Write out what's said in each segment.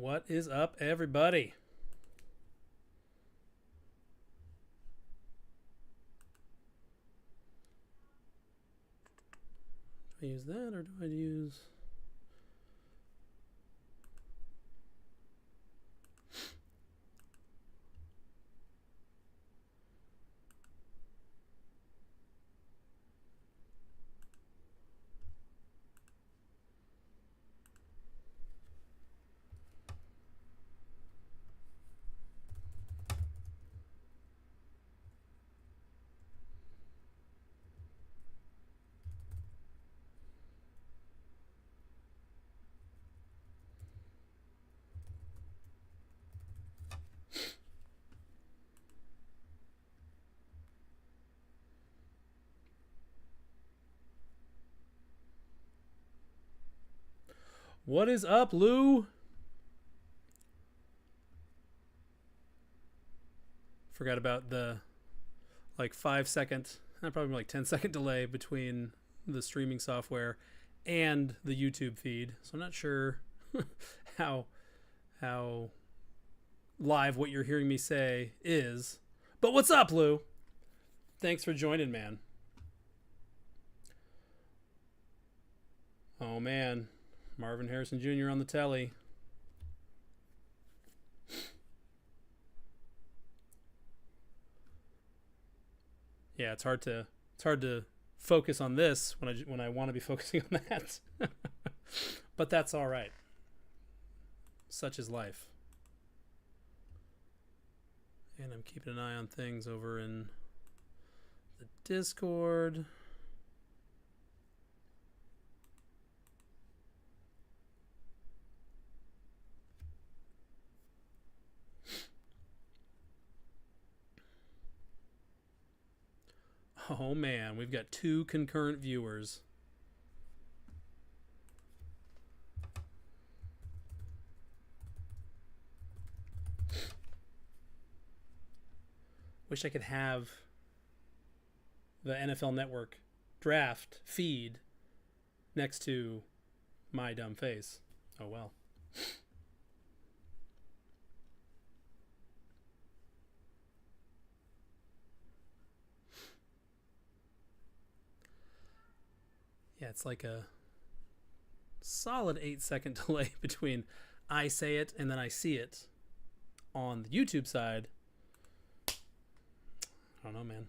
What is up, everybody? Do I use that or do I use... What is up, Lou? Forgot about the 5-second, probably like 10-second delay between the streaming software and the YouTube feed. So I'm not sure how live what you're hearing me say is. But what's up, Lou? Thanks for joining, man. Oh, man. Marvin Harrison Jr. on the telly. Yeah, it's hard to focus on this when I want to be focusing on that. But that's all right. Such is life. And I'm keeping an eye on things over in the Discord. Oh man, we've got 2 concurrent viewers. Wish I could have the NFL Network draft feed next to my dumb face. Oh well. Yeah, it's like a solid 8-second delay between I say it and then I see it on the YouTube side. I don't know, man.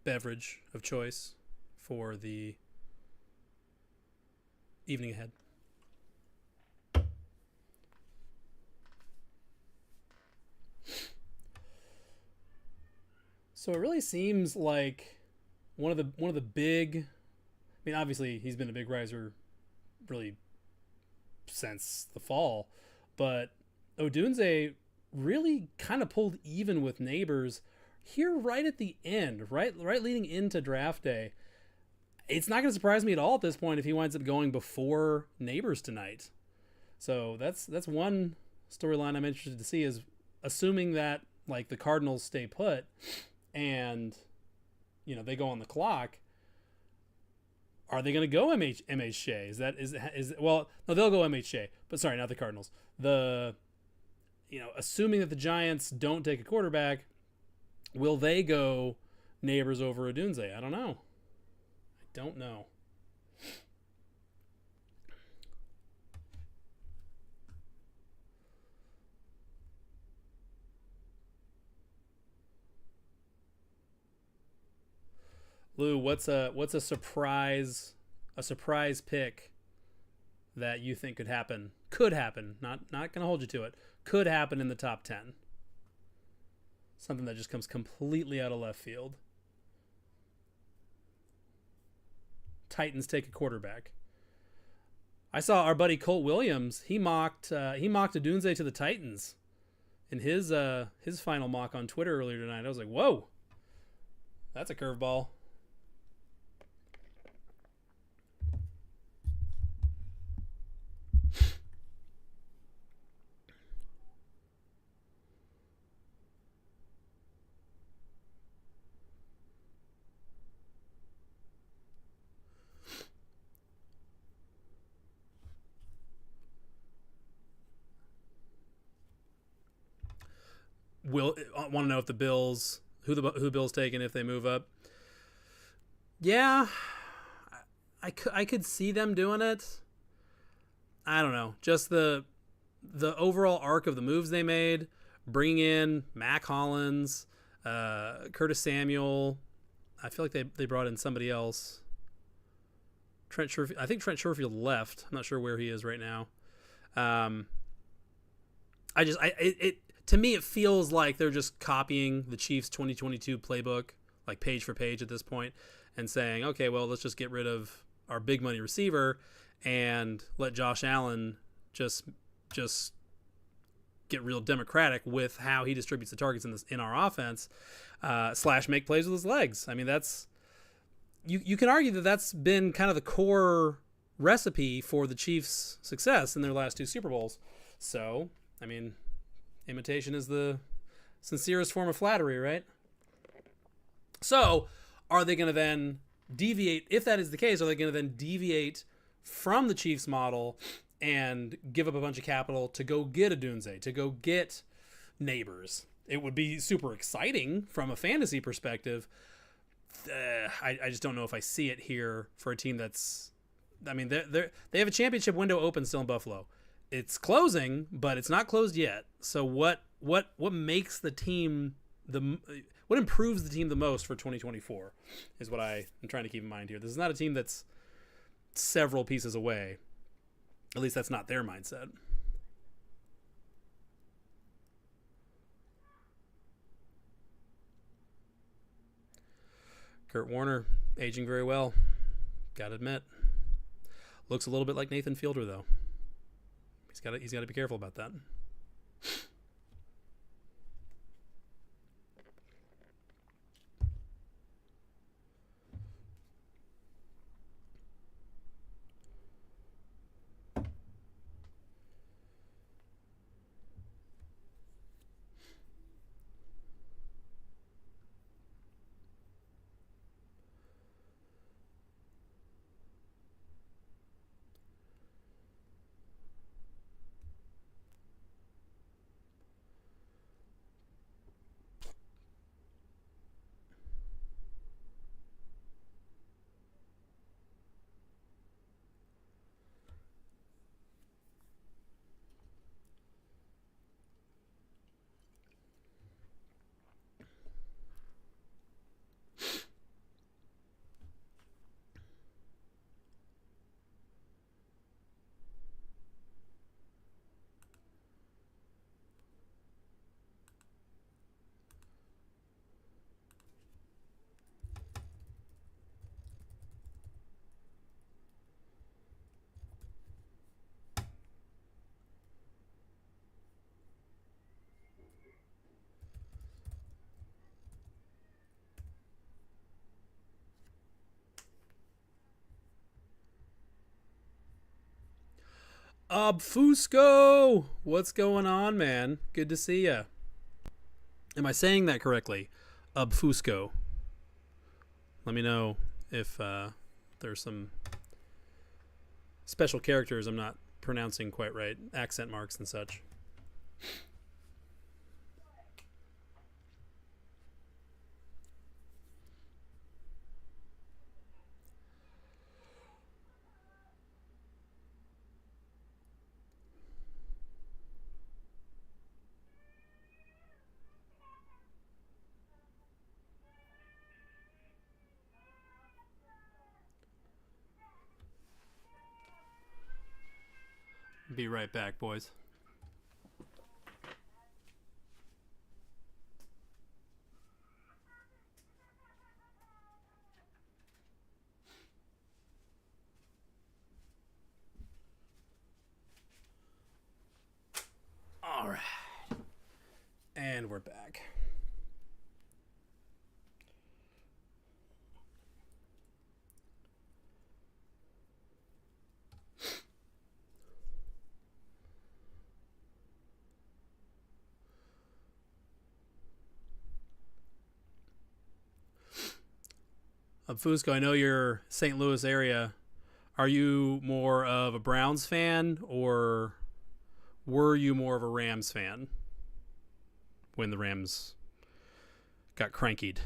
Beverage of choice for the evening ahead. So it really seems like one of the big, I mean, obviously he's been a big riser really since the fall, but Odunze really kind of pulled even with Neighbors here right at the end, right leading into draft day. It's not going to surprise me at all at this point if he winds up going before Neighbors tonight. So that's one storyline I'm interested to see, is assuming that like the Cardinals stay put and they go on the clock. Are they going to go MH Shea? Well, no, they'll go MH Shea, but sorry, not the Cardinals. Assuming that the Giants don't take a quarterback, will they go Neighbors over Odunze? I don't know. Lou, what's a surprise pick that you think could happen? Could happen. Not going to hold you to it. Could happen in the top 10. Something that just comes completely out of left field. Titans take a quarterback. I saw our buddy Colt Williams. He mocked Odunze to the Titans in his final mock on Twitter earlier tonight. I was like, whoa, that's a curveball. will want to know if the Bills who the Bills taking if they move up. Yeah, I could see them doing it. I don't know. Just the overall arc of the moves they made, bringing in Mac Hollins, Curtis Samuel. I feel like they brought in somebody else. Trent Sherfield. I think Trent Sherfield left. I'm not sure where he is right now. To me, it feels like they're just copying the Chiefs 2022 playbook, like page for page at this point, and saying, okay, well, let's just get rid of our big money receiver and let Josh Allen just get real democratic with how he distributes the targets in our offense, / make plays with his legs. I mean, that's you can argue that that's been kind of the core recipe for the Chiefs' success in their last 2 Super Bowls. So, I mean, imitation is the sincerest form of flattery, right? So, are they going to then deviate? If that is the case, are they going to then deviate from the Chiefs model and give up a bunch of capital to go get Odunze, to go get Neighbors? It would be super exciting from a fantasy perspective. I just don't know if I see it here for a team that's... I mean, they have a championship window open still in Buffalo. It's closing, but it's not closed yet. So what makes the team what improves the team the most for 2024 is what I'm trying to keep in mind here. This is not a team that's several pieces away. At least that's not their mindset. Kurt Warner, aging very well. Gotta admit. Looks a little bit like Nathan Fielder, though. He's got to be careful about that. Obfusco! What's going on, man? Good to see ya. Am I saying that correctly? Obfusco. Let me know if there's some special characters I'm not pronouncing quite right. Accent marks and such. Be right back, boys. All right. And we're back. Fusco, I know you're St. Louis area. Are you more of a Browns fan or were you more of a Rams fan when the Rams got crankied.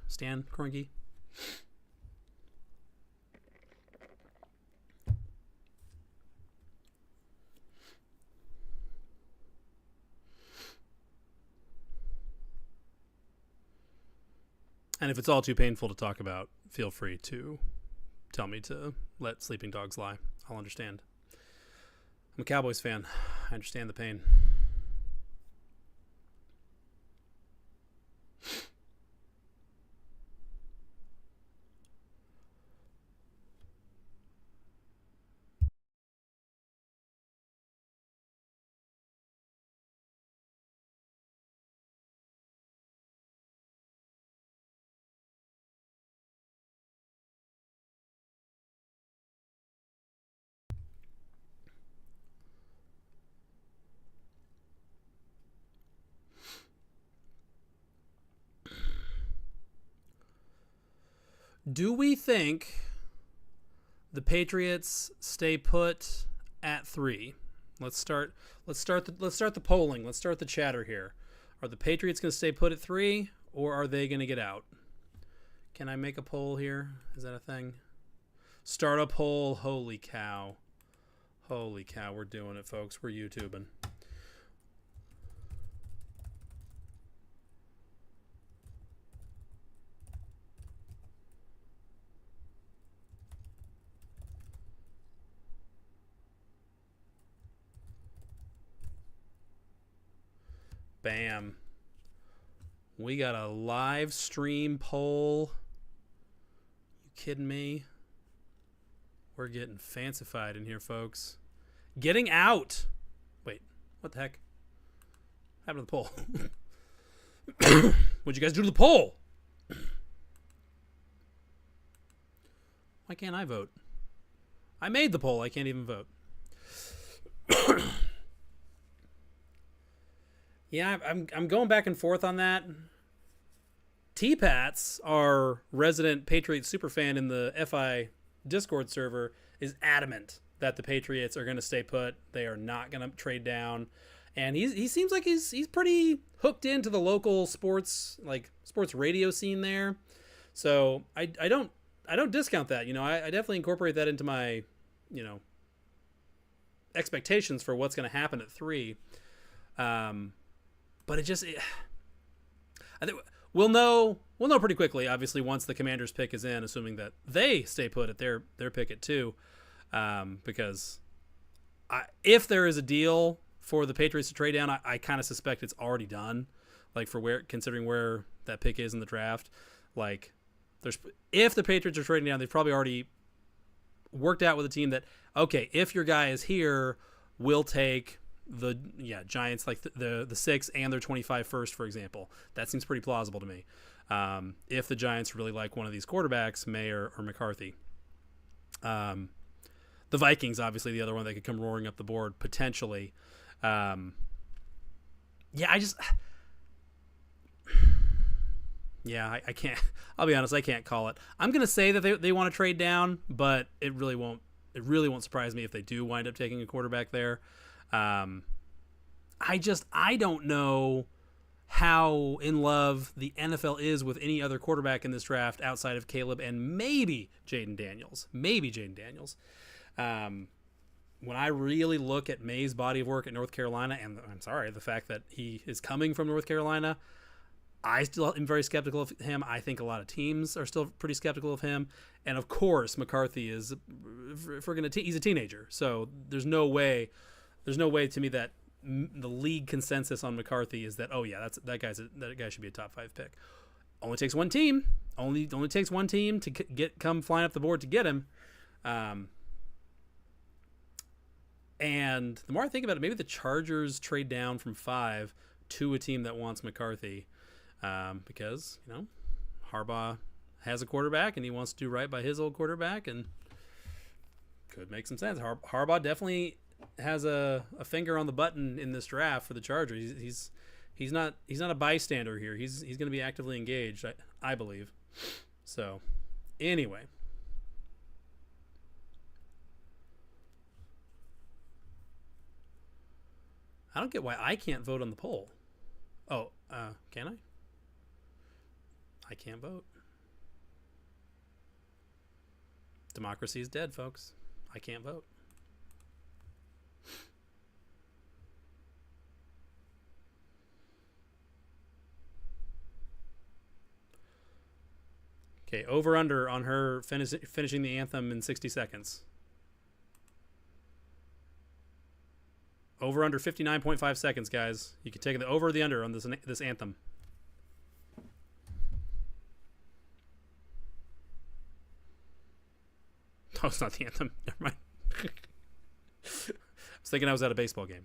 Stan Kroenke. And if it's all too painful to talk about, feel free to tell me to let sleeping dogs lie. I'll understand. I'm a Cowboys fan. I understand the pain. Do we think the Patriots stay put at 3? Let's start the polling. Let's start the chatter here. Are the Patriots going to stay put at 3, or are they going to get out? Can I make a poll here? Is that a thing? Start a poll. Holy cow. Holy cow, we're doing it, folks. We're YouTubing. Bam. We got a live stream poll. You kidding me? We're getting fancified in here, folks. Getting out. Wait, what the heck? What happened to the poll? What'd you guys do to the poll? Why can't I vote? I made the poll. I can't even vote. Yeah, I'm going back and forth on that. T-Pats, our resident Patriots superfan in the FI Discord server, is adamant that the Patriots are going to stay put. They are not going to trade down, and he seems like he's pretty hooked into the local sports radio scene there. So I don't discount that. I definitely incorporate that into my expectations for what's going to happen at 3. But I think we'll know pretty quickly, obviously, once the Commanders' pick is in, assuming that they stay put at their pick at 2. Because if there is a deal for the Patriots to trade down, I kind of suspect it's already done. Like considering where that pick is in the draft, like if the Patriots are trading down, they've probably already worked out with a team that, okay, if your guy is here, we'll take the Giants, like the 6 and their 25 first, for example. That seems pretty plausible to me. If the Giants really like one of these quarterbacks, May or McCarthy. The Vikings, obviously, the other one that could come roaring up the board potentially. I can't. I'll be honest, I can't call it. I'm gonna say that they want to trade down, but it really won't surprise me if they do wind up taking a quarterback there. I don't know how in love the NFL is with any other quarterback in this draft outside of Caleb and maybe Jaden Daniels. When I really look at May's body of work at North Carolina, and the fact that he is coming from North Carolina, I still am very skeptical of him. I think a lot of teams are still pretty skeptical of him. And of course, McCarthy is, he's a teenager. So there's no way to me that the league consensus on McCarthy is that, that guy should be a top 5 pick. Only takes one team. Only takes one team to come flying up the board to get him. And the more I think about it, maybe the Chargers trade down from 5 to a team that wants McCarthy, because Harbaugh has a quarterback and he wants to do right by his old quarterback, and could make some sense. Harbaugh definitely has a finger on the button in this draft for the Chargers. He's not a bystander here. He's going to be actively engaged, I believe. So, anyway. I don't get why I can't vote on the poll. Oh, can I? I can't vote. Democracy is dead, folks. I can't vote. Okay, over under on her finishing the anthem in 60 seconds. Over under 59.5 seconds, guys. You can take the over or the under on this anthem. Oh, it's not the anthem. Never mind. I was thinking I was at a baseball game.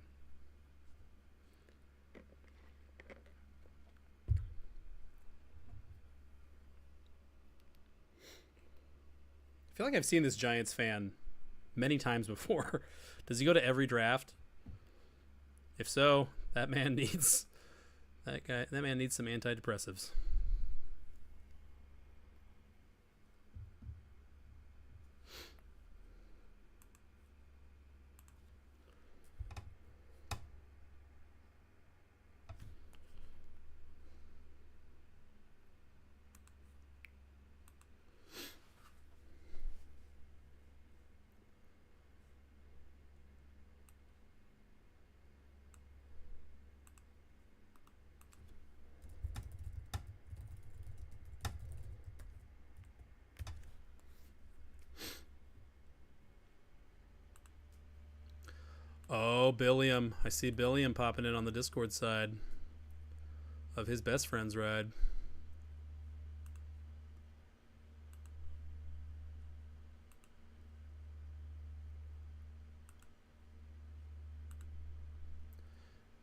I feel like I've seen this Giants fan many times before. Does he go to every draft? If so, that man needs some antidepressives. Oh, Billiam. I see Billiam popping in on the Discord side of his best friend's ride.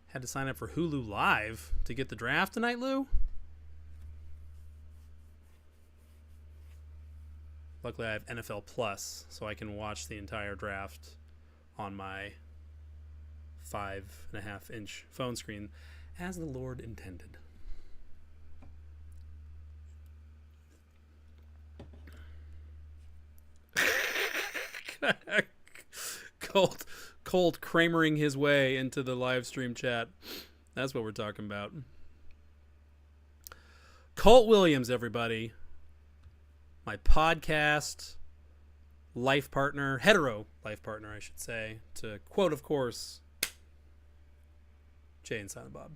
Had to sign up for Hulu Live to get the draft tonight, Lou? Luckily, I have NFL Plus, so I can watch the entire draft on my 5.5-inch phone screen, as the Lord intended. Colt Kramering his way into the live stream chat. That's what we're talking about. Colt Williams, everybody. My podcast life partner, hetero life partner, I should say, to quote, of course, Jay and Silent Bob.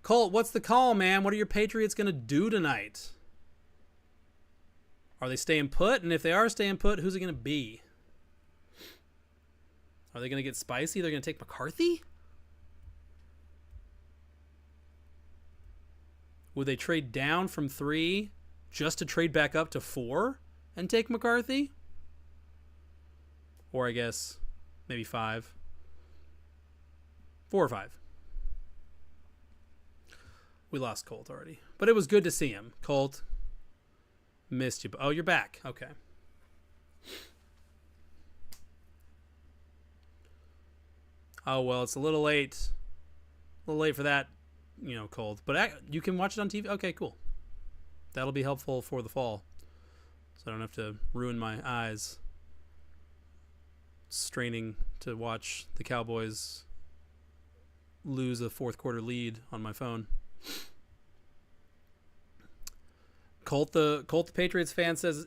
Colt, what's the call, man? What are your Patriots going to do tonight? Are they staying put? And if they are staying put, who's it going to be? Are they going to get spicy? They're going to take McCarthy? Would they trade down from 3 just to trade back up to 4 and take McCarthy? Or I guess maybe 5. 4 or 5. We lost Colt already. But it was good to see him. Colt, missed you. Oh, you're back. Okay. Oh, well, it's a little late. A little late for that, Colt. But you can watch it on TV. Okay, cool. That'll be helpful for the fall. So I don't have to ruin my eyes straining to watch the Cowboys lose a fourth quarter lead on my phone. Colt the Patriots fan says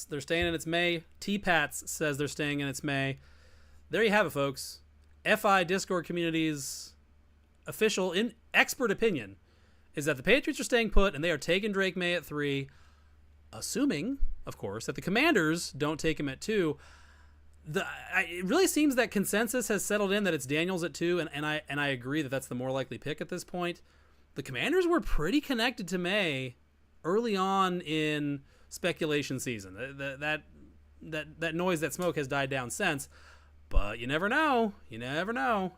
they're staying and it's May. T-Pats says they're staying and it's May. There you have it, folks. FI Discord community's official expert opinion is that the Patriots are staying put and they are taking Drake May at 3, assuming, of course, that the Commanders don't take him at 2. It really seems that consensus has settled in that it's Daniels at 2, and I agree that that's the more likely pick at this point. The Commanders were pretty connected to May early on in speculation season. That noise, that smoke has died down since, but you never know. You never know.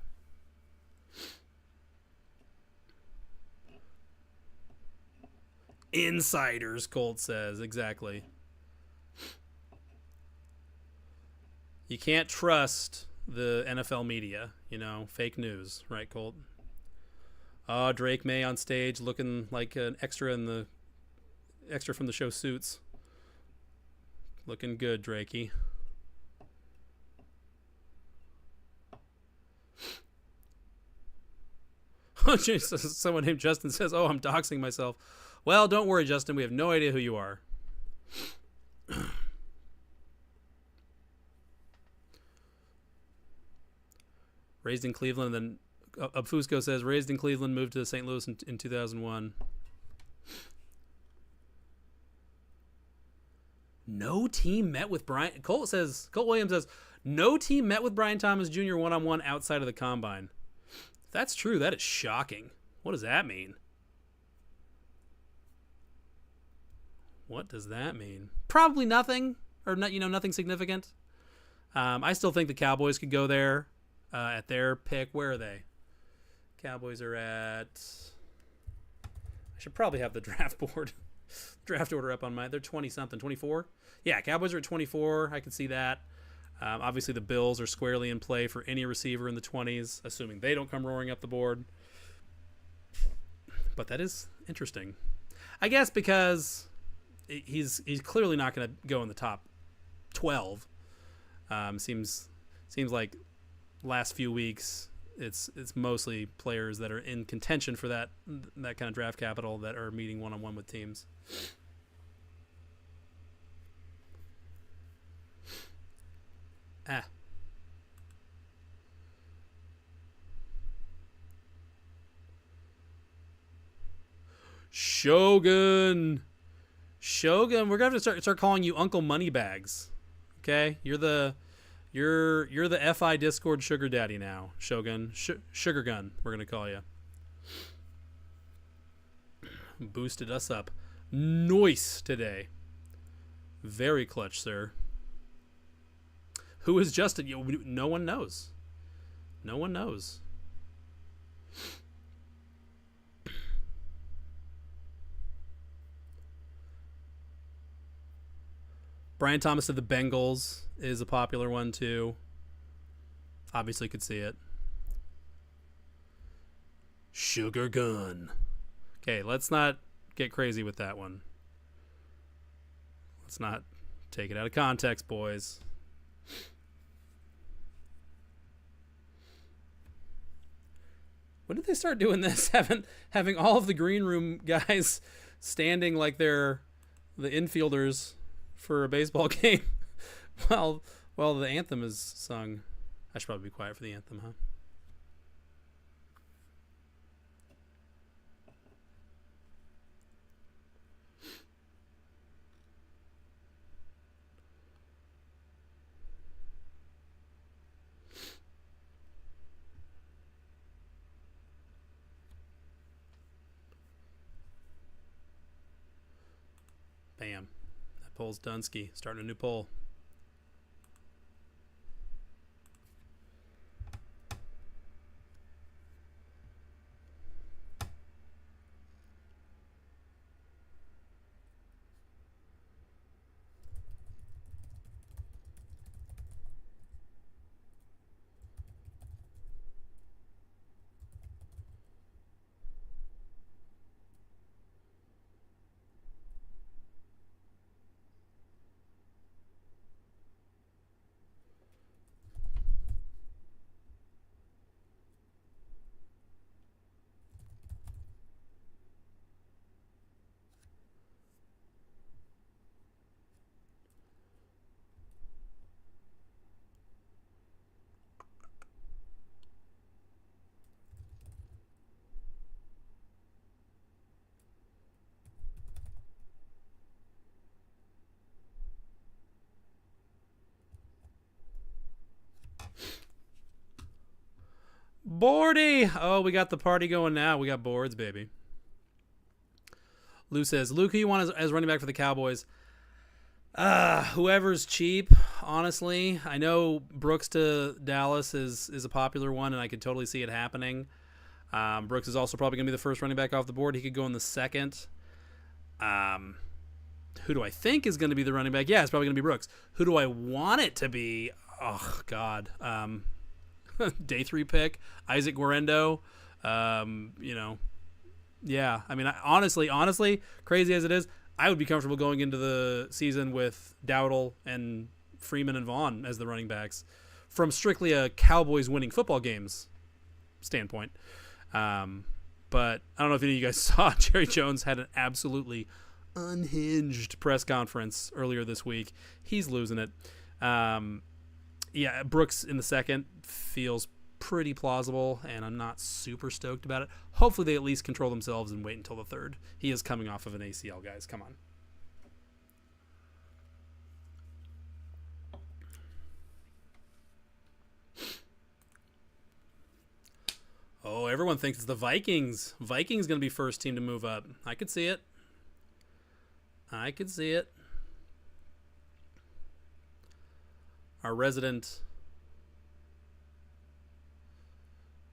Insiders, Colt says. Exactly. You can't trust the NFL media, fake news, right, Colt? Drake May on stage looking like an extra from the show Suits. Looking good, Drakey. Someone named Justin says, "Oh, I'm doxing myself." Well, don't worry, Justin. We have no idea who you are. Raised in Cleveland, and then Abfusco says, raised in Cleveland, moved to St. Louis in 2001. No team met with Brian. Colt Williams says, no team met with Brian Thomas Jr. one-on-one outside of the combine. If that's true, that is shocking. What does that mean? What does that mean? Probably nothing, or not, nothing significant. I still think the Cowboys could go there at their pick. Where are they? Cowboys are at. I should probably have the draft order up on they're 20-something, 24? Yeah, Cowboys are at 24. I can see that. Obviously, the Bills are squarely in play for any receiver in the 20s, assuming they don't come roaring up the board. But that is interesting. I guess because he's clearly not going to go in the top 12. Seems like last few weeks it's mostly players that are in contention for that kind of draft capital that are meeting one-on-one with teams. Shogun, we're gonna have to start calling you Uncle Moneybags. Okay, you're the FI Discord sugar daddy now, Shogun. Sugar Gun, we're gonna call you. Boosted us up, nice today. Very clutch, sir. Who is Justin? No one knows. No one knows. Brian Thomas of the Bengals is a popular one too. Obviously could see it. Sugar Gun. Okay, let's not get crazy with that one. Let's not take it out of context, boys. When did they start doing this? Having all of the green room guys standing like they're the infielders for a baseball game while the anthem is sung. I should probably be quiet for the anthem, huh? Bam. That poll's Dunsky. Starting a new poll. Boardy! Oh, we got the party going now. We got boards, baby. Lou says, Luke, who you want as running back for the Cowboys? Whoever's cheap, honestly. I know Brooks to Dallas is a popular one, and I could totally see it happening. Brooks is also probably going to be the first running back off the board. He could go in the second. Who do I think is going to be the running back? Yeah, it's probably going to be Brooks. Who do I want it to be? Oh, God. Day 3 pick, Isaac Guerendo. Yeah. I mean, honestly, crazy as it is, I would be comfortable going into the season with Dowdle and Freeman and Vaughn as the running backs from strictly a Cowboys winning football games standpoint. But I don't know if any of you guys saw, Jerry Jones had an absolutely unhinged press conference earlier this week. He's losing it. Yeah, Brooks in the second feels pretty plausible, and I'm not super stoked about it. Hopefully they at least control themselves and wait until the third. He is coming off of an ACL, guys. Come on. Oh, everyone thinks it's the Vikings. Vikings going to be first team to move up. I could see it. I could see it. Our resident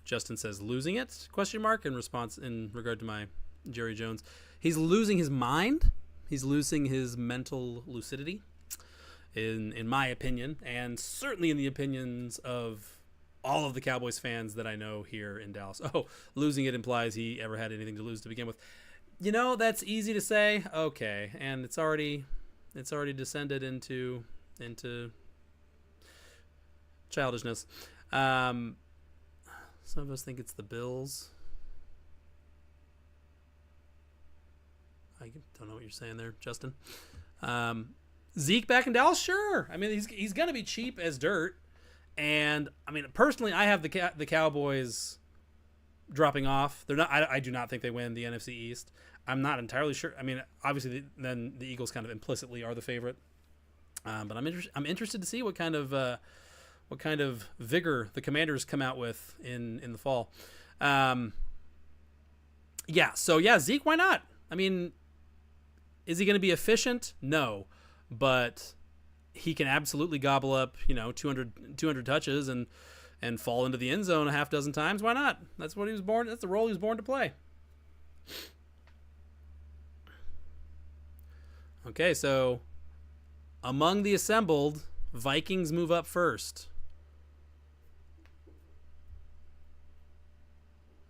Justin says losing it? Question mark in response in regard to my Jerry Jones. He's losing his mind. He's losing his mental lucidity, in my opinion, and certainly in the opinions of all of the Cowboys fans that I know here in Dallas. Oh, losing it implies he ever had anything to lose to begin with. You know, that's easy to say. Okay, and it's already descended into childishness. Some of us think it's the Bills. I don't know what you're saying there, Justin. Zeke back in Dallas? Sure. I mean, he's going to be cheap as dirt. And, I mean, personally, I have the Cowboys dropping off. They're not. I do not think they win the NFC East. I'm not entirely sure. I mean, obviously, then the Eagles kind of implicitly are the favorite. But I'm interested to see what kind of vigor the Commanders come out with in the fall. Zeke, why not? I mean, is he going to be efficient? No, but he can absolutely gobble up 200 touches and fall into the end zone a half dozen times. Why not? That's what he was born. That's the role he was born to play. Okay, so among the assembled, Vikings move up first.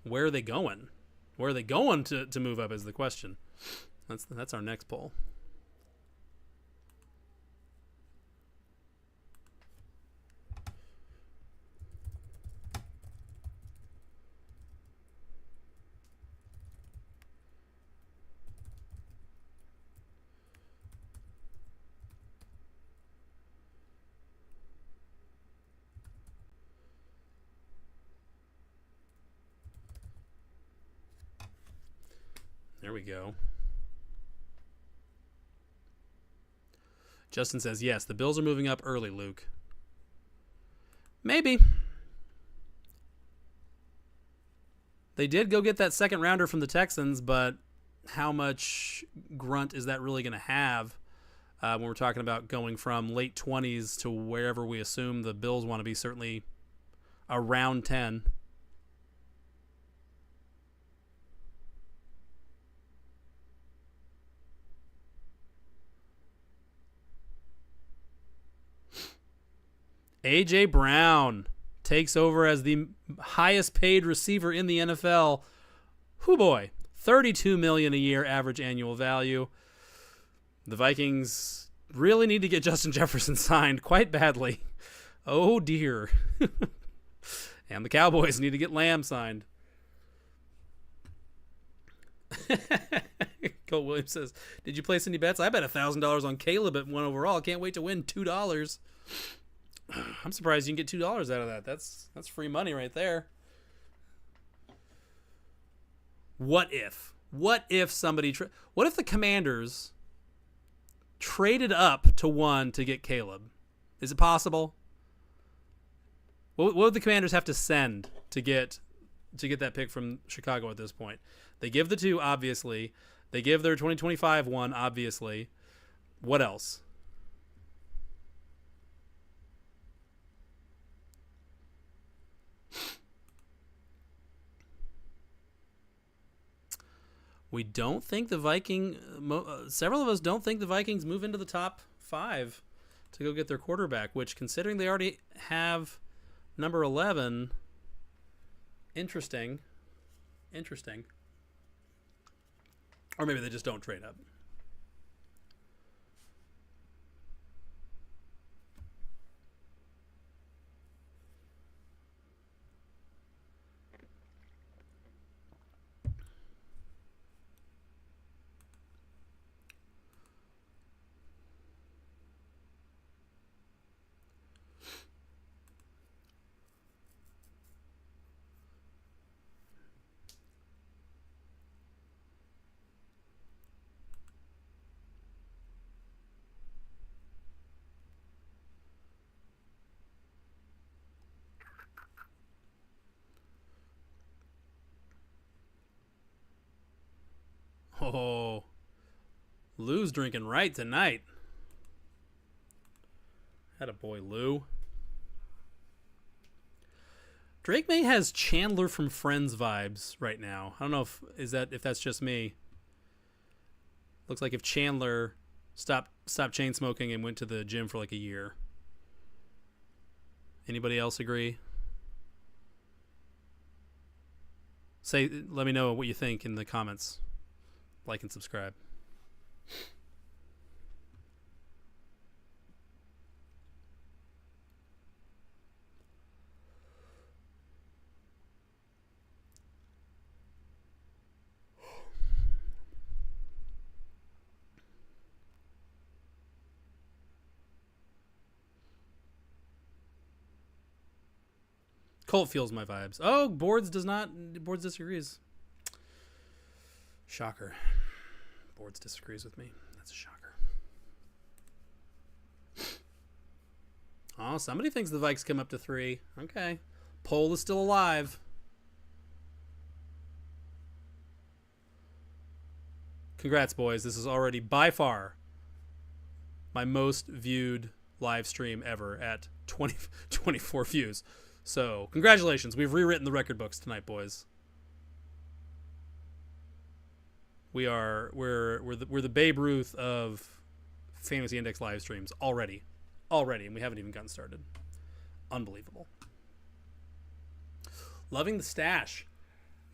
Where are they going? Where are they going to move up is the question. That's our next poll. There we go. Justin says, yes, the Bills are moving up early, Luke. Maybe. They did go get that second rounder from the Texans, but how much grunt is that really going to have when we're talking about going from late 20s to wherever we assume the Bills want to be, certainly around 10? A.J. Brown takes over as the highest paid receiver in the NFL. Hoo boy, $32 million a year average annual value. The Vikings really need to get Justin Jefferson signed quite badly. Oh dear. And the Cowboys need to get Lamb signed. Colt Williams says, did you place any bets? I bet $1,000 on Caleb at 1 overall. Can't wait to win $2. I'm surprised you can get $2 out of that. That's free money right there. What if? What if somebody? What if the Commanders traded up to 1 to get Caleb? Is it possible? What would the Commanders have to send to get that pick from Chicago at this point? They give the 2, obviously. They give their 2025 1, obviously. What else? We don't think the several of us don't think the Vikings move into the top 5 to go get their quarterback, which, considering they already have number 11, interesting. Or maybe they just don't trade up. Oh, Lou's drinking right tonight. Had a boy, Lou. Drake May has Chandler from Friends vibes right now. I don't know if that's just me. Looks like if Chandler stopped chain smoking and went to the gym for like a year. Anybody else agree? Let me know what you think in the comments. Like and subscribe. Colt feels my vibes. Oh, Boards disagrees. Shocker. Boards disagrees with me. That's a shocker. Oh, somebody thinks the Vikes come up to 3. Okay. Poll is still alive. Congrats, boys. This is already by far my most viewed live stream ever at 24 views. So, congratulations. We've rewritten the record books tonight, boys. We're the Babe Ruth of Fantasy Index live streams already, and we haven't even gotten started. Unbelievable. Loving the stash.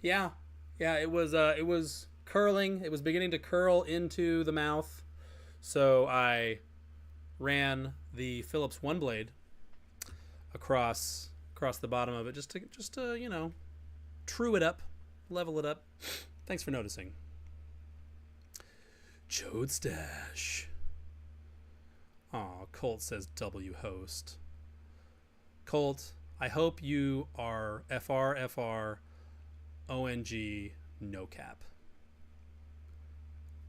Yeah, it was curling. It was beginning to curl into the mouth. So I ran the Phillips One Blade across the bottom of it just to you know, true it up, level it up. Thanks for noticing. Chode Stash. Aw, Colt says W host. Colt, I hope you are FR ONG no cap.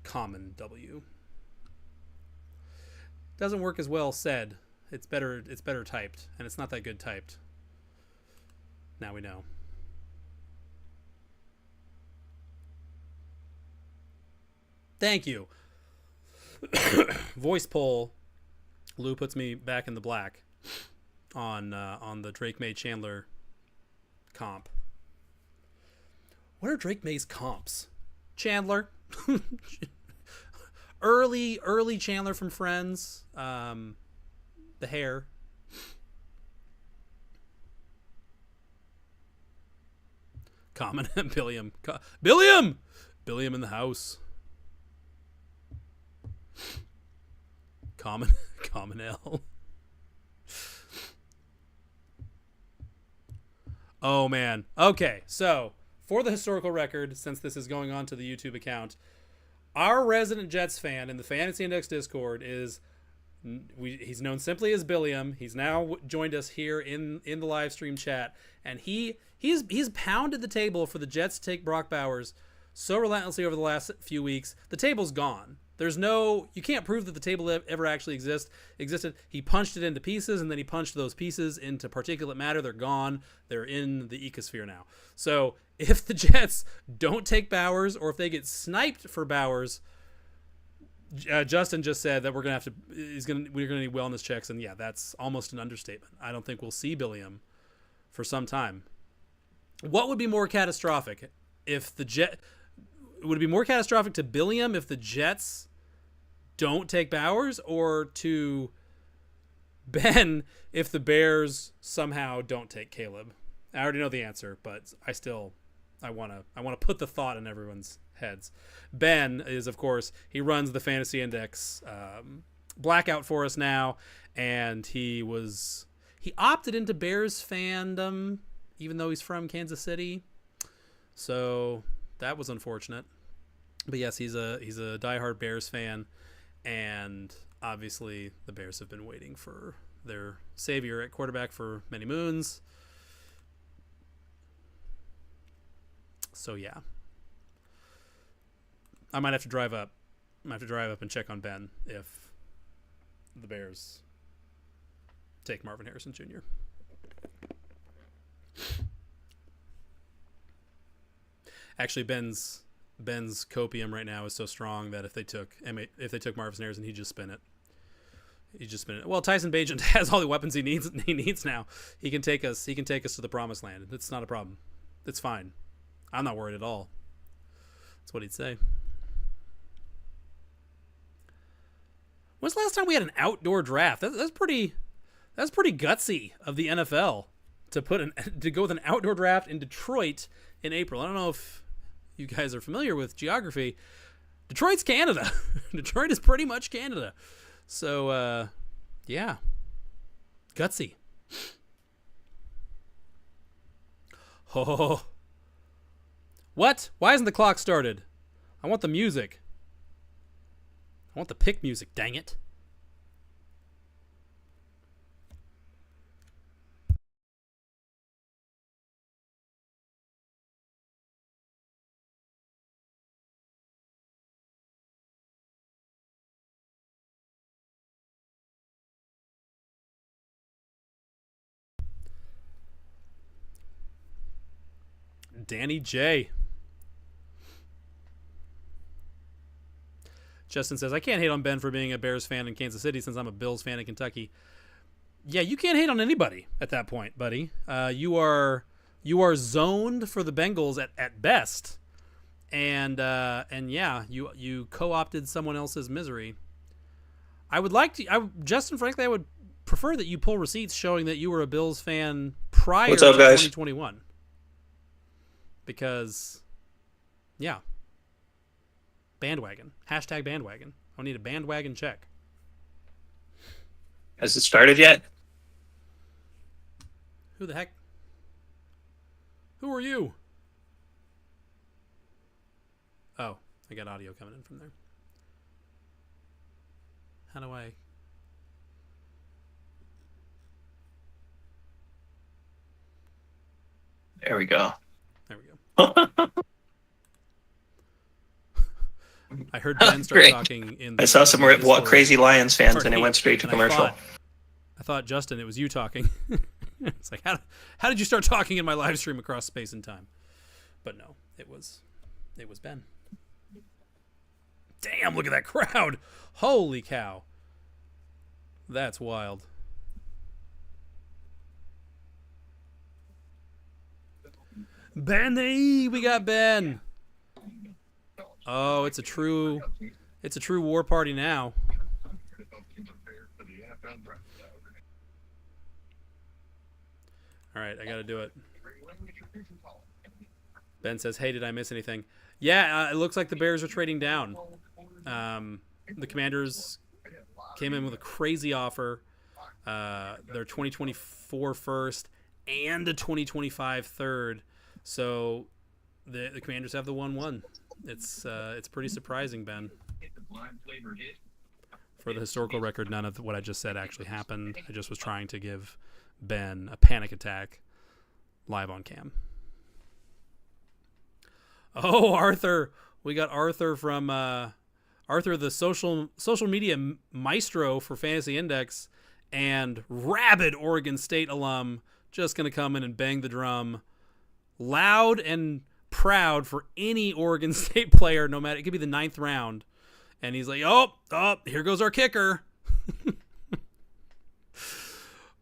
Common W. Doesn't work as well said. It's better typed, and it's not that good typed. Now we know. Thank you. Voice poll. Lou puts me back in the black on the Drake May Chandler comp. What are Drake May's comps? Chandler. early Chandler from Friends. The hair. Common Billiam. Billiam in the house. Common L. Oh man. Okay, so for the historical record, since this is going on to the YouTube account, our resident Jets fan in the Fantasy Index Discord he's known simply as Billiam. He's now joined us here in the live stream chat, and he's pounded the table for the Jets to take Brock Bowers so relentlessly over the last few weeks. The table's gone. You can't prove that the table ever actually existed. He punched it into pieces, and then he punched those pieces into particulate matter. They're gone. They're in the ecosphere now. So if the Jets don't take Bowers, or if they get sniped for Bowers, Justin just said that we're gonna need wellness checks, and yeah, that's almost an understatement. I don't think we'll see Billiam for some time. What would be more catastrophic would it be more catastrophic to Billiam if the Jets don't take Bowers, or to Ben if the Bears somehow don't take Caleb? I already know the answer, but I want to put the thought in everyone's heads. Ben is, of course, he runs the Fantasy Index blackout for us now, and he opted into Bears fandom even though he's from Kansas City. So that was unfortunate. But yes, he's a diehard Bears fan, and obviously the Bears have been waiting for their savior at quarterback for many moons. So yeah, I might have to drive up. And check on Ben if the Bears take Marvin Harrison Jr. Actually, Ben's Ben's copium right now is so strong that if they took Marvin Snares and he'd just spin it. Well, Tyson Bagent has all the weapons he needs now. He can take us to the promised land. It's not a problem. It's fine. I'm not worried at all. That's what he'd say. When's the last time we had an outdoor draft? That's pretty gutsy of the NFL to go with an outdoor draft in Detroit in April. I don't know if you guys are familiar with geography. Detroit's Canada. Detroit is pretty much Canada. So, yeah. Gutsy. Oh. What? Why isn't the clock started? I want the music. I want the pick music, dang it. Danny J. Justin says, I can't hate on Ben for being a Bears fan in Kansas City since I'm a Bills fan in Kentucky. Yeah, you can't hate on anybody at that point, buddy. You are zoned for the Bengals at best. And yeah, you co-opted someone else's misery. Justin, frankly, I would prefer that you pull receipts showing that you were a Bills fan prior What's up, to guys? 2021. Because, yeah. Bandwagon. Hashtag bandwagon. I need a bandwagon check. Has it started yet? Who the heck? Who are you? Oh, I got audio coming in from there. How do I... There we go. There we go. I heard Ben start Great. talking in. I saw some Crazy Lions fans, and it went straight to commercial. I thought, Justin, it was you talking. It's like, how did you start talking in my live stream across space and time? But no, it was Ben. Damn! Look at that crowd! Holy cow! That's wild. Benny, we got Ben. Oh, it's a true war party now. All right, I got to do it. Ben says, "Hey, did I miss anything?" Yeah, it looks like the Bears are trading down. The Commanders came in with a crazy offer. Their 2024 first and a 2025 third. So the Commanders have the 1-1. It's pretty surprising, Ben. For the historical record, none of what I just said actually happened. I just was trying to give Ben a panic attack live on cam. Oh, Arthur. We got Arthur from Arthur, the social media maestro for Fantasy Index and rabid Oregon State alum, just going to come in and bang the drum loud and proud for any Oregon State player, no matter, it could be the 9th round. And he's like, oh, here goes our kicker.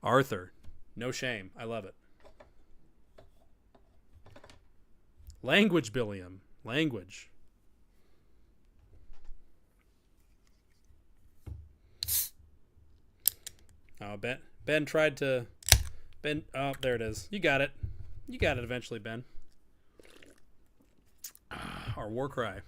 Arthur, no shame. I love it. Language, Billiam. Language. Oh, Ben tried to... oh, there it is. You got it. You got it eventually, Ben. Our war cry.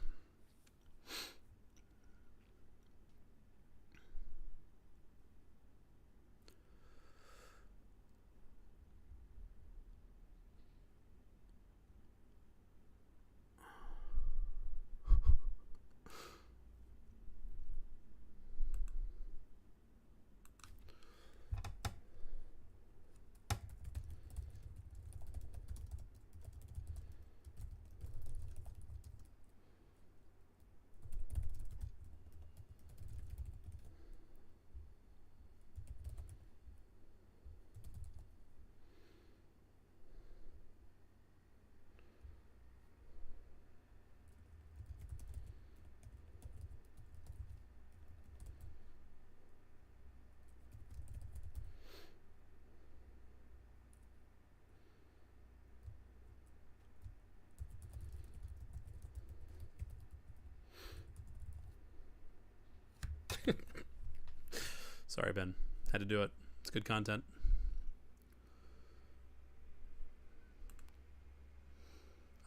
Sorry, Ben. Had to do it. It's good content.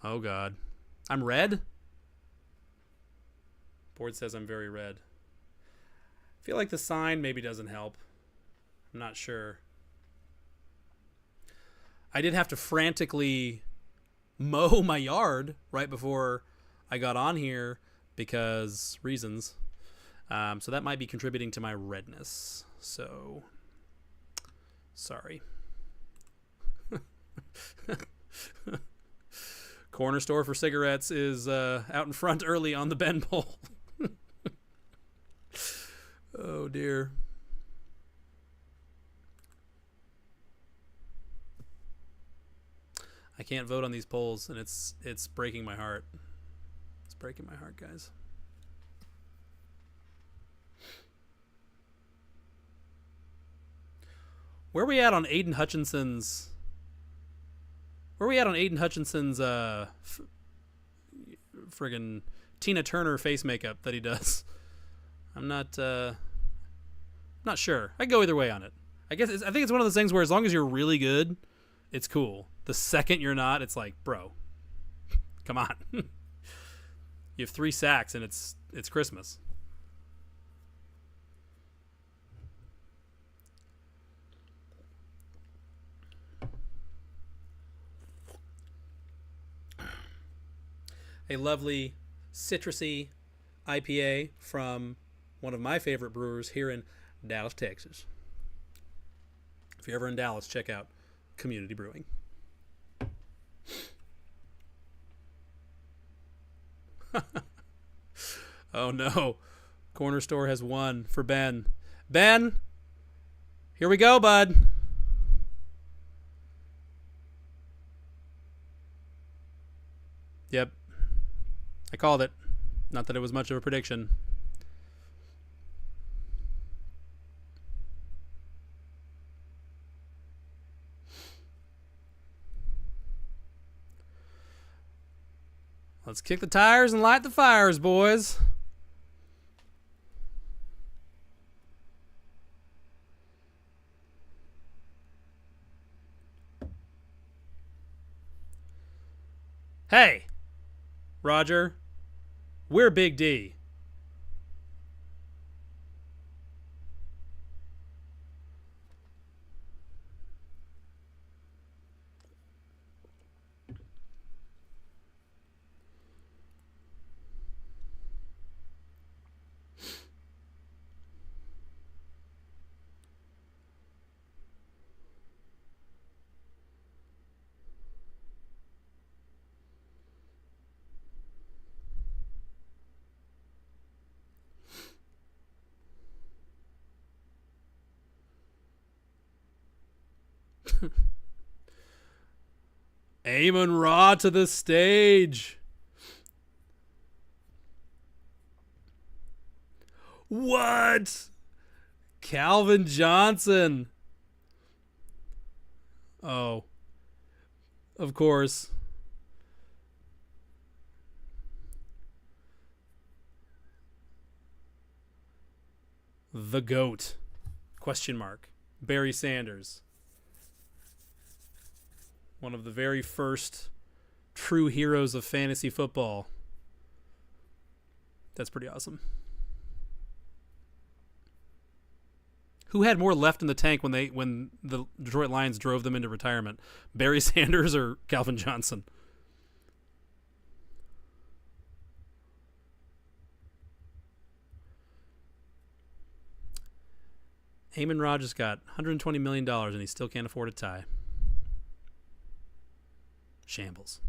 Oh, God. I'm red? Board says I'm very red. I feel like the sign maybe doesn't help. I'm not sure. I did have to frantically mow my yard right before I got on here because reasons. So that might be contributing to my redness. So, sorry. Corner store for cigarettes is out in front early on the Ben poll. Oh, dear. I can't vote on these polls, and it's breaking my heart. It's breaking my heart, guys. Where are we at on Aiden Hutchinson's? Friggin' Tina Turner face makeup that he does? I'm not sure. I go either way on it. I think it's one of those things where as long as you're really good, it's cool. The second you're not, it's like, bro, come on. You have 3 sacks and it's Christmas. A lovely citrusy IPA from one of my favorite brewers here in Dallas, Texas. If you're ever in Dallas, check out Community Brewing. Oh no. Corner store has won for Ben. Ben, here we go, bud. Yep. I called it. Not that it was much of a prediction. Let's kick the tires and light the fires, boys. Hey, Roger, we're Big D. Amon Ra to the stage. What? Calvin Johnson. Oh. Of course. The GOAT. Question mark. Barry Sanders. One of the very first true heroes of fantasy football. That's pretty awesome. Who had more left in the tank when the Detroit Lions drove them into retirement? Barry Sanders or Calvin Johnson? Amon Ra just got $120 million and he still can't afford a tie. Shambles.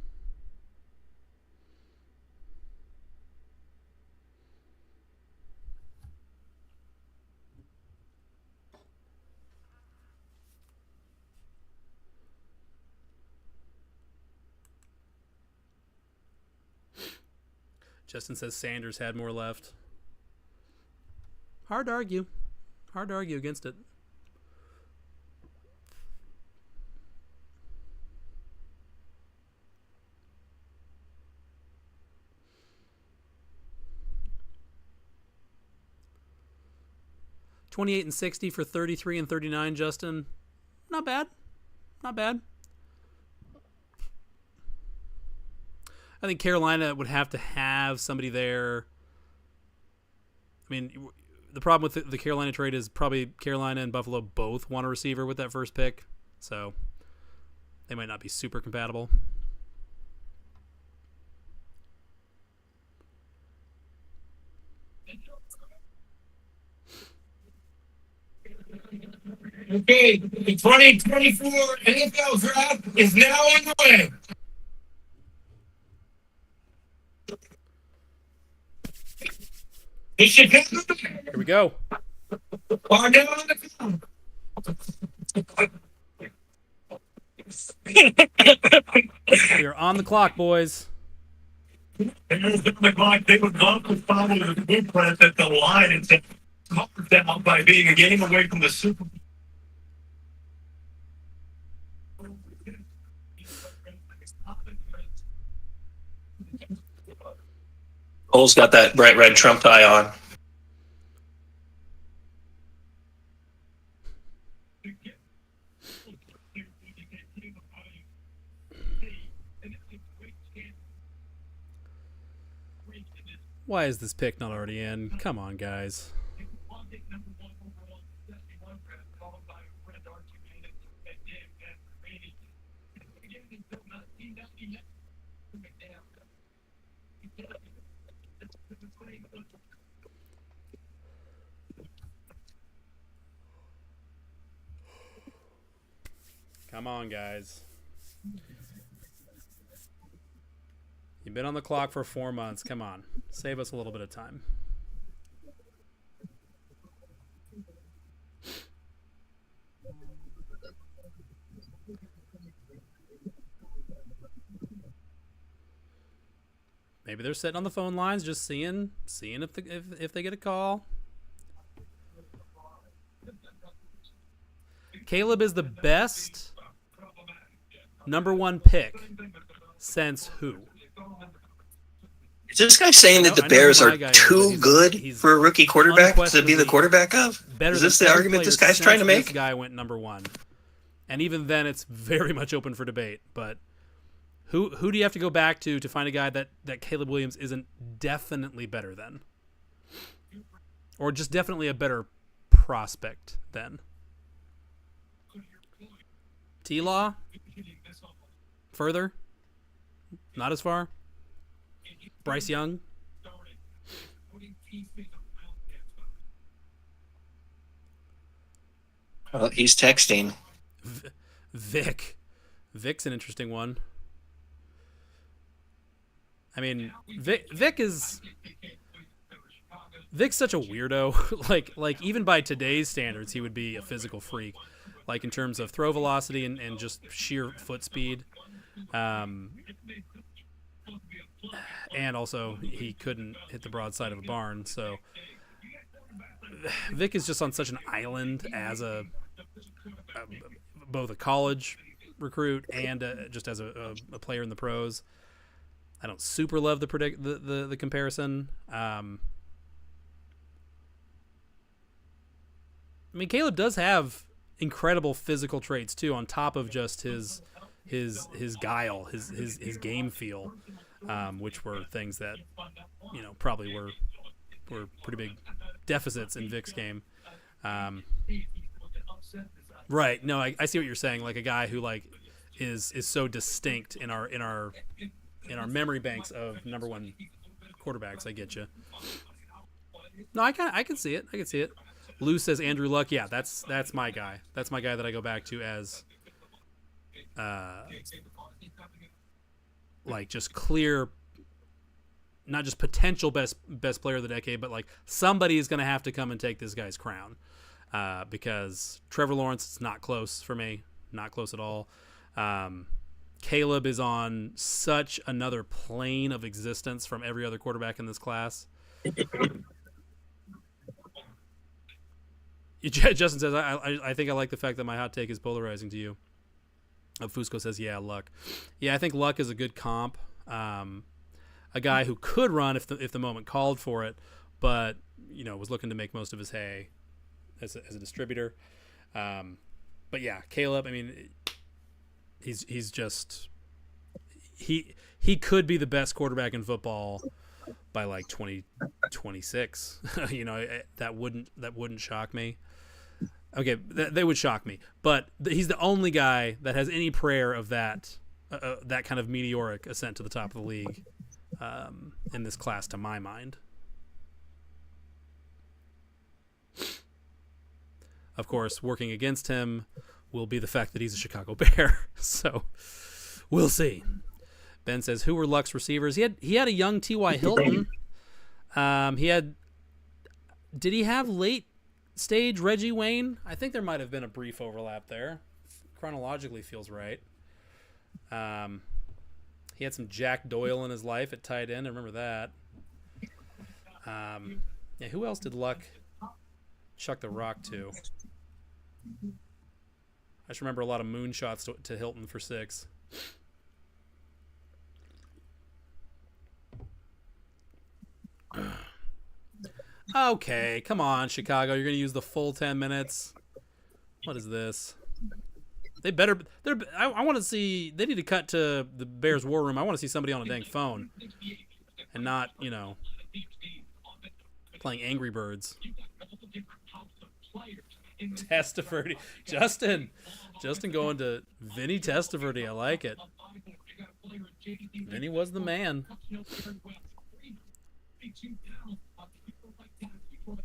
Justin says Sanders had more left. Hard to argue. Hard to argue against it. 28 and 60 for 33 and 39, Justin. Not bad. Not bad. I think Carolina would have to have somebody there. I mean, the problem with the Carolina trade is probably Carolina and Buffalo both want a receiver with that first pick, so they might not be super compatible. Okay, the 2024 NFL Draft is now on the way. Here we go. We are on the clock, boys. They would love to follow the blueprint at the line and say, comfort them up by being a game away from the Super Bowl. Cole's got that bright red Trump tie on. Why is this pick not already in? Come on, guys. Come on, guys. You've been on the clock for 4 months. Come on. Save us a little bit of time. Maybe they're sitting on the phone lines just seeing if they get a call. Caleb is the best number one pick since who? Is this guy saying that the Bears are too good for a rookie quarterback to be the quarterback of? Is this the argument this guy's trying to make? This guy went number one. And even then, it's very much open for debate. But who do you have to go back to find a guy that Caleb Williams isn't definitely better than? Or just definitely a better prospect than? T-Law? Further? Not as far? Bryce Young? Well, he's texting. Vic. Vic's an interesting one. I mean, Vic's such a weirdo. like even by today's standards, he would be a physical freak. Like in terms of throw velocity and just sheer foot speed. And also, he couldn't hit the broadside of a barn. So Vic is just on such an island as both a college recruit and just as a player in the pros. I don't super love the comparison. I mean, Caleb does have incredible physical traits too, on top of just his guile, his game feel, which were things that probably were pretty big deficits in Vic's game. Right? No, I see what you're saying. Like a guy who is so distinct in our memory banks of number one quarterbacks. I get you. No, I can see it. I can see it. Lou says Andrew Luck. Yeah, that's my guy. That's my guy that I go back to as just clear, not just potential best player of the decade, but somebody is going to have to come and take this guy's crown, because Trevor Lawrence is not close for me, not close at all. Caleb is on such another plane of existence from every other quarterback in this class. Justin says, I think I like the fact that my hot take is polarizing to you. Fusco says, yeah, Luck. Yeah, I think Luck is a good comp. A guy who could run if the moment called for it, but was looking to make most of his hay as a distributor. But yeah, Caleb. I mean, he's just he could be the best quarterback in football by like 2026. You know, that wouldn't shock me. Okay, they would shock me, but he's the only guy that has any prayer of that kind of meteoric ascent to the top of the league in this class, to my mind. Of course, working against him will be the fact that he's a Chicago Bear. So we'll see. Ben says, who were Luck's receivers? He had a young T.Y. Hilton. Did he have late stage Reggie Wayne? I think there might have been a brief overlap there. Chronologically feels right. He had some Jack Doyle in his life at tight end. I remember that. Yeah, who else did Luck chuck the rock to? I just remember a lot of moonshots to Hilton for 6. Okay, come on, Chicago. You're going to use the full 10 minutes. What is this? They better. I want to see. They need to cut to the Bears war room. I want to see somebody on a dang phone, and not, you know, playing Angry Birds. Testaverde, Justin going to Vinny Testaverde. I like it. Vinny was the man.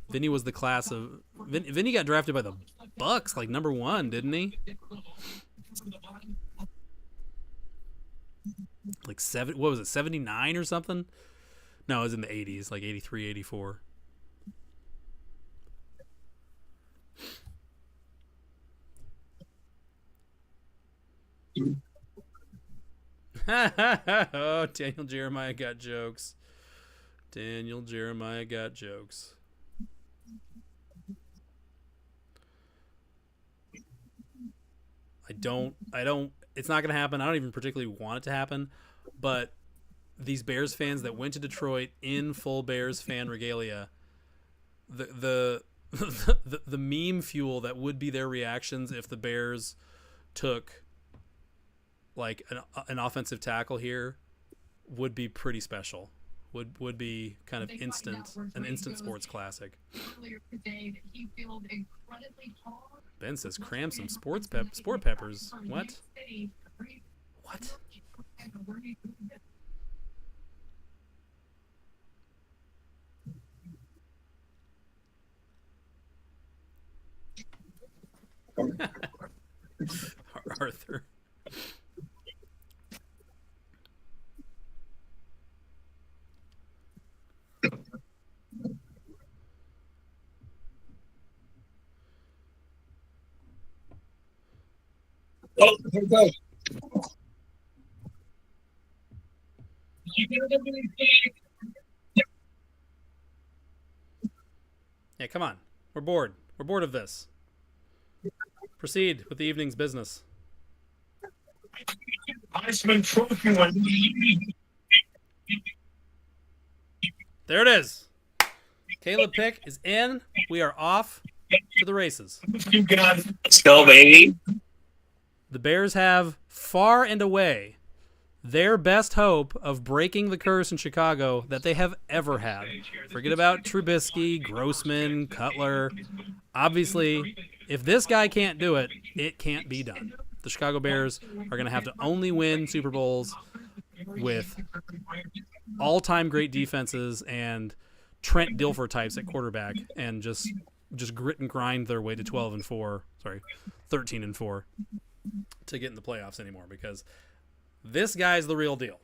Vinny was the class of Vinny got drafted by the Bucks like number 1, didn't he? Like 79 or something? No, it was in the 80s, like 83, 84. Oh, Daniel Jeremiah got jokes. I don't, it's not going to happen. I don't even particularly want it to happen, but these Bears fans that went to Detroit in full Bears fan regalia, the meme fuel that would be their reactions if the Bears took like an offensive tackle here would be pretty special. Would be kind of an instant sports classic. Ben says, cram some sport peppers. What? Arthur. Oh, here we go. Yeah, come on. We're bored. We're bored of this. Proceed with the evening's business. Heisman Trophy one. There it is. Caleb Pick is in. We are off to the races. Let's go, baby. The Bears have far and away their best hope of breaking the curse in Chicago that they have ever had. Forget about Trubisky, Grossman, Cutler. Obviously, if this guy can't do it, it can't be done. The Chicago Bears are going to have to only win Super Bowls with all-time great defenses and Trent Dilfer types at quarterback, and just grit and grind their way to 13 and 4 to get in the playoffs anymore, because this guy's the real deal.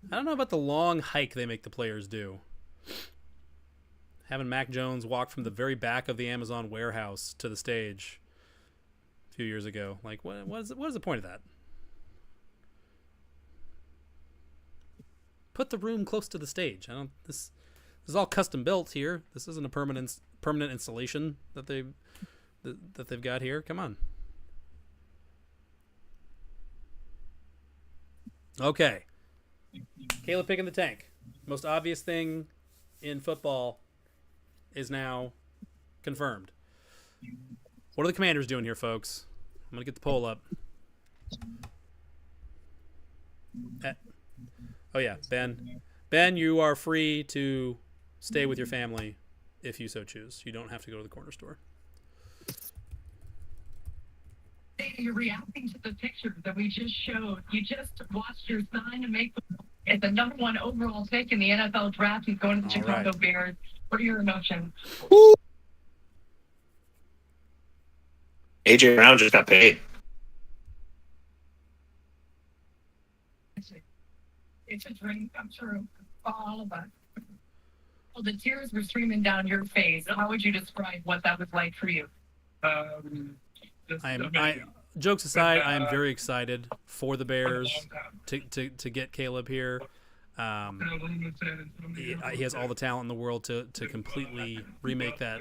I don't know about the long hike they make the players do. Having Mac Jones walk from the very back of the Amazon warehouse to the stage a few years ago. Like, what is the point of that? Put the room close to the stage. This is all custom built here. This isn't a permanent installation that they've got here. Come on. Okay. Caleb picking the tank. Most obvious thing in football is now confirmed. What are the Commanders doing here, folks? I'm going to get the poll up. Oh, yeah, Ben. Ben, you are free to stay with your family if you so choose. You don't have to go to the corner store. You're reacting to the picture that we just showed. You just watched your son make at the number 1 overall pick in the NFL draft. He's going to the Chicago Bears. What are your emotions? AJ Brown just got paid. It's a dream come true for all of us. Well, the tears were streaming down your face. How would you describe what that was like for you? Jokes aside, I am very excited for the Bears to get Caleb here. He has all the talent in the world to completely remake that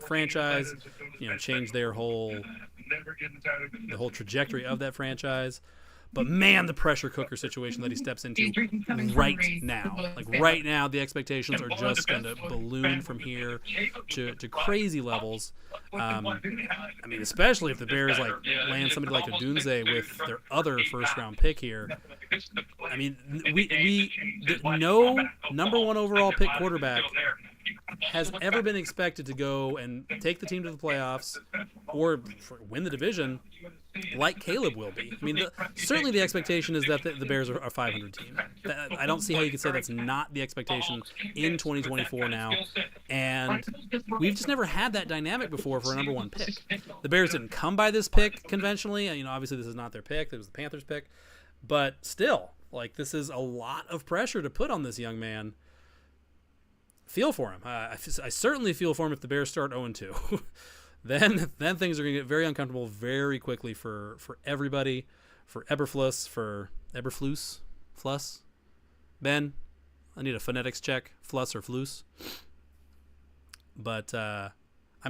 franchise, change the whole trajectory of that franchise. But man, the pressure cooker situation that he steps into right now, the expectations are just going to balloon from here to crazy levels. I mean, especially if the Bears land somebody like Odunze with their other first-round pick here. I mean, no number 1 overall pick quarterback has ever been expected to go and take the team to the playoffs or win the division like Caleb will be. I mean, certainly the expectation is that the Bears are a 500 team. I don't see how you could say that's not the expectation in 2024 now. And we've just never had that dynamic before for a number 1 pick. The Bears didn't come by this pick conventionally. Obviously this is not their pick. It was the Panthers' pick. But still, this is a lot of pressure to put on this young man. Feel for him. I certainly feel for him if the Bears start 0-2. then things are going to get very uncomfortable very quickly for everybody, for Eberflus, Fluss. Ben, I need a phonetics check, Fluss or Flus. But I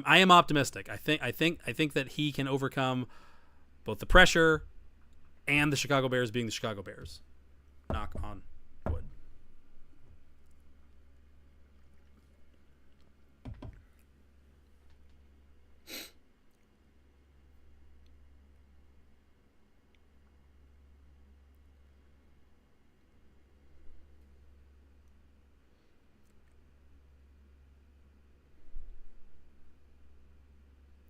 am optimistic. I think that he can overcome both the pressure and the Chicago Bears being the Chicago Bears. Knock on wood.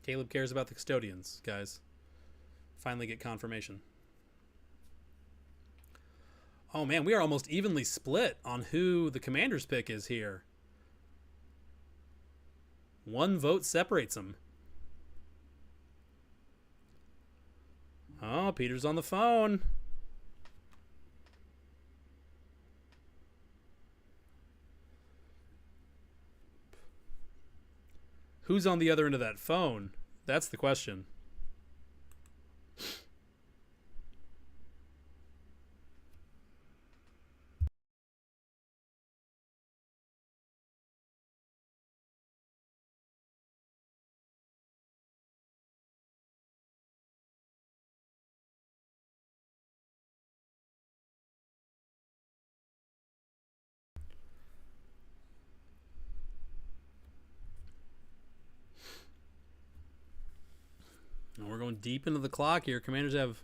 Caleb cares about the custodians, guys. Finally get confirmation. Oh, man, we are almost evenly split on who the Commanders' pick is here. 1 vote separates them. Oh, Peter's on the phone. Who's on the other end of that phone? That's the question. And we're going deep into the clock here. Commanders have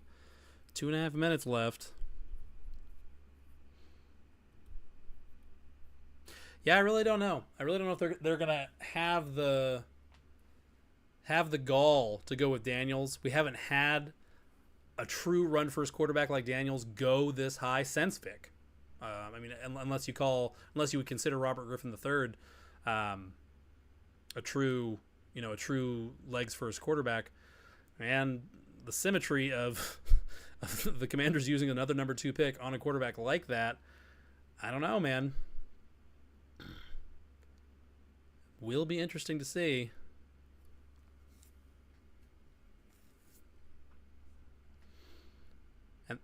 2.5 minutes left. Yeah, I really don't know. I really don't know if they're gonna have the gall to go with Daniels. We haven't had a true run first quarterback like Daniels go this high since Vic. I mean, unless you would consider Robert Griffin III a true legs first quarterback. And the symmetry of the Commanders using another number 2 pick on a quarterback like that, I don't know, man. Will be interesting to see. And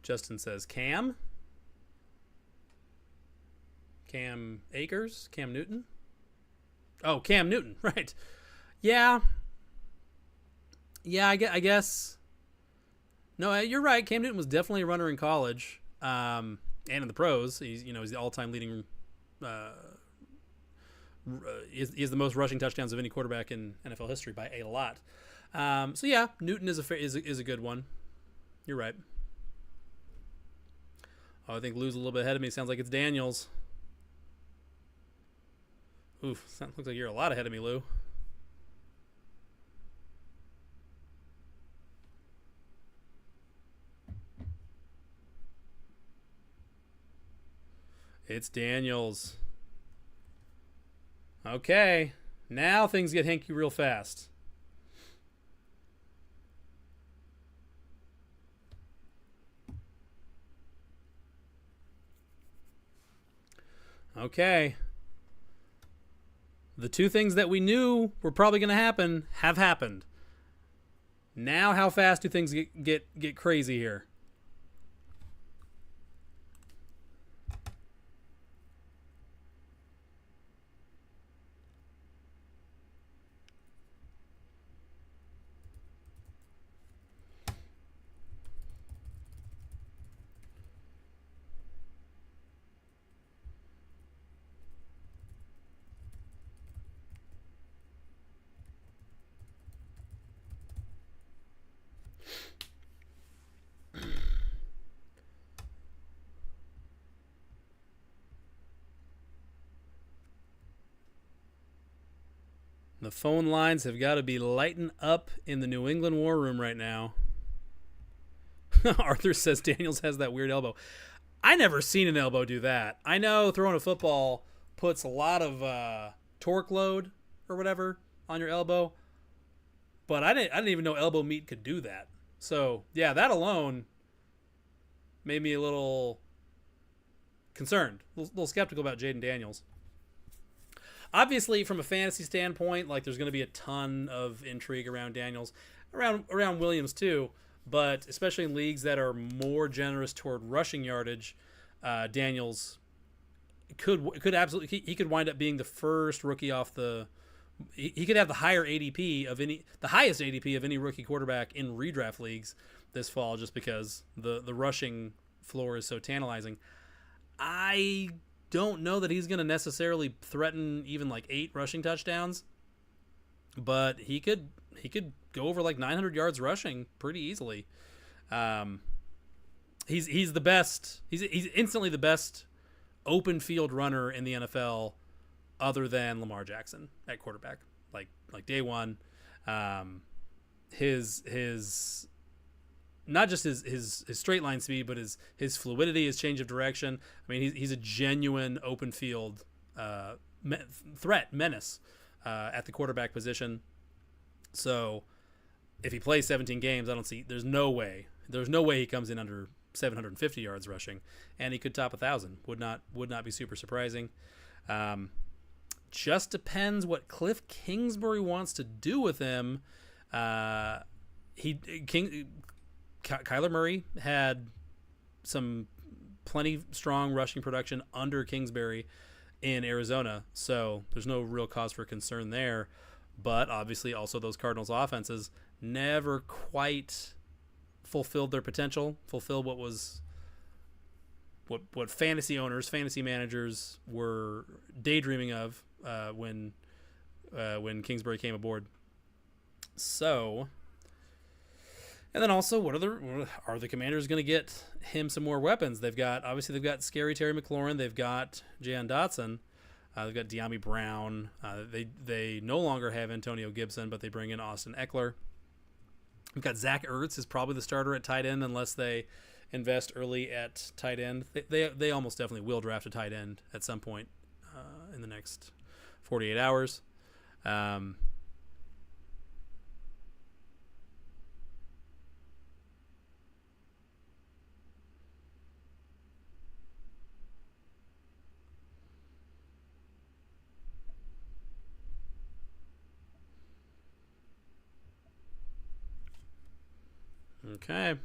Justin says Cam Akers, Cam Newton. Oh, Cam Newton, right? Yeah. I guess. No, you're right. Cam Newton was definitely a runner in college, and in the pros. He's the all-time leading. Is the most rushing touchdowns of any quarterback in NFL history by a lot. So yeah, Newton is a good one. You're right. Oh, I think Lou's a little bit ahead of me. Sounds like it's Daniels. Oof, looks like you're a lot ahead of me, Lou. It's Daniels. Okay, now things get hinky real fast. Okay. The two things that we knew were probably going to happen have happened. Now how fast do things get crazy here? The phone lines have got to be lighting up in the New England War Room right now. Arthur says Daniels has that weird elbow. I never seen an elbow do that. I know throwing a football puts a lot of torque load or whatever on your elbow, but I didn't even know elbow meat could do that. So yeah, that alone made me a little concerned, a little skeptical about Jaden Daniels. Obviously, from a fantasy standpoint, like there's going to be a ton of intrigue around Daniels, around Williams too. But especially in leagues that are more generous toward rushing yardage, Daniels could absolutely he could wind up being the first rookie off the. He could have the highest ADP of any rookie quarterback in redraft leagues this fall, just because the rushing floor is so tantalizing. I don't know that he's going to necessarily threaten even like 8 rushing touchdowns, but he could go over like 900 yards rushing pretty easily. He's the best. He's instantly the best open field runner in the NFL, other than Lamar Jackson at quarterback. Like day one, his not just his straight line speed, but his fluidity, his change of direction. I mean, he's a genuine open field threat, menace at the quarterback position. So if he plays 17 games, there's no way he comes in under 750 yards rushing, and he could top 1,000. Would not be super surprising. Just depends what Cliff Kingsbury wants to do with him. Kyler Murray had some plenty strong rushing production under Kingsbury in Arizona, so there's no real cause for concern there. But obviously also those Cardinals offenses never quite fulfilled their potential, fulfilled what fantasy owners, fantasy managers were daydreaming of when Kingsbury came aboard. So, and then also, are the Commanders going to get him some more weapons? They've got scary Terry McLaurin, they've got Jahan Dotson, they've got De'Ami Brown. They no longer have Antonio Gibson, but they bring in Austin Eckler. We've got Zach Ertz is probably the starter at tight end unless they invest early at tight end. They almost definitely will draft a tight end at some point in the next 48 hours. Okay.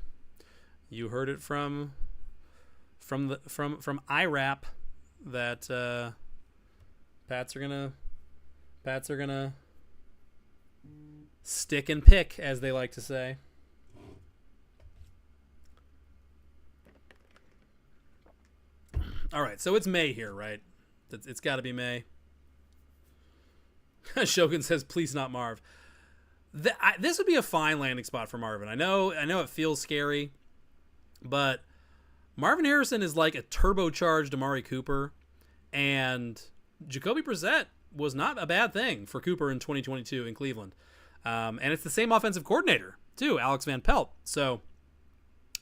You heard it from IRAP that Pats are gonna stick and pick, as they like to say. All right, so it's May here, right? It's got to be May. Shogun says, "Please not Marv." This would be a fine landing spot for Marvin. I know it feels scary, but Marvin Harrison is like a turbocharged Amari Cooper, and Jacoby Brissett was not a bad thing for Cooper in 2022 in Cleveland. And it's the same offensive coordinator too, Alex Van Pelt. So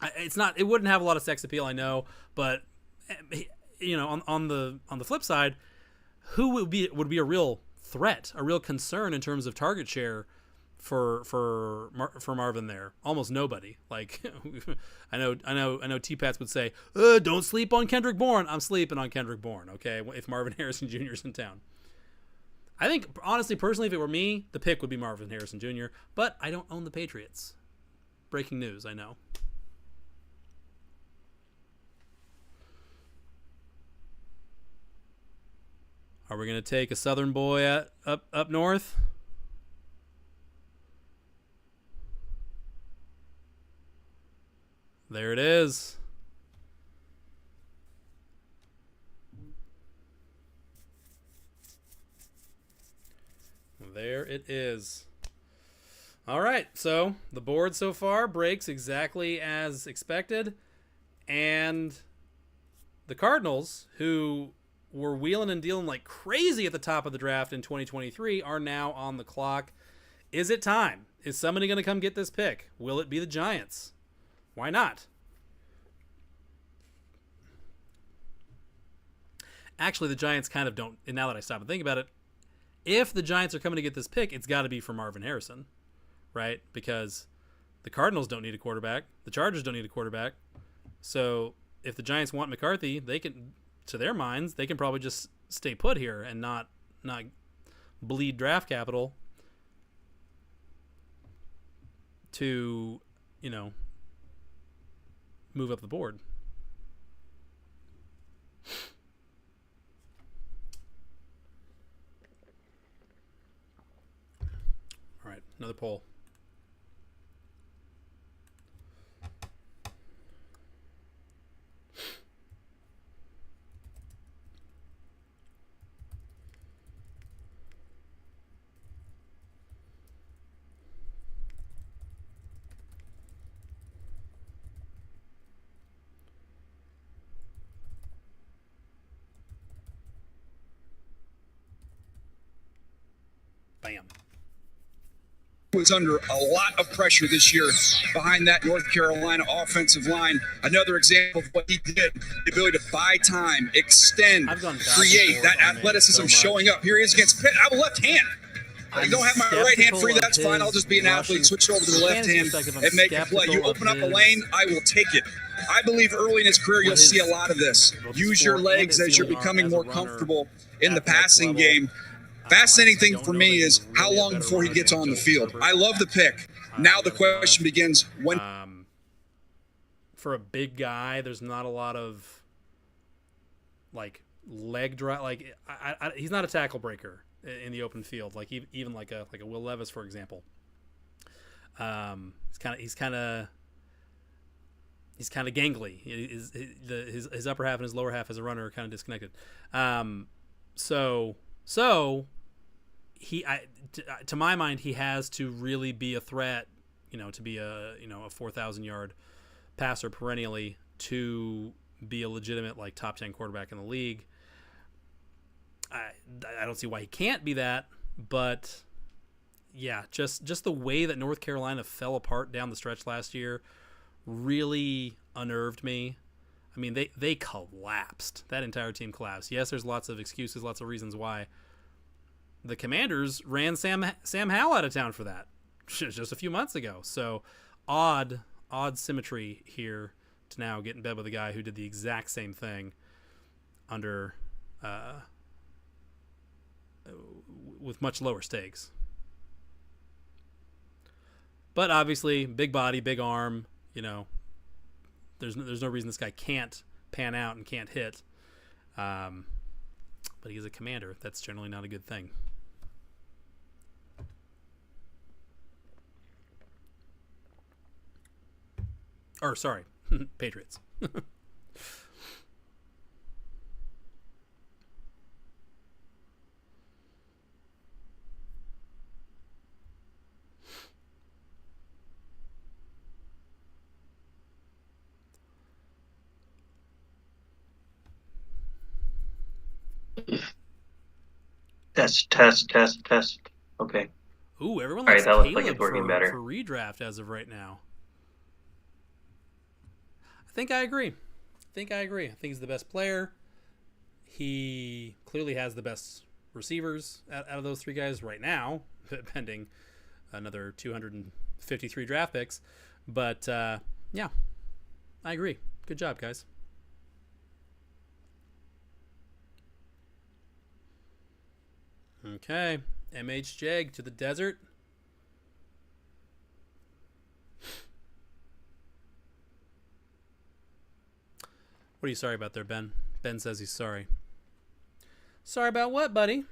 it wouldn't have a lot of sex appeal, I know, but on the flip side, who would be a real threat, a real concern in terms of target share for Marvin there? Almost nobody. Like I know T-Pats would say, don't sleep on Kendrick Bourne. I'm sleeping on Kendrick Bourne, okay, if Marvin Harrison Jr. is in town. I think, honestly, personally, if it were me, the pick would be Marvin Harrison Jr., but I don't own the Patriots. Breaking news, I know. Are we going to take a Southern boy up north? There it is. There it is. All right, so the board so far breaks exactly as expected, and the Cardinals, who were wheeling and dealing like crazy at the top of the draft in 2023, are now on the clock. Is it time? Is somebody going to come get this pick? Will it be the Giants? Why not? Actually, the Giants kind of don't, and now that I stop and think about it, if the Giants are coming to get this pick, it's got to be for Marvin Harrison, right? Because the Cardinals don't need a quarterback. The Chargers don't need a quarterback. So if the Giants want McCarthy, they can, to their minds, they can probably just stay put here and not bleed draft capital to, move up the board. All right, another poll. Bam. Was under a lot of pressure this year behind that North Carolina offensive line. Another example of what he did, the ability to buy time, extend, create, that athleticism showing up. Here he is against Pitt. I have a left hand. I don't have my right hand free, that's fine. I'll just be an athlete, switch it over to the left hand and make a play. You open up a lane, I will take it. I believe early in his career, you'll see a lot of this. Use your legs as you're becoming more comfortable in the passing game. Fascinating thing for me is how long before he gets on the field. I love the pick. Now the question begins when. For a big guy, there's not a lot of like leg drive. Like he's not a tackle breaker in the open field. Like even like a Will Levis, for example. He's kind of gangly. His upper half and his lower half as a runner are kind of disconnected. So he, to my mind, he has to really be a threat, to be a 4,000 yard passer perennially to be a legitimate like top 10 quarterback in the league. I don't see why he can't be that, but yeah, just the way that North Carolina fell apart down the stretch last year really unnerved me. I mean, they collapsed. That entire team collapsed. Yes, there's lots of excuses, lots of reasons why. The Commanders ran Sam Howell out of town for that just a few months ago. So odd symmetry here to now get in bed with a guy who did the exact same thing under with much lower stakes. But obviously, big body, big arm, there's no reason this guy can't pan out and can't hit. But he's a commander. That's generally not a good thing. Or sorry, Patriots. Test. Okay. Ooh, everyone All likes right, that looks like Caleb it's working better. for redraft as of right now. I think I agree. I think he's the best player. He clearly has the best receivers out of those three guys right now, pending another 253 draft picks. But, yeah, I agree. Good job, guys. Okay, MH Jag to the desert. What are you sorry about there, Ben? Ben says he's sorry. Sorry about what, buddy?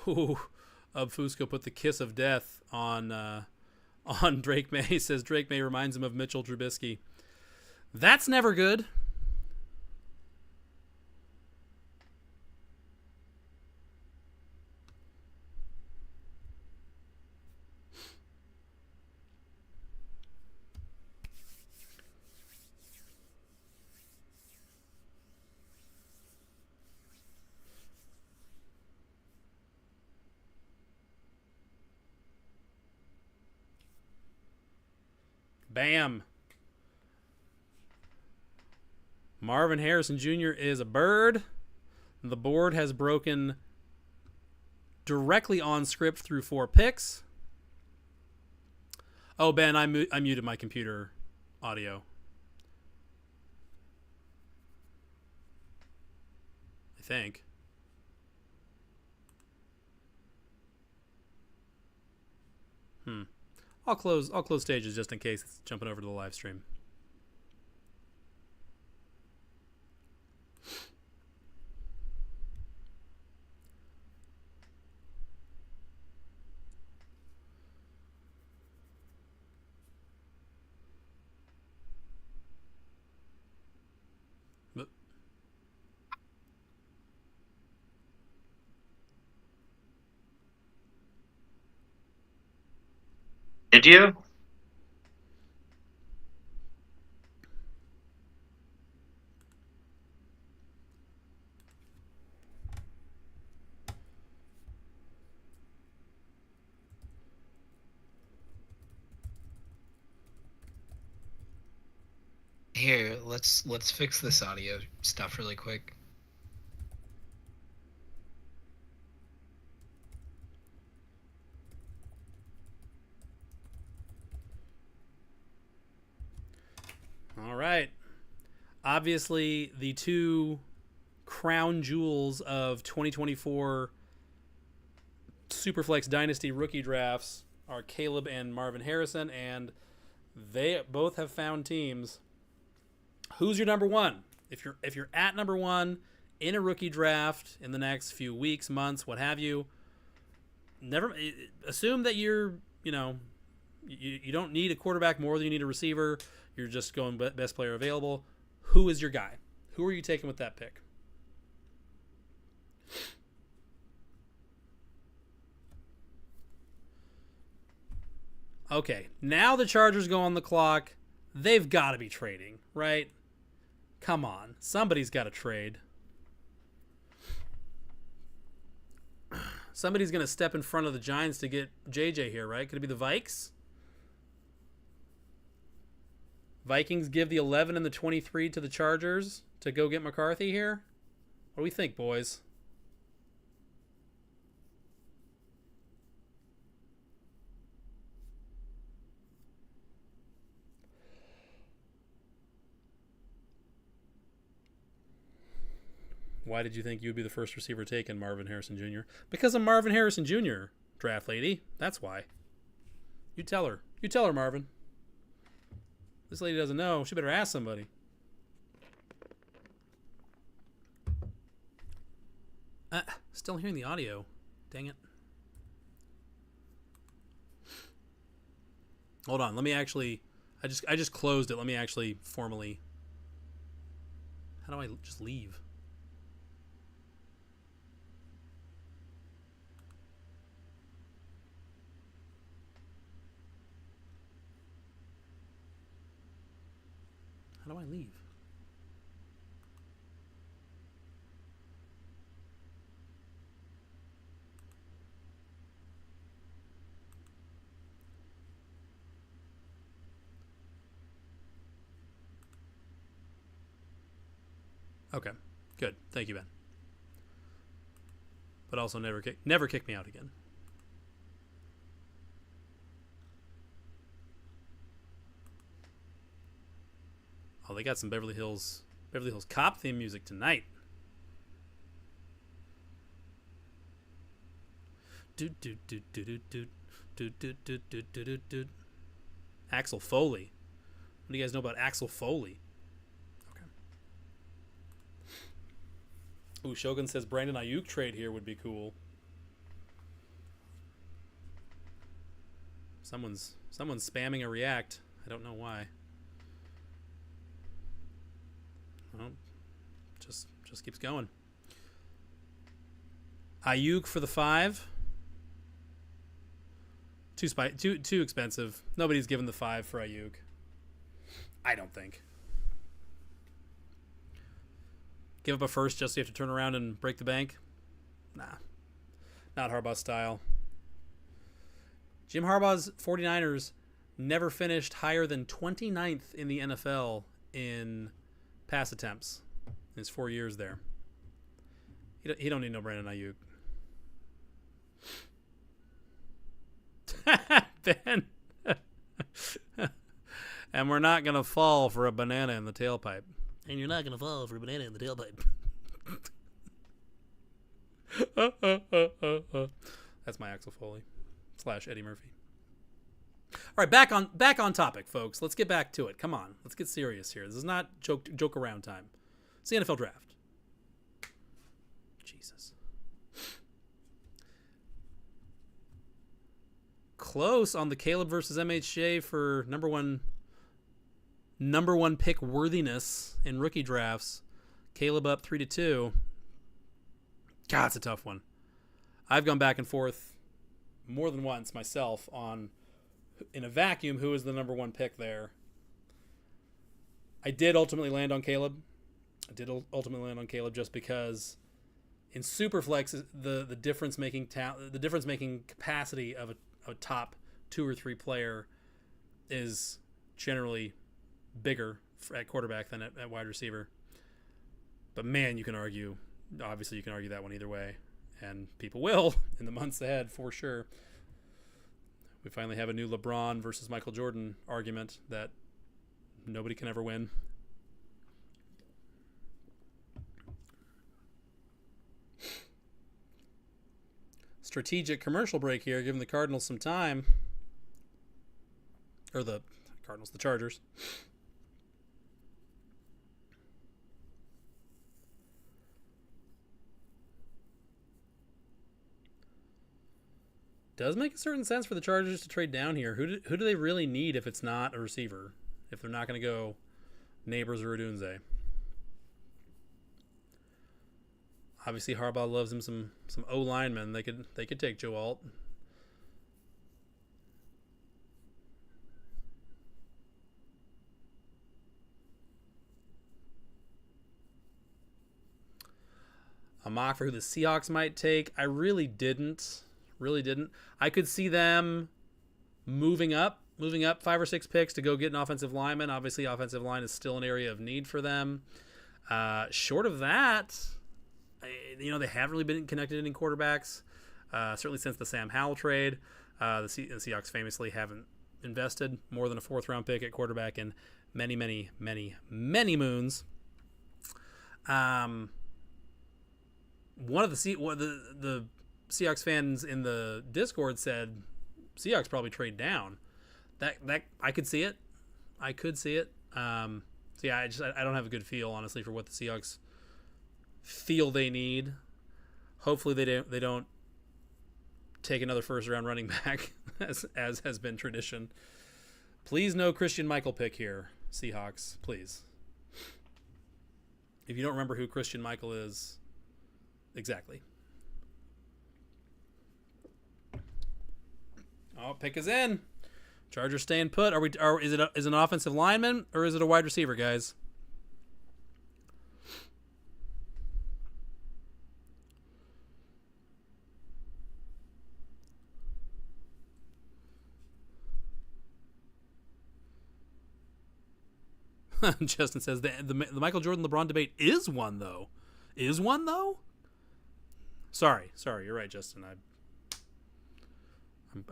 Ooh, Fusco put the kiss of death on Drake May. He says Drake May reminds him of Mitchell Trubisky. That's never good. Bam. Marvin Harrison Jr. is a bird. The board has broken directly on script through 4 picks. Oh, Ben, I muted my computer audio. I think. I'll close stages just in case it's jumping over to the live stream. Did you? Here, let's fix this audio stuff really quick. All right. Obviously, the two crown jewels of 2024 Superflex Dynasty rookie drafts are Caleb and Marvin Harrison, and they both have found teams. Who's your number one? If you're at number one in a rookie draft in the next few weeks, months, what have you, never assume that you don't need a quarterback more than you need a receiver. You're just going best player available. Who is your guy? Who are you taking with that pick? Okay, now the Chargers go on the clock. They've got to be trading, right? Come on. Somebody's got to trade. Somebody's going to step in front of the Giants to get JJ here, right? Could it be the Vikes? Vikings give the 11 and the 23 to the Chargers to go get McCarthy here? What do we think, boys? Why did you think you would be the first receiver taken, Marvin Harrison Jr.? Because I'm Marvin Harrison Jr., draft lady. That's why. You tell her. You tell her, Marvin. This lady doesn't know. She better ask somebody. Still hearing the audio. Dang it. Hold on. Let me actually... I just closed it. Let me actually formally... How do I just leave? How do I leave? Okay, good. Thank you, Ben. But also never kick me out again. Oh, they got some Beverly Hills Cop theme music tonight. Axel Foley. What do you guys know about Axel Foley? Ooh, Shogun says Brandon Ayuk trade here would be cool. Someone's spamming a react. I don't know why. Well, just keeps going. Ayuk for the 5. Too expensive. Nobody's given the 5 for Ayuk. I don't think. Give up a first just so you have to turn around and break the bank? Nah. Not Harbaugh style. Jim Harbaugh's 49ers never finished higher than 29th in the NFL in pass attempts in his 4 years there. He don't need no Brandon Ayuk. Ben. And we're not going to fall for a banana in the tailpipe. And you're not going to fall for a banana in the tailpipe. That's my Axel Foley / Eddie Murphy. All right, back on topic, folks. Let's get back to it. Come on, let's get serious here. This is not joke around time. It's the NFL draft. Jesus. Close on the Caleb versus MHJ for number one pick worthiness in rookie drafts. Caleb up 3-2. God, it's a tough one. I've gone back and forth more than once myself on, in a vacuum, who is the number 1 pick there. I did ultimately land on Caleb. Just because in Superflex, the difference making capacity of a top 2 or 3 player is generally bigger at quarterback than at wide receiver. But man, you can argue that one either way, and people will in the months ahead for sure. We finally have a new LeBron versus Michael Jordan argument that nobody can ever win. Strategic commercial break here, giving the Cardinals some time. Or the Chargers. Does make a certain sense for the Chargers to trade down here. Who do they really need if it's not a receiver? If they're not going to go Neighbors or Odunze? Obviously, Harbaugh loves him some O linemen. They could take Joe Alt. A mock for who the Seahawks might take. I really didn't. I could see them moving up 5 or 6 picks to go get an offensive lineman. Obviously, offensive line is still an area of need for them. Short of that, they haven't really been connected any quarterbacks. Certainly since the Sam Howell trade, the Seahawks famously haven't invested more than a 4th-round pick at quarterback in many, many, many, many moons. one of the Seahawks fans in the Discord said Seahawks probably trade down. That I could see it. I could see it. So yeah, I don't have a good feel, honestly, for what the Seahawks feel they need. Hopefully they don't take another first round running back as has been tradition. Please no Christian Michael pick here, Seahawks, please. If you don't remember who Christian Michael is, exactly. Oh, pick is in. Chargers staying put. Is it an offensive lineman or is it a wide receiver, guys? Justin says the Michael Jordan LeBron debate is one though. Is one though? Sorry, you're right, Justin.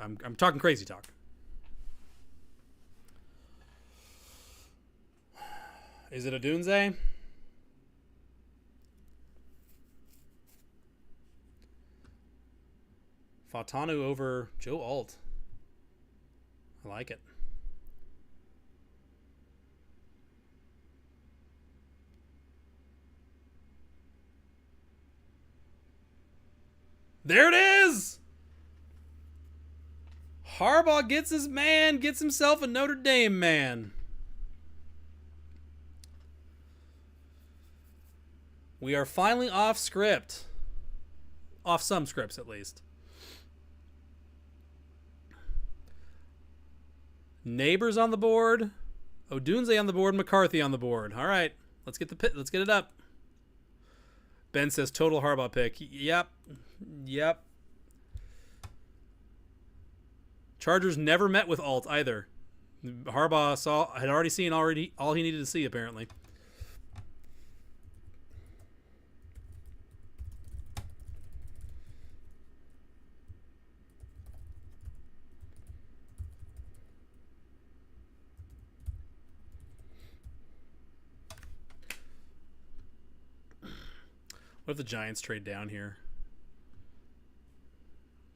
I'm talking crazy talk. Is it a Dunze? Fatanu over Joe Alt. I like it. There it is! Harbaugh gets his man, gets himself a Notre Dame man. We are finally off script. Off some scripts, at least. Neighbors on the board. Odunze on the board. McCarthy on the board. All right, let's get it up. Ben says total Harbaugh pick. Yep. Chargers never met with Alt either. Harbaugh had already seen all he needed to see, apparently. What if the Giants trade down here?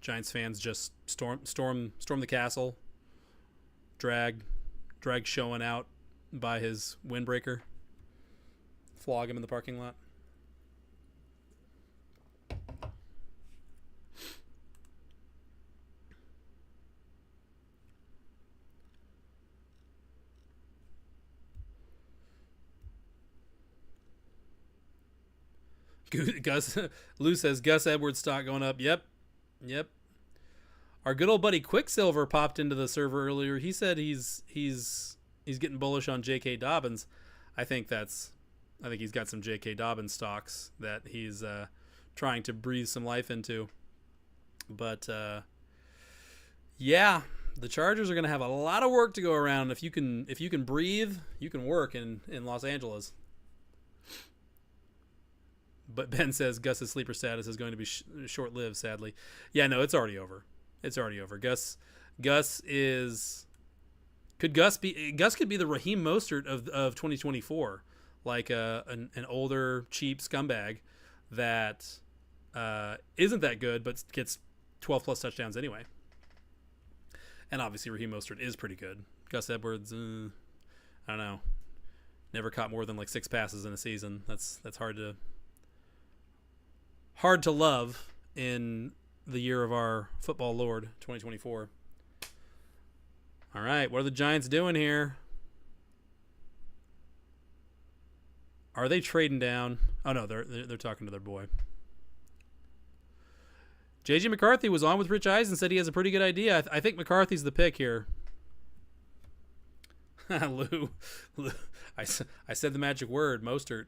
Giants fans just storm the castle. Drag showing out by his windbreaker. Flog him in the parking lot. Lou says Gus Edwards stock going up. Yep. Our good old buddy Quicksilver popped into the server earlier. He said he's getting bullish on J.K. Dobbins. I think he's got some J.K. Dobbins stocks that he's trying to breathe some life into. But yeah, the Chargers are going to have a lot of work to go around. If you can breathe, you can work in Los Angeles. But Ben says Gus's sleeper status is going to be short-lived, sadly. Yeah, no, it's already over. Gus could be the Raheem Mostert of 2024, like an older cheap scumbag that isn't that good but gets 12 plus touchdowns anyway. And obviously Raheem Mostert is pretty good. Gus Edwards, I don't know, never caught more than like 6 passes in a season. That's hard to love in the year of our football lord, 2024. All right, what are the Giants doing here? Are they trading down? Oh no, they're talking to their boy. JJ McCarthy was on with Rich Eisen, said he has a pretty good idea. I think McCarthy's the pick here. Lou, I said the magic word, Mostert.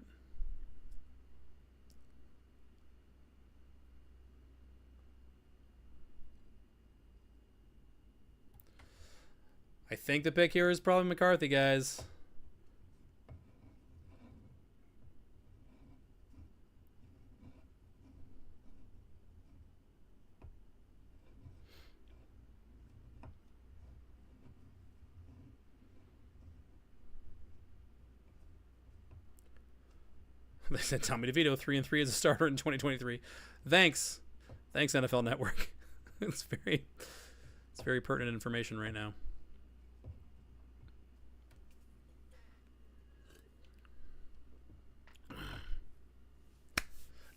I think the pick here is probably McCarthy, guys. They said Tommy DeVito 3-3 as a starter in 2023. Thanks NFL Network. It's very pertinent information right now.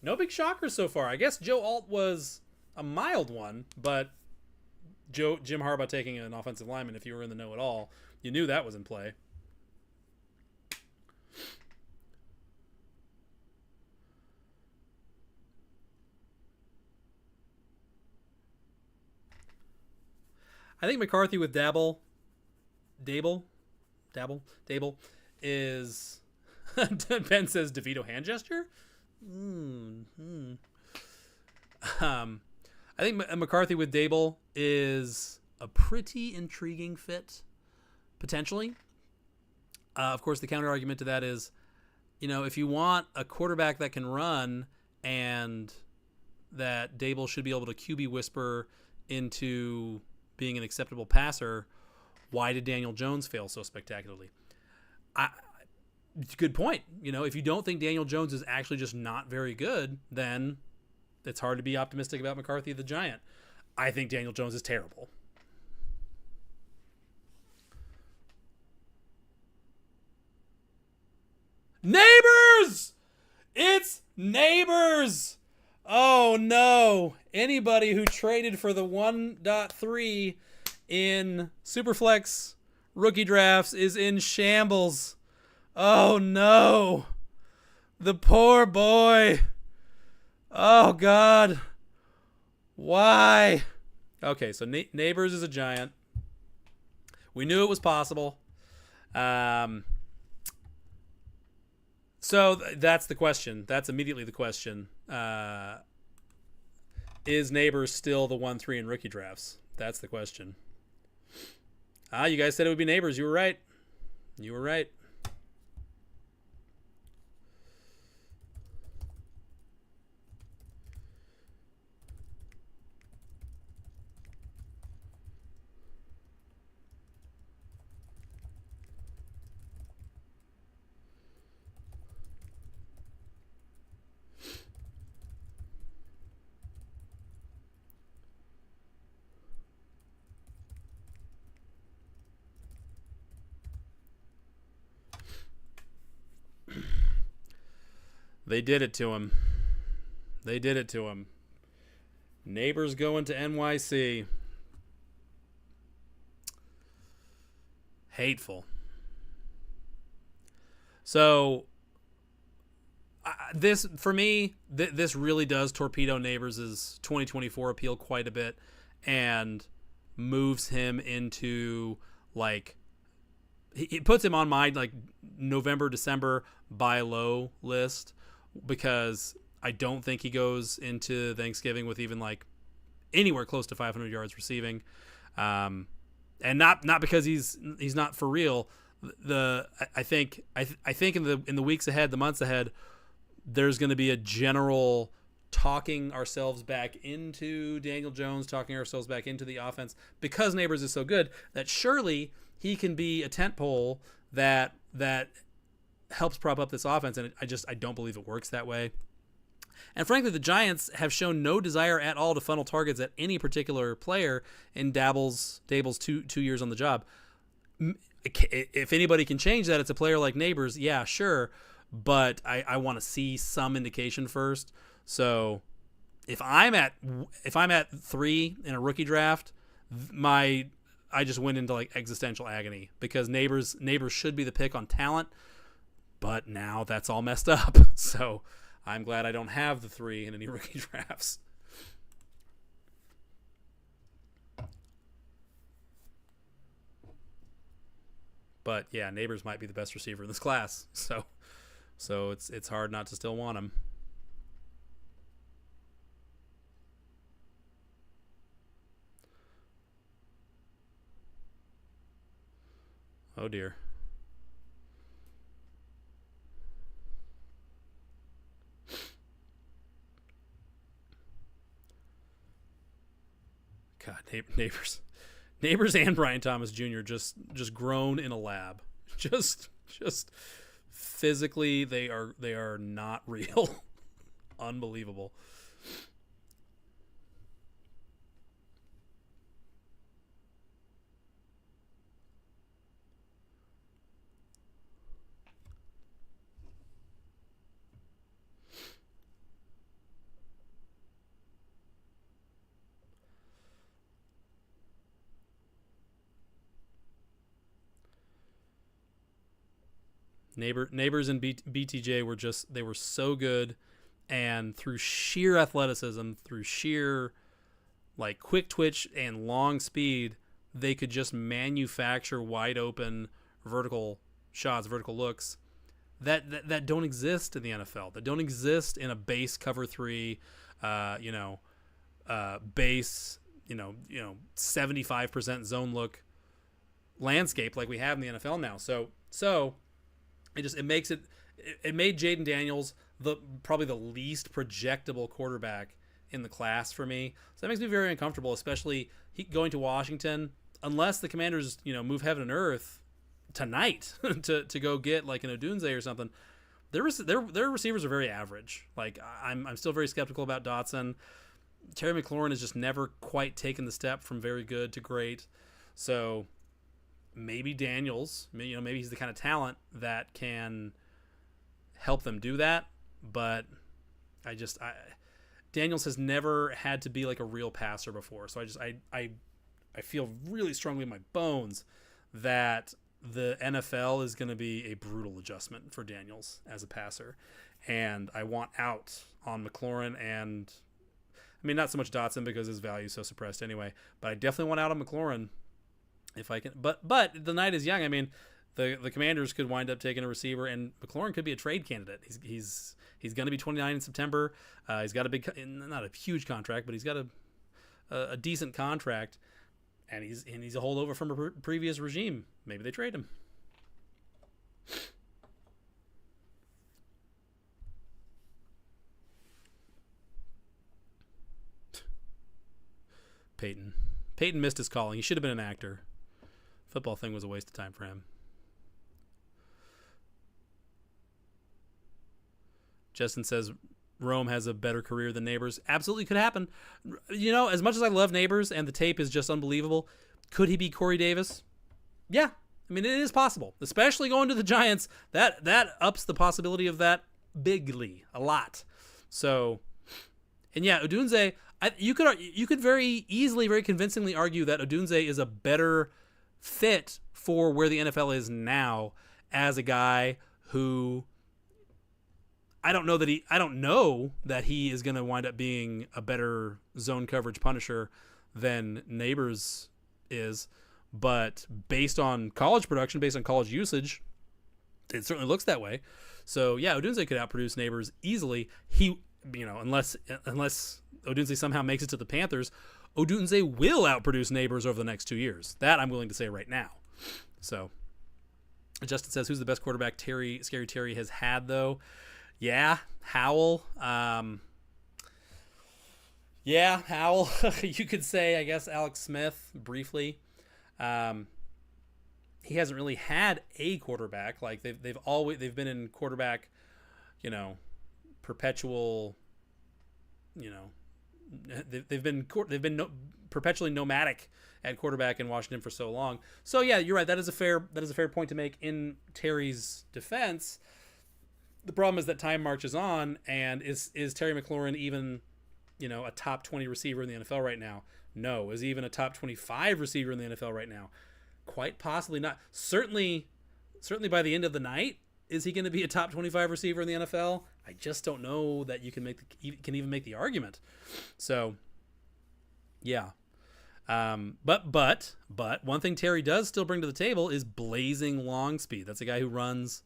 No big shockers so far. I guess Joe Alt was a mild one, but Jim Harbaugh taking an offensive lineman, if you were in the know at all, you knew that was in play. I think McCarthy with Dable is Ben says DeVito hand gesture. I think McCarthy with Dable is a pretty intriguing fit, potentially. Of course, the counter argument to that is, if you want a quarterback that can run and that Dable should be able to QB whisper into being an acceptable passer, why did Daniel Jones fail so spectacularly? Good point. If you don't think Daniel Jones is actually just not very good, then it's hard to be optimistic about McCarthy the Giant. I think Daniel Jones is terrible. Neighbors! It's Neighbors! Oh no. Anybody who traded for the 1.3 in Superflex rookie drafts is in shambles. Oh no. The poor boy. Oh God. Why? Okay, so Neighbors is a Giant. We knew it was possible. So that's the question. That's immediately the question. Is Neighbors still the 1-3 in rookie drafts? That's the question. You guys said it would be Neighbors. You were right. You were right. They did it to him. They did it to him. Neighbors going to NYC. Hateful. So, this, for me, this really does torpedo Neighbors' 2024 appeal quite a bit and moves him into, it puts him on my, November, December buy low list, because I don't think he goes into Thanksgiving with even anywhere close to 500 yards receiving, and not because he's not for real. I think in the weeks ahead, the months ahead, there's going to be a general talking ourselves back into Daniel Jones, talking ourselves back into the offense, because Neighbors is so good that surely he can be a tentpole that helps prop up this offense, and I don't believe it works that way. And frankly, the Giants have shown no desire at all to funnel targets at any particular player in Dable's two years on the job. If anybody can change that, it's a player like Neighbors. Yeah, sure, but I want to see some indication first. So if I'm at 3 in a rookie draft, I just went into existential agony, because Neighbors should be the pick on talent. But now that's all messed up. So I'm glad I don't have the 3 in any rookie drafts. But yeah, Neighbors might be the best receiver in this class. So it's hard not to still want him. Oh dear. God, Neighbors and Brian Thomas Jr. just grown in a lab, just physically they are not real. Unbelievable. Neighbors and BTJ were so good, and through sheer athleticism, through sheer like quick twitch and long speed, they could just manufacture wide open vertical shots, vertical looks that don't exist in the NFL, that don't exist in a base cover 3, base 75% zone look landscape like we have in the NFL now. So it made Jaden Daniels probably the least projectable quarterback in the class for me. So that makes me very uncomfortable, especially going to Washington, unless the Commanders, move heaven and earth tonight to go get like an Odunze or something. Their receivers are very average. Like I'm still very skeptical about Dotson. Terry McLaurin has just never quite taken the step from very good to great. So maybe Daniels, maybe he's the kind of talent that can help them do that. But Daniels has never had to be like a real passer before. So I feel really strongly in my bones that the NFL is going to be a brutal adjustment for Daniels as a passer. And I want out on McLaurin and, not so much Dotson because his value is so suppressed anyway, but I definitely want out on McLaurin if I can. But the night is young. The Commanders could wind up taking a receiver, and McLaurin could be a trade candidate. He's going to be 29 in September. He's got not a huge contract, but he's got a decent contract, and he's a holdover from a previous regime. Maybe they trade him. Peyton missed his calling. He should have been an actor. Football thing was a waste of time for him. Justin says Rome has a better career than Neighbors. Absolutely could happen. As much as I love Neighbors and the tape is just unbelievable, could he be Corey Davis? Yeah. It is possible, especially going to the Giants. That ups the possibility of that bigly, a lot. So, and yeah, Odunze, you could very easily, very convincingly argue that Odunze is a better fit for where the NFL is now as a guy who I don't know that he is going to wind up being a better zone coverage punisher than Neighbors is, but based on college production, based on college usage, it certainly looks that way. So yeah, Odunze could outproduce Neighbors easily. Unless Odunze somehow makes it to the Panthers, Odunze will outproduce Neighbors over the next 2 years. That I'm willing to say right now. So Justin says, who's the best quarterback Scary Terry has had though? Yeah, Howell. Howell. You could say, I guess, Alex Smith briefly. He hasn't really had a quarterback. Like they've been in quarterback, perpetual. They've been perpetually nomadic at quarterback in Washington for so long. So yeah, you're right. That is a fair point to make in Terry's defense. The problem is that time marches on, and is Terry McLaurin even, a top 20 receiver in the NFL right now? No. Is he even a top 25 receiver in the NFL right now? Quite possibly not. Certainly by the end of the night, is he going to be a top 25 receiver in the NFL? I just don't know that you can even make the argument. So, yeah. But one thing Terry does still bring to the table is blazing long speed. That's a guy who runs,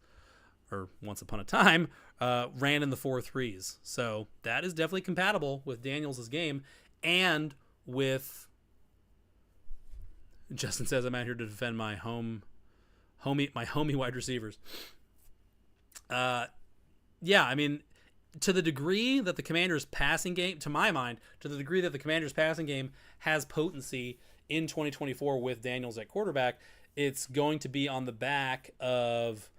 or once upon a time, ran in the 4.3s. So that is definitely compatible with Daniels' game and with. Justin says, I'm out here to defend my homie wide receivers. Yeah, to the degree that the Commanders' passing game, to my mind, has potency in 2024 with Daniels at quarterback, it's going to be on the back of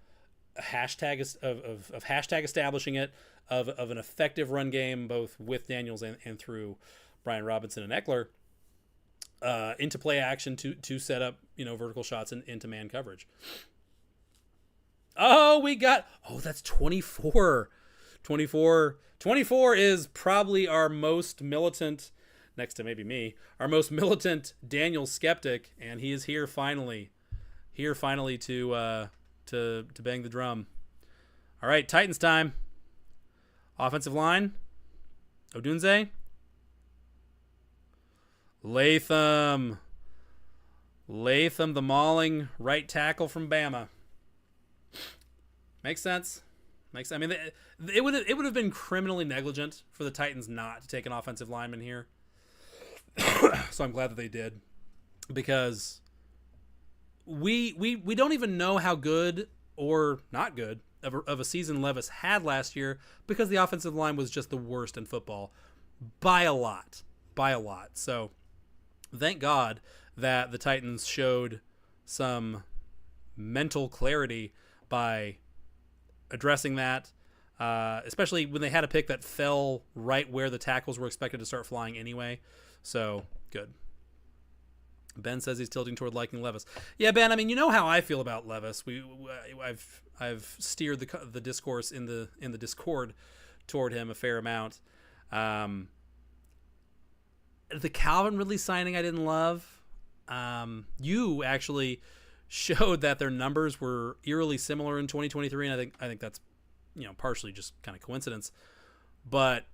hashtag establishing it, of an effective run game, both with Daniels and through Brian Robinson and Eckler, into play action to set up, vertical shots into man coverage. Oh, that's 24. 24 is probably our most militant, next to maybe me, our most militant Daniel skeptic, and he is here finally to bang the drum. All right, Titans time. Offensive line, Odunze. Latham, the mauling right tackle from Bama. Makes sense. I mean, it would have been criminally negligent for the Titans not to take an offensive lineman here. So I'm glad that they did, because we don't even know how good or not good of a season Levis had last year, because the offensive line was just the worst in football by a lot. So thank God that the Titans showed some mental clarity by addressing that, especially when they had a pick that fell right where the tackles were expected to start flying anyway. So good. Ben says he's tilting toward liking Levis. Yeah, Ben. I mean, you know how I feel about Levis. I've steered the discourse in the Discord toward him a fair amount. The Calvin Ridley signing I didn't love. You actually showed that their numbers were eerily similar in 2023, and I think that's partially just kind of coincidence. But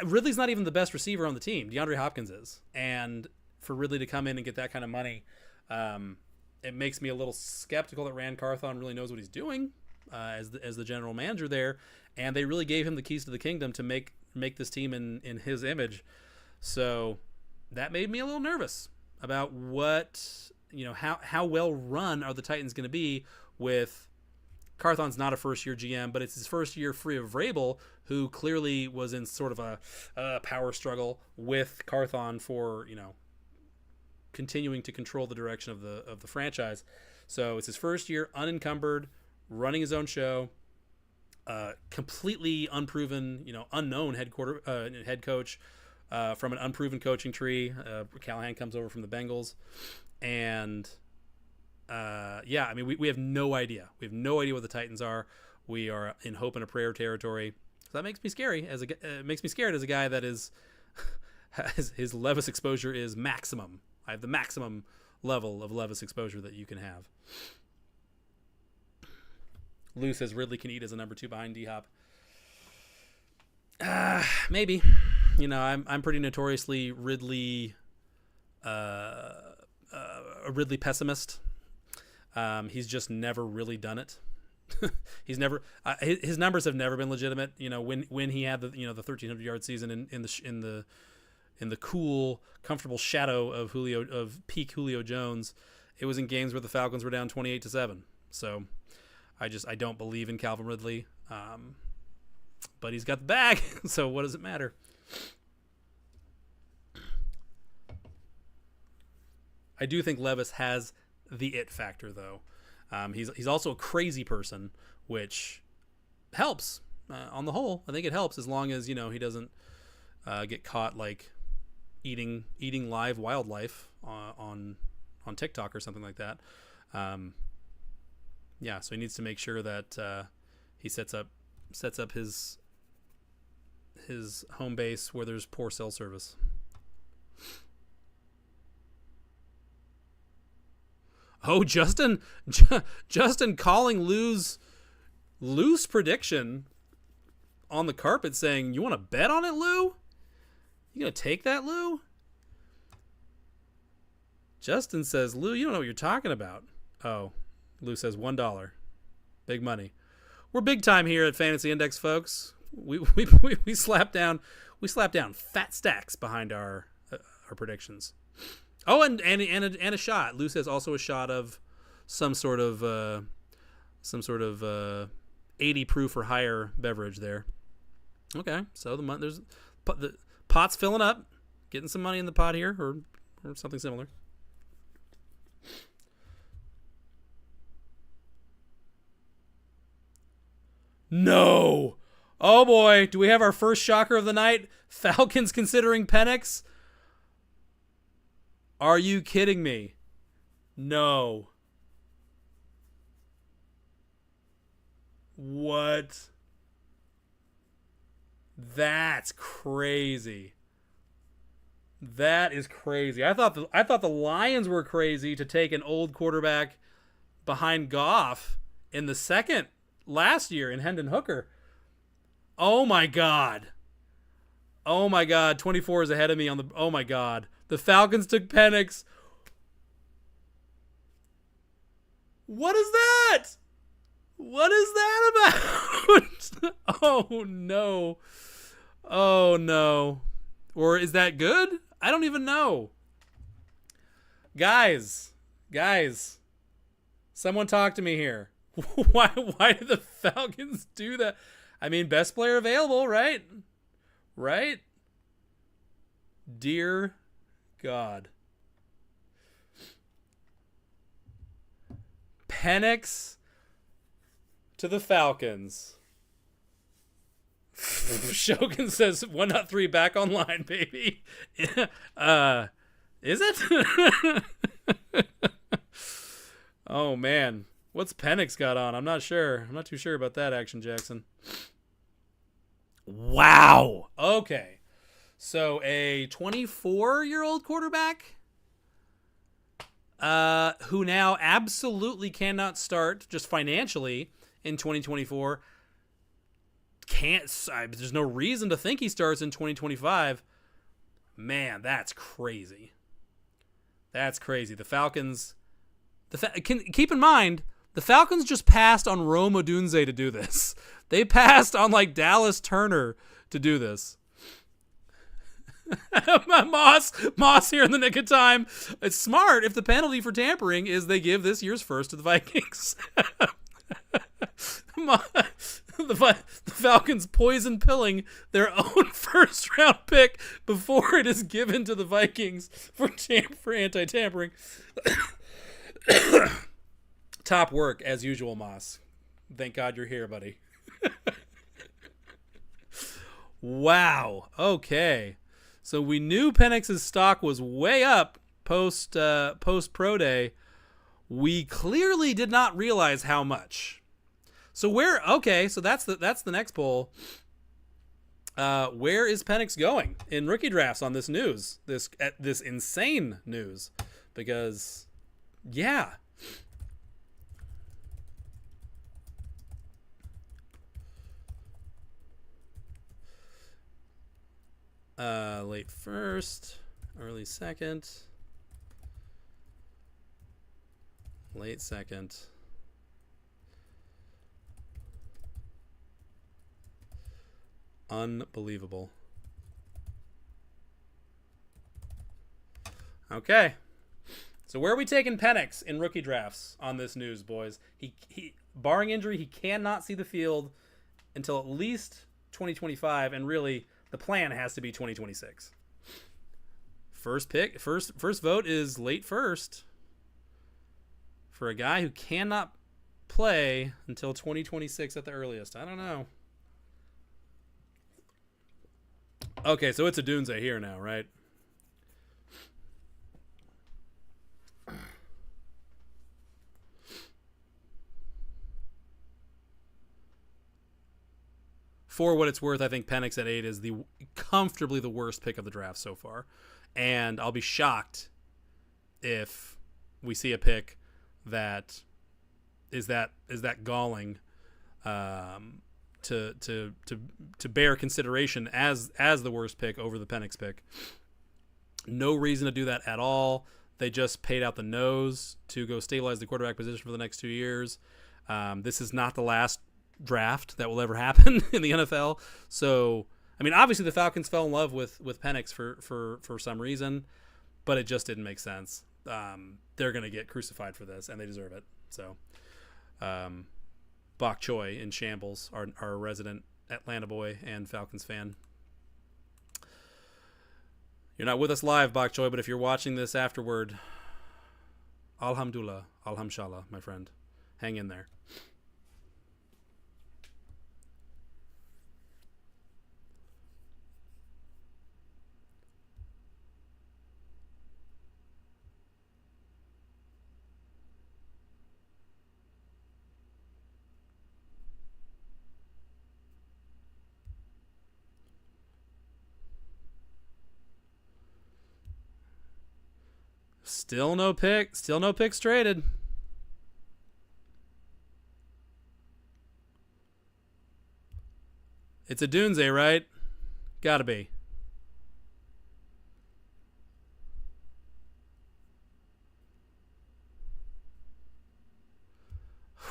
Ridley's not even the best receiver on the team. DeAndre Hopkins is, and for Ridley to come in and get that kind of money, it makes me a little skeptical that Rand Carthon really knows what he's doing as the general manager there, and they really gave him the keys to the kingdom to make this team in his image. So that made me a little nervous about how well run are the Titans going to be with Carthon's not a first-year GM, but it's his first year free of Vrabel, who clearly was in sort of a power struggle with Carthon for continuing to control the direction of the franchise. So it's his first year unencumbered, running his own show, completely unproven, unknown head coach from an unproven coaching tree. Callahan comes over from the Bengals, and I mean, we have no idea. We have no idea what the Titans are. We are in hope and a prayer territory. So that makes me scary. It makes me scared as a guy that is his Levis exposure is maximum. I have the maximum level of Levis exposure that you can have. Lou says Ridley can eat as a number 2 behind D-Hop. Maybe. I'm pretty notoriously Ridley a Ridley pessimist. He's just never really done it. He's never his numbers have never been legitimate. When he had the 1,300-yard season in the cool, comfortable shadow of peak Julio Jones, it was in games where the Falcons were down 28-7. So I don't believe in Calvin Ridley. But he's got the bag, so what does it matter? I do think Levis has the it factor, though. He's also a crazy person, which helps on the whole. I think it helps as long as he doesn't get caught like eating live wildlife on TikTok or something like that. So he needs to make sure that he sets up his home base where there's poor cell service. Oh, Justin calling Lou's prediction on the carpet, saying, "You want to bet on it, Lou? You gonna take that, Lou?" Justin says, "Lou, you don't know what you're talking about." Oh, Lou says $1. Big money. We're big time here at Fantasy Index, folks. We slap down fat stacks behind our predictions. Oh, and a shot. Lou says also a shot of some sort of 80 proof or higher beverage there. Okay, so the pot's filling up, getting some money in the pot here, or something similar. No. Oh boy, do we have our first shocker of the night? Falcons considering Penix? Are you kidding me? No. What? That's crazy. That is crazy. I thought the Lions were crazy to take an old quarterback behind Goff in the second last year in Hendon Hooker. Oh my God. Oh my God. 24 is ahead of me on the. Oh my God. The Falcons took Penix. What is that? What is that about? Oh no. Oh no. Or is that good? I don't even know. Guys. Someone talk to me here. Why did the Falcons do that? I mean, best player available, right? Right? Dear God. Penix to the Falcons. Shogun says 1.3 back online, baby. Is it? Oh man. What's Penix got on? I'm not sure. I'm not too sure about that, Action Jackson. Wow. Okay. So a 24-year-old quarterback who now absolutely cannot start just financially in 2024. There's no reason to think he starts in 2025. Man, that's crazy. That's crazy. The Falcons keep in mind, the Falcons just passed on Rome Odunze to do this. They passed on like Dallas Turner to do this. Moss here in the nick of time. It's smart if the penalty for tampering is they give this year's first to the Vikings. The Falcons poison pilling their own first round pick before it is given to the Vikings for anti-tampering. Top work as usual, Moss. Thank God you're here, buddy. Wow. Okay. So we knew Penix's stock was way up post pro day. We clearly did not realize how much. So so that's the next poll. Where is Penix going in rookie drafts on this news? This insane news. Because yeah. Late first, early second, late second. Unbelievable. Okay. So where are we taking Penix in rookie drafts on this news, boys? He barring injury, he cannot see the field until at least 2025, and really the plan has to be 2026. First vote is late first for a guy who cannot play until 2026 at the earliest. I don't know. Okay, so it's a Dunze here now, right? For what it's worth, I think Penix at 8 is comfortably the worst pick of the draft so far. And I'll be shocked if we see a pick that is that galling to bear consideration as the worst pick over the Penix pick. No reason to do that at all. They just paid out the nose to go stabilize the quarterback position for the next 2 years. This is not the last draft that will ever happen in the NFL. So, I mean, obviously the Falcons fell in love with Penix for some reason, but it just didn't make sense. They're going to get crucified for this, and they deserve it. So, Bok Choy in shambles, our resident Atlanta boy and Falcons fan. You're not with us live, Bok Choy, but if you're watching this afterward, alhamdulillah, alhamshallah, my friend. Hang in there. Still no picks traded. It's a Dunze, right? Gotta be.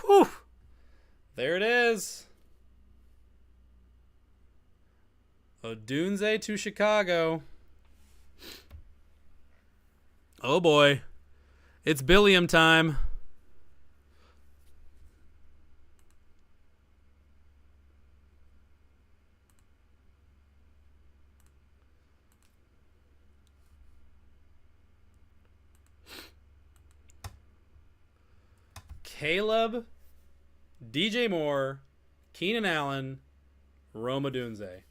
Whew. There it is. Odunze to Chicago. Oh boy. It's Billiam time. Caleb, DJ Moore, Keenan Allen, Rome Odunze.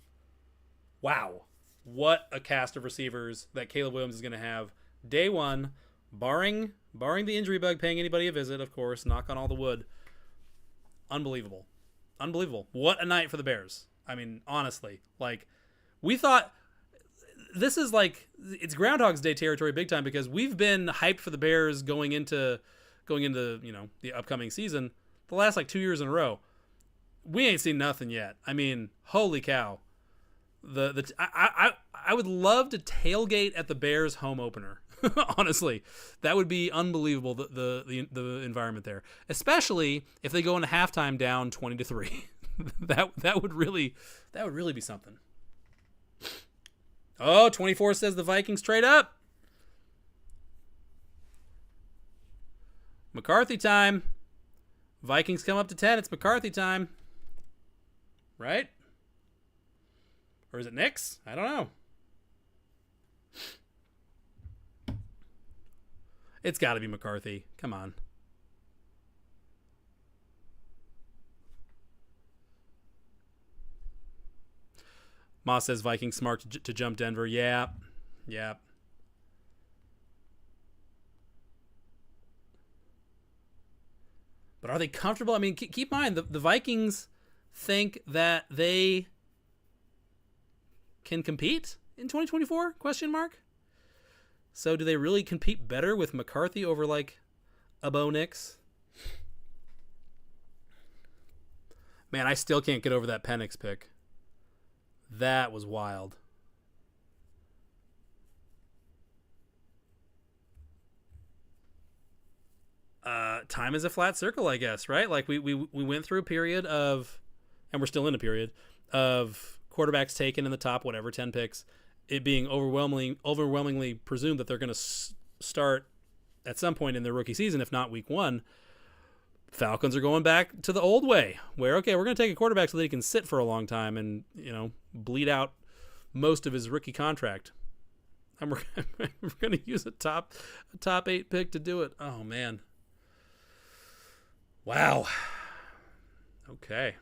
Wow. What a cast of receivers that Caleb Williams is going to have day one, barring the injury bug paying anybody a visit, of course, knock on all the wood. Unbelievable. What a night for the Bears. I mean, honestly, like, we thought this is like, it's Groundhog's Day territory big time, because we've been hyped for the Bears going into the upcoming season the last like 2 years in a row. We ain't seen nothing yet. I mean, holy cow. I would love to tailgate at the Bears home opener. Honestly, that would be unbelievable. The environment there, especially if they go into halftime down 20-3. that would really be something. Oh, 24 says the Vikings trade up. McCarthy time. Vikings come up to 10. It's McCarthy time. Right? Or is it Knicks? I don't know. It's got to be McCarthy. Come on. Moss says Vikings smart to jump Denver. Yeah. But are they comfortable? I mean, keep in mind, the Vikings think that they can compete in 2024? Question mark. So do they really compete better with McCarthy over like a Bo Nix? Man, I still can't get over that Penix pick. That was wild. Time is a flat circle, I guess, right? Like we went through a period of, and we're still in a period of quarterbacks taken in the top 10 picks, it being overwhelmingly presumed that they're going to start at some point in their rookie season, if not week one. Falcons are going back to the old way, where we're going to take a quarterback so that he can sit for a long time and bleed out most of his rookie contract. And we're going to use a top 8 pick to do it. Oh man. Wow. Okay.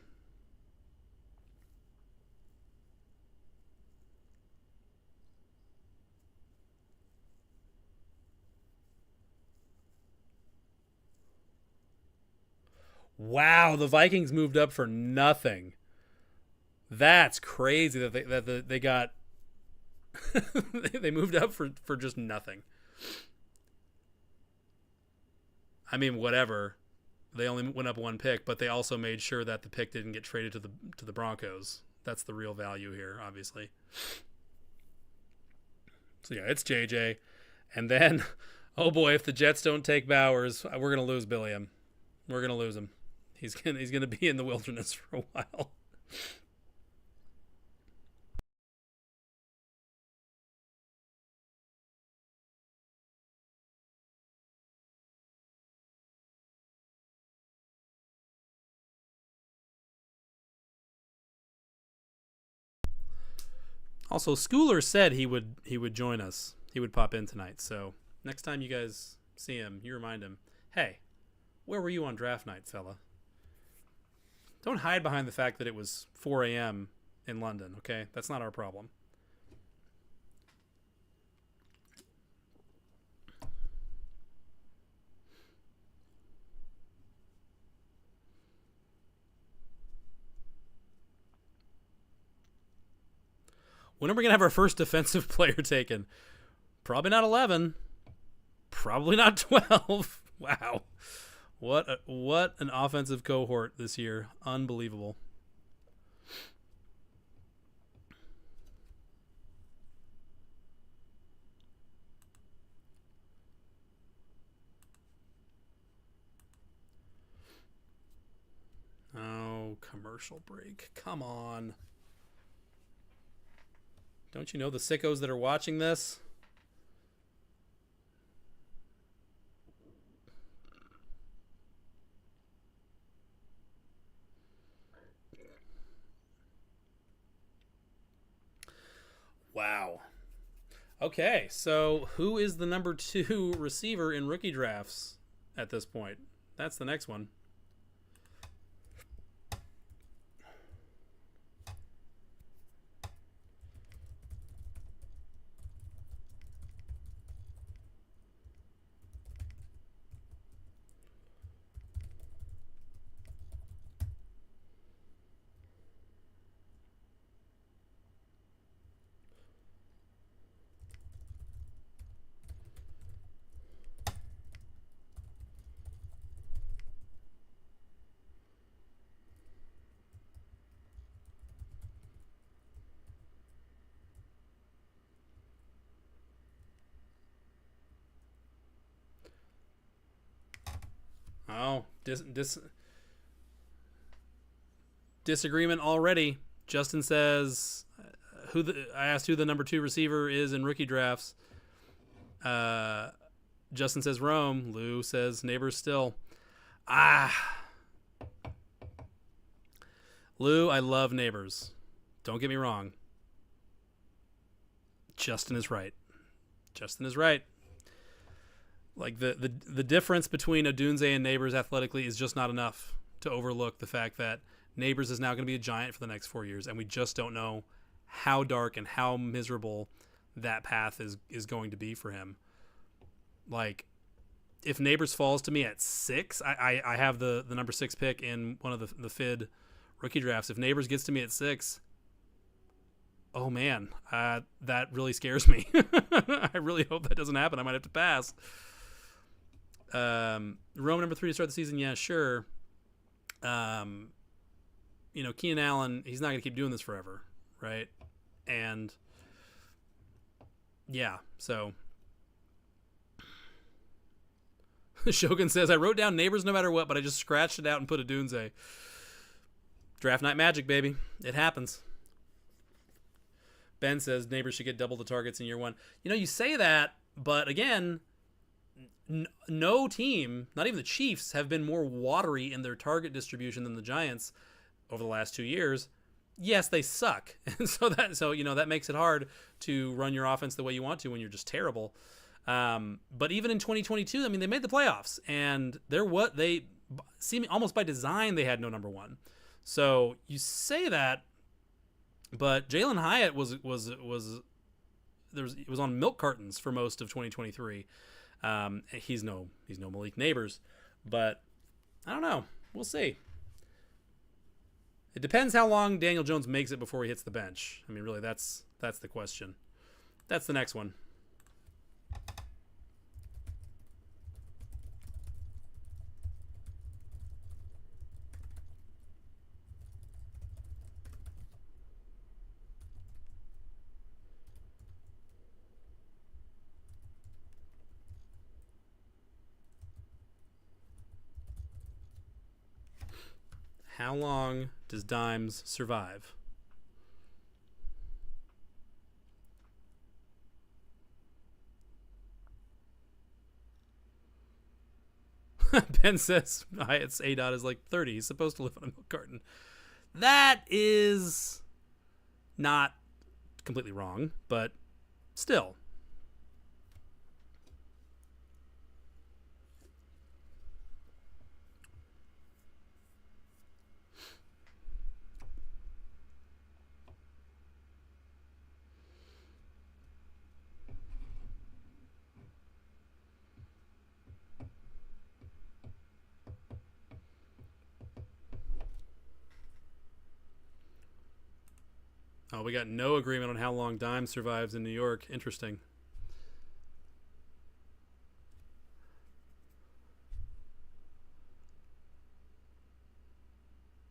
Wow, the Vikings moved up for nothing. That's crazy that they got they moved up for just nothing. I mean, whatever. They only went up one pick, but they also made sure that the pick didn't get traded to the Broncos. That's the real value here, obviously. So yeah, it's JJ. And then, oh boy, if the Jets don't take Bowers, we're gonna lose Billiam. We're gonna lose him. He's gonna be in the wilderness for a while. Also, Schooler said he would join us. He would pop in tonight. So next time you guys see him, you remind him, hey, where were you on draft night, fella? Don't hide behind the fact that it was 4 a.m. in London, okay? That's not our problem. When are we going to have our first defensive player taken? Probably not 11. Probably not 12. Wow. What an offensive cohort this year. Unbelievable. Oh, commercial break. Come on. Don't you know the sickos that are watching this? Wow. Okay, so who is the number 2 receiver in rookie drafts at this point? That's the next one. Oh, disagreement already. Justin says, I asked who the number 2 receiver is in rookie drafts. Justin says Rome. Lou says Neighbors still. Lou, I love Neighbors. Don't get me wrong. Justin is right. Justin is right. Like the difference between Odunze and Neighbors athletically is just not enough to overlook the fact that Neighbors is now going to be a giant for the next 4 years, and we just don't know how dark and how miserable that path is going to be for him. Like, if Neighbors falls to me at 6, I have the number 6 pick in one of the FID rookie drafts. If Neighbors gets to me at 6, oh man, that really scares me. I really hope that doesn't happen. I might have to pass. Rome number 3 to start the season, yeah, sure. Keenan Allen, he's not going to keep doing this forever, right? And yeah, so Shogun says, I wrote down Neighbors no matter what, but I just scratched it out and put a Dunze. Draft night magic, baby. It happens. Ben says Neighbors should get double the targets in year 1. You say that, but again, no team, not even the Chiefs, have been more watery in their target distribution than the Giants over the last 2 years. Yes, they suck. And so that makes it hard to run your offense the way you want to when you're just terrible. But even in 2022, I mean, they made the playoffs, and they seem almost by design they had no number 1. So you say that, but Jalen Hyatt was on milk cartons for most of 2023. He's no Malik Neighbors, but I don't know. We'll see. It depends how long Daniel Jones makes it before he hits the bench. I mean, really, that's the question. That's the next one. How long does Dimes survive? Ben says Hyatt's ADOT is like 30. He's supposed to live on a milk carton. That is not completely wrong, but still. Oh, we got no agreement on how long Dime survives in New York. Interesting.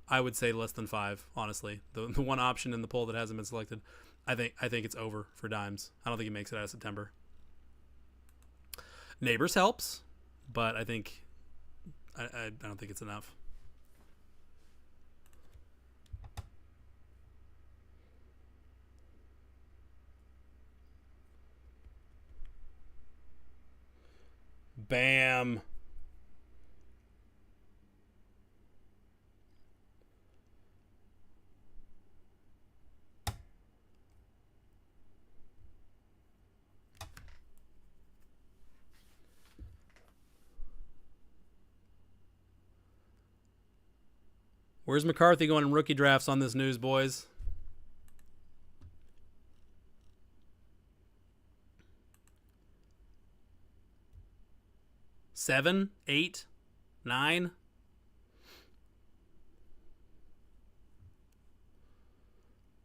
I would say less than 5, honestly. The one option in the poll that hasn't been selected. I think it's over for Dimes. I don't think he makes it out of September. Neighbors helps, but I think I don't think it's enough. Bam. Where's McCarthy going in rookie drafts on this news, boys? Seven, 8, 9.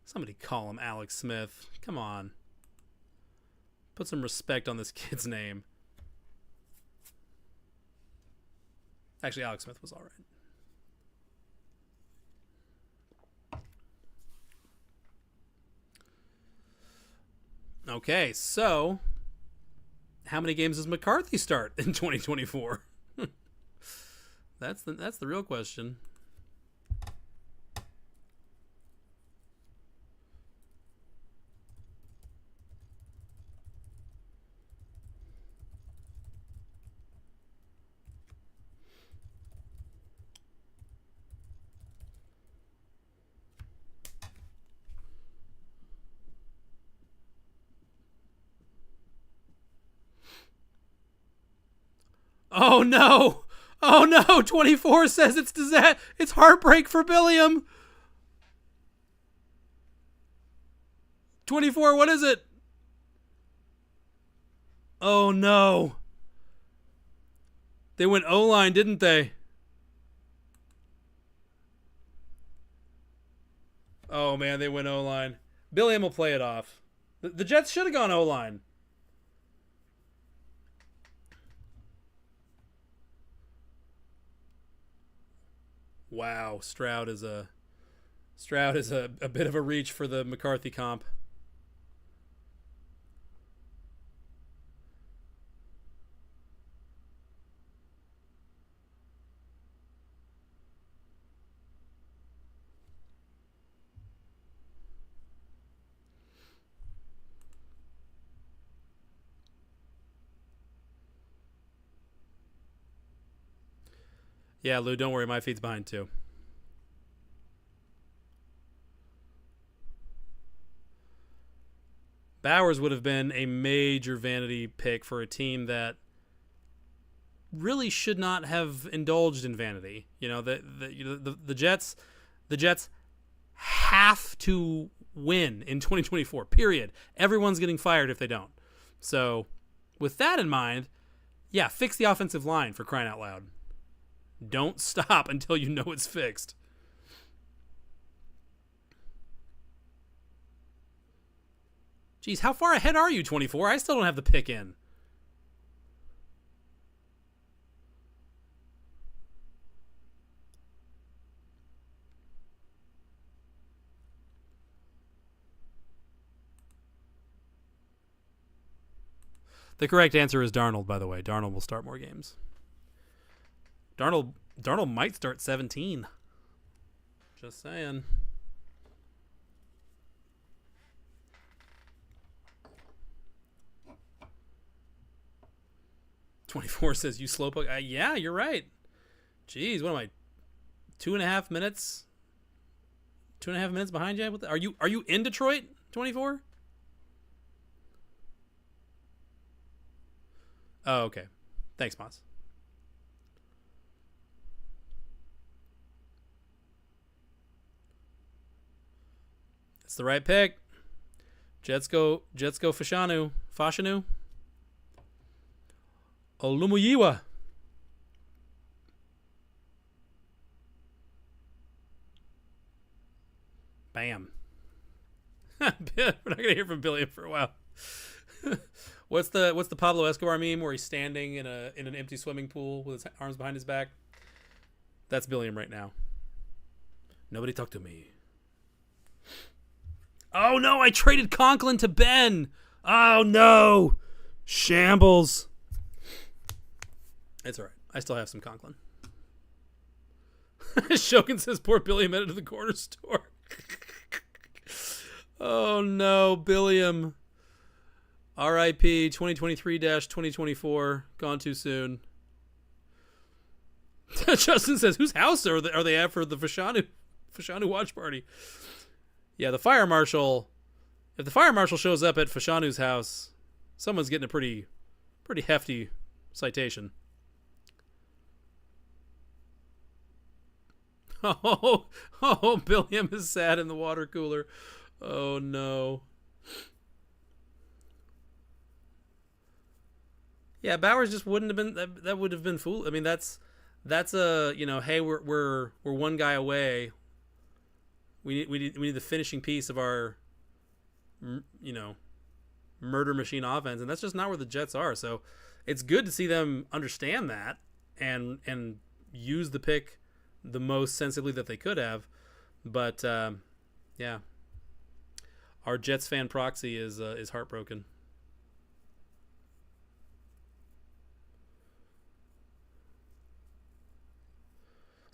Somebody call him Alex Smith. Come on. Put some respect on this kid's name. Actually, Alex Smith was all right. Okay, so how many games does McCarthy start in 2024? That's the real question. Oh no! Oh no! 24 says it's heartbreak for Billiam. 24, what is it? Oh no! They went O-line, didn't they? Oh man, they went O-line. Billiam will play it off. The Jets should have gone O-line. Wow, Stroud is a bit of a reach for the McCarthy comp. Yeah, Lou, don't worry. My feet's behind, too. Bowers would have been a major vanity pick for a team that really should not have indulged in vanity. You know, the Jets have to win in 2024, period. Everyone's getting fired if they don't. So, with that in mind, yeah, fix the offensive line, for crying out loud. Don't stop until you know it's fixed. Geez, how far ahead are you, 24? I still don't have the pick in. The correct answer is Darnold, by the way. Darnold will start more games. Darnold might start 17. Just saying. "24 says you slowpoke." Yeah, you're right. Jeez, what am I? 2.5 minutes? 2.5 minutes behind you? Are you in Detroit, 24? Oh, okay. Thanks, Moss. It's the right pick. Jets go Fashanu. Olumuyiwa. Bam. We're not gonna hear from Billy for a while. What's the Pablo Escobar meme where he's standing in an empty swimming pool with his arms behind his back? That's Billiam right now. Nobody talk to me. Oh, no, I traded Conklin to Ben. Oh, no. Shambles. It's all right. I still have some Conklin. Shogun says, poor Billiam headed to the corner store. Oh, no, Billiam. R.I.P. 2023-2024. Gone too soon. Justin says, whose house are they at for the Fashanu watch party? Yeah, the fire marshal. If the fire marshal shows up at Fashanu's house, someone's getting a pretty hefty citation. Oh, Billiam is sad in the water cooler. Oh no. Yeah, Bowers just wouldn't have been. That would have been fool. I mean, that's a, you know, hey, we're one guy away. We need the finishing piece of our, you know, murder machine offense, and that's just not where the Jets are. So it's good to see them understand that and use the pick the most sensibly that they could have. But yeah, our Jets fan proxy is heartbroken.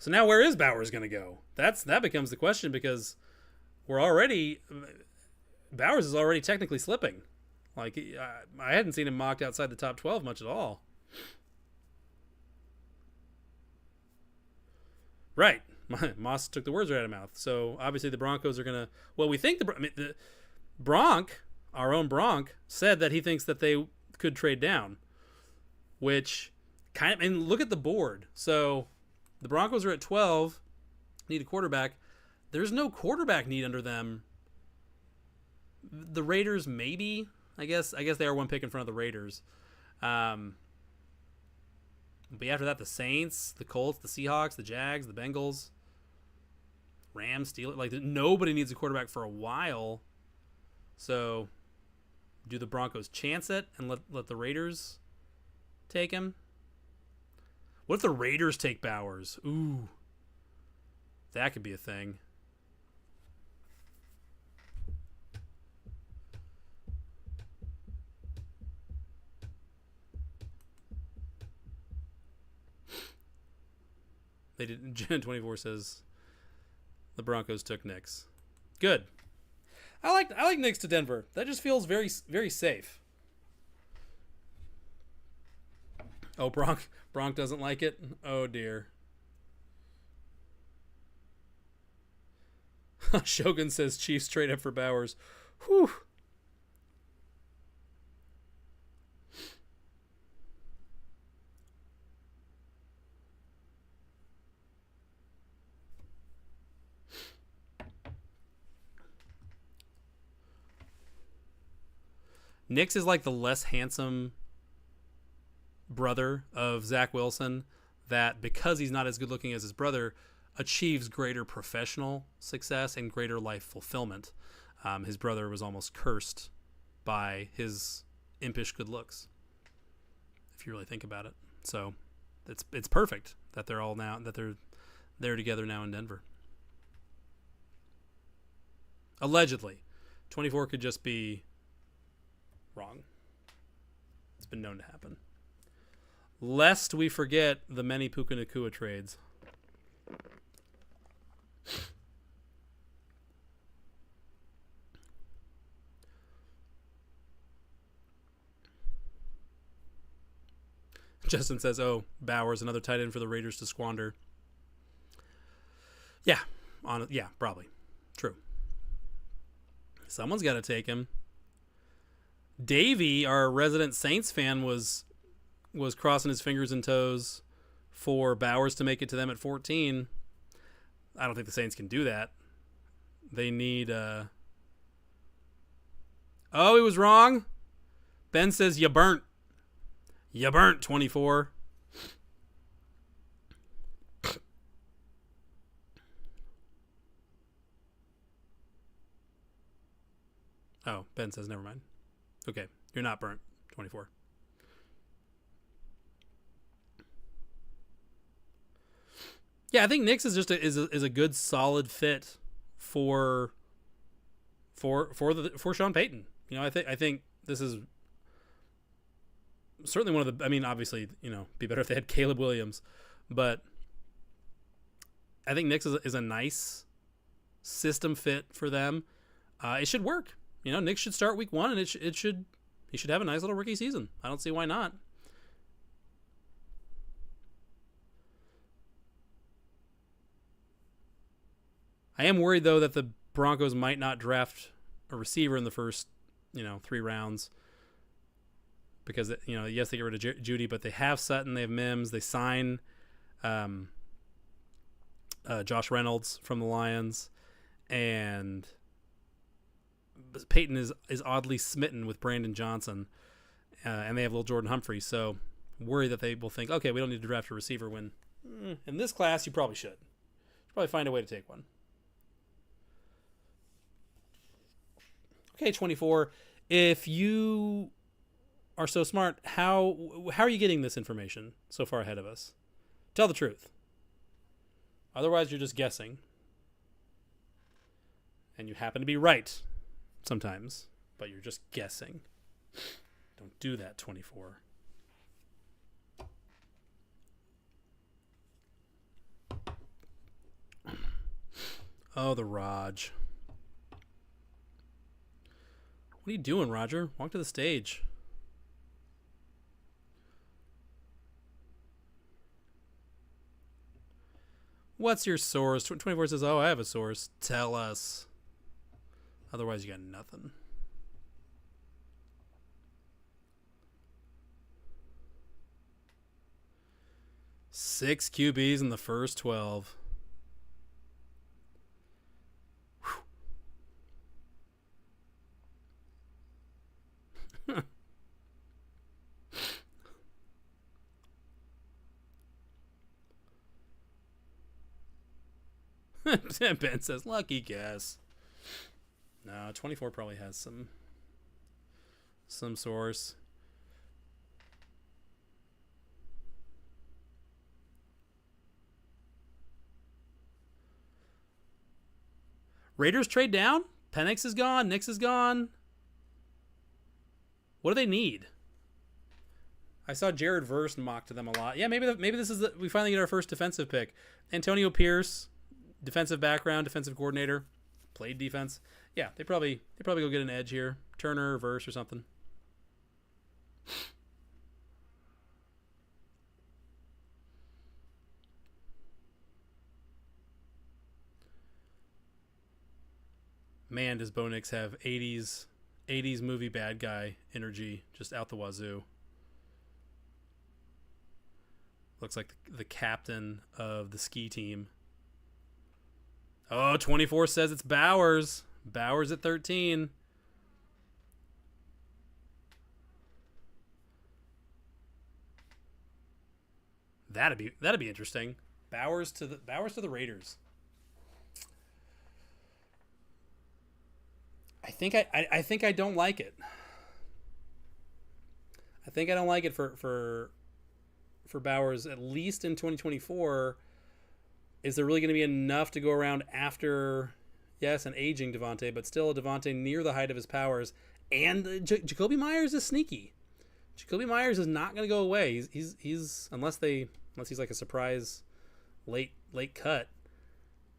So now where is Bowers going to go? That becomes the question, because Bowers is already technically slipping. Like, I hadn't seen him mocked outside the top 12 much at all. Right. Moss took the words right out of mouth. So obviously the Broncos are going to, well, we think the Bronk, our own Bronk, said that he thinks that they could trade down, which kind of, and look at the board. So the Broncos are at 12, need a quarterback. There's no quarterback need under them. The Raiders, maybe. I guess they are one pick in front of the Raiders. But after that, the Saints, the Colts, the Seahawks, the Jags, the Bengals, Rams, Steelers. Like, nobody needs a quarterback for a while. So do the Broncos chance it and let the Raiders take him? What if the Raiders take Bowers? Ooh. That could be a thing. They didn't. Gen 24 says the Broncos took Knicks. Good. I like Knicks to Denver. That just feels very, very safe. Oh, Bronk doesn't like it? Oh, dear. Shogun says Chiefs trade up for Bowers. Whew. Nix is like the less handsome brother of Zach Wilson that, because he's not as good looking as his brother, achieves greater professional success and greater life fulfillment. His brother was almost cursed by his impish good looks, if you really think about it. So it's perfect that they're together now in Denver. Allegedly. 24 could just be wrong. It's been known to happen. Lest we forget the many Puka Nacua trades. Justin says, oh, Bowers, another tight end for the Raiders to squander. Yeah, probably. True. Someone's got to take him. Davey, our resident Saints fan, was crossing his fingers and toes for Bowers to make it to them at 14. I don't think the Saints can do that. They need... Oh, he was wrong. Ben says, you burnt. You burnt, 24. Oh, Ben says, never mind. Okay, you're not burnt, 24. Yeah, I think Nix is just is a good solid fit for Sean Payton. You know, I think this is certainly one of the. I mean, obviously, you know, be better if they had Caleb Williams, but I think Nix is a nice system fit for them. It should work. You know, Nix should start week 1, and he should have a nice little rookie season. I don't see why not. I am worried though that the Broncos might not draft a receiver in the first, 3 rounds. Because, yes, they get rid of Judy, but they have Sutton, they have Mims, they sign Josh Reynolds from the Lions, and Peyton is oddly smitten with Brandon Johnson, and they have little Jordan Humphrey, so worry that they will think, okay, we don't need to draft a receiver when in this class you probably should. Probably find a way to take one. Okay, 24. If you are so smart, how are you getting this information so far ahead of us? Tell the truth. Otherwise, you're just guessing. And you happen to be right sometimes, but you're just guessing. Don't do that, 24. Oh, the Raj. What are you doing, Roger? Walk to the stage. What's your source? 24 says, oh, I have a source. Tell us. Otherwise, you got nothing. Six QBs in the first 12. Ben says, lucky guess. No, 24 probably has some source. Raiders trade down? Penix is gone. Nix is gone. What do they need? I saw Jared Verse mock to them a lot. Yeah, maybe this is we finally get our first defensive pick. Antonio Pierce, defensive background, defensive coordinator, played defense. Yeah, they probably go get an edge here. Turner, Verse, or something. Man, does Bo Nix have 80s movie bad guy energy just out the wazoo. Looks like the captain of the ski team. Oh, 24 says it's Bowers. Bowers at 13. That'd be interesting. Bowers to the Raiders. I think I don't like it. I think I don't like it for Bowers, at least in 2024. Is there really going to be enough to go around after, yes, an aging Devontae, but still a Devontae near the height of his powers? And Jacoby Myers is sneaky. Jacoby Myers is not going to go away. He's unless he's like a surprise late cut.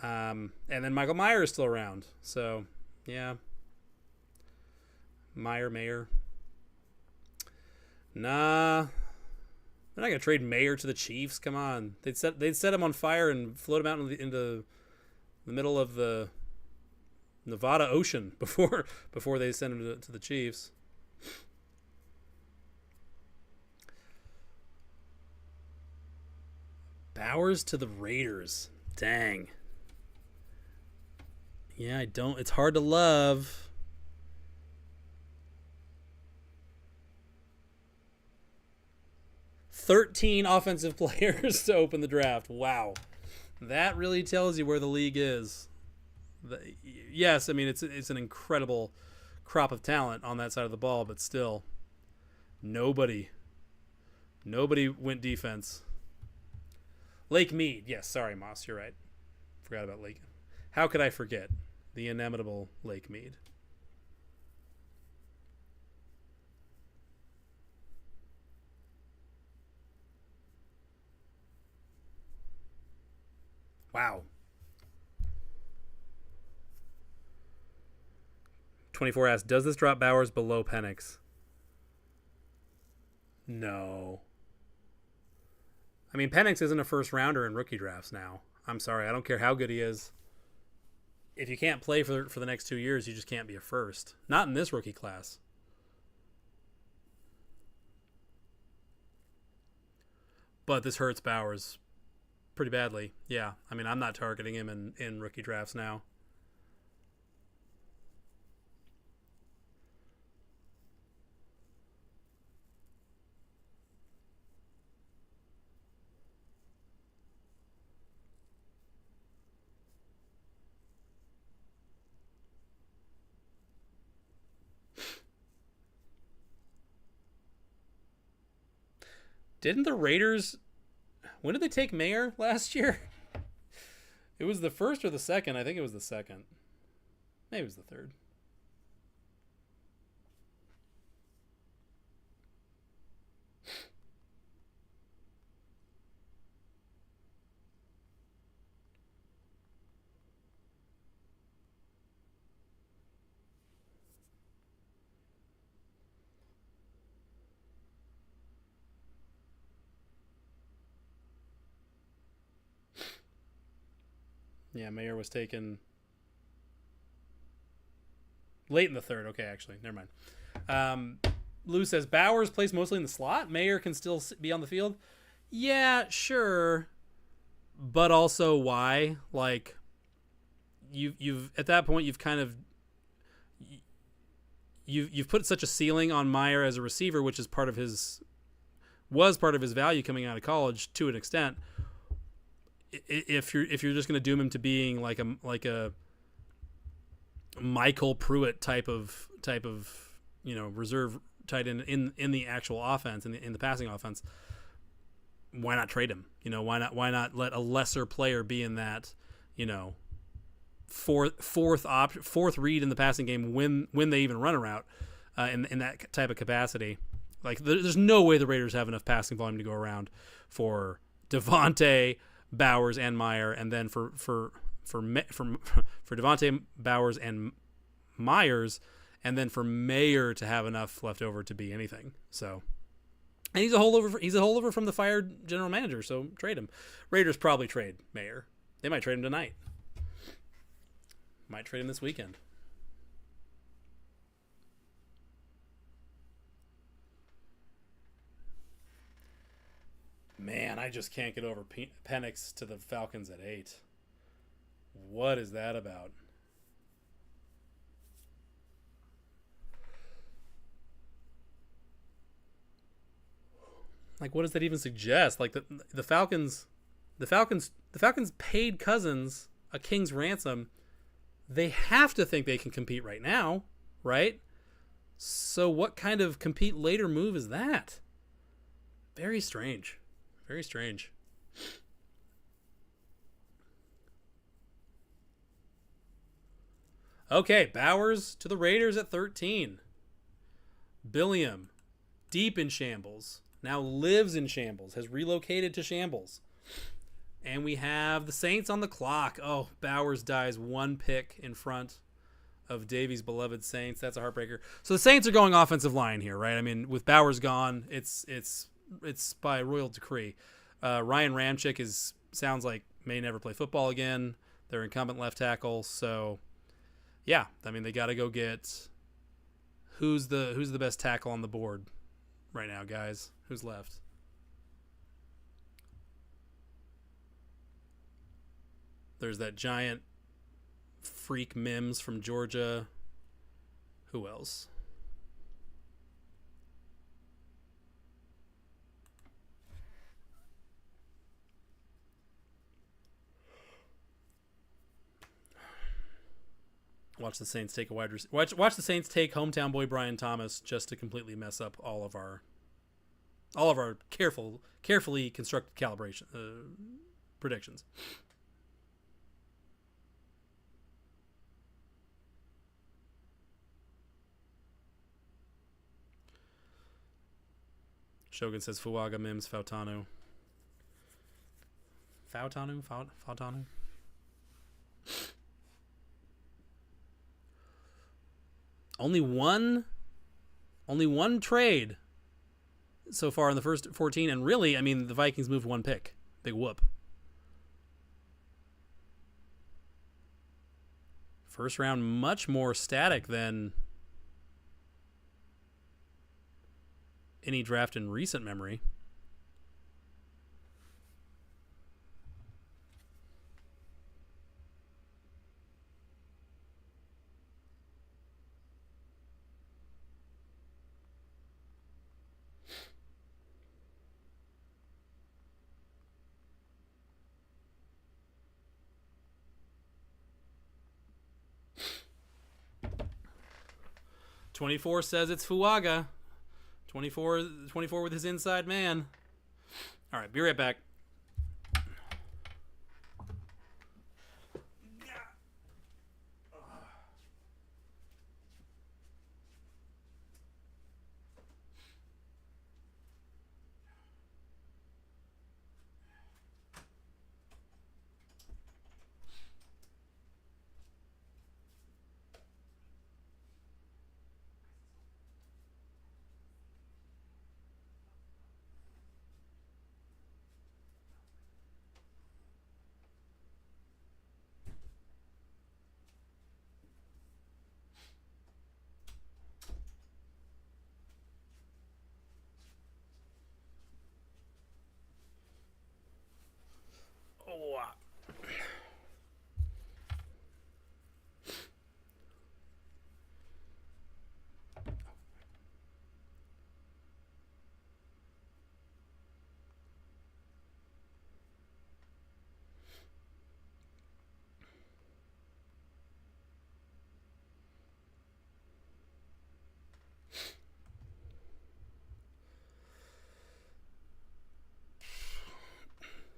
And then Michael Mayer is still around. So, yeah. Mayer. Nah. They're not going to trade Mayer to the Chiefs. Come on. They'd set him on fire and float him out into the middle of the Nevada Ocean before they send him to the Chiefs. Bowers to the Raiders. Dang. Yeah, it's hard to love. $13 offensive players to open the draft. Wow. That really tells you where the league is. Yes, I mean, it's an incredible crop of talent on that side of the ball, but still, nobody went defense. Lake Mead. Yes, sorry, Moss. You're right. Forgot about Lake. How could I forget the inimitable Lake Mead? Wow. 24 asks, does this drop Bowers below Penix? No. I mean, Penix isn't a first rounder in rookie drafts now. I'm sorry. I don't care how good he is. If you can't play for the next 2 years, you just can't be a first. Not in this rookie class. But this hurts Bowers pretty badly. Yeah. I mean, I'm not targeting him in rookie drafts now. Didn't the Raiders... When did they take Mayer last year? It was the first or the second. I think it was the second. Maybe it was the third. Yeah, Mayer was taken late in the third. Okay, actually, never mind. Lou says Bowers plays mostly in the slot. Mayer can still be on the field. Yeah, sure, but also why? Like, you've at that point you've kind of you've put such a ceiling on Mayer as a receiver, which is part of his value coming out of college to an extent. If you're just going to doom him to being like a Michael Pruitt type of reserve tight end in the actual offense in the passing offense, why not trade him? Why not let a lesser player be in that fourth read in the passing game when they even run a route in that type of capacity. Like there's no way the Raiders have enough passing volume to go around for Devontae, Bowers, and Mayer, and then for Devontae, Bowers, and Myers, and then for Mayer to have enough left over to be anything. So, and he's a holdover from the fired general manager. So trade him. Raiders probably trade Mayer. They might trade him tonight. Might trade him this weekend. Man, I just can't get over Penix to the Falcons at 8. What is that about? Like, what does that even suggest? Like the Falcons paid Cousins a king's ransom. They have to think they can compete right now, right? So what kind of compete later move is that? Very strange. Very strange. Okay, Bowers to the Raiders at 13. Billiam, deep in shambles, now lives in shambles, has relocated to shambles. And we have the Saints on the clock. Oh, Bowers dies one pick in front of Davies' beloved Saints. That's a heartbreaker. So the Saints are going offensive line here, right? I mean, with Bowers gone, it's by royal decree. Ryan Ramczyk sounds like may never play football again. They're incumbent left tackle, so yeah, I mean they got to go get who's the best tackle on the board right now, guys? Who's left? There's that giant freak Mims from Georgia. Who else? Watch the Saints take a wide receiver. Watch the Saints take hometown boy Brian Thomas just to completely mess up all of our carefully constructed calibration predictions. Shogun says Fuaga, Mims, Fautanu. Fautanu? Only one trade so far in the first 14, and really, I mean, the Vikings moved one pick. Big whoop. First round, much more static than any draft in recent memory. "24 says it's Fuaga. 24 with his inside man." All right, be right back.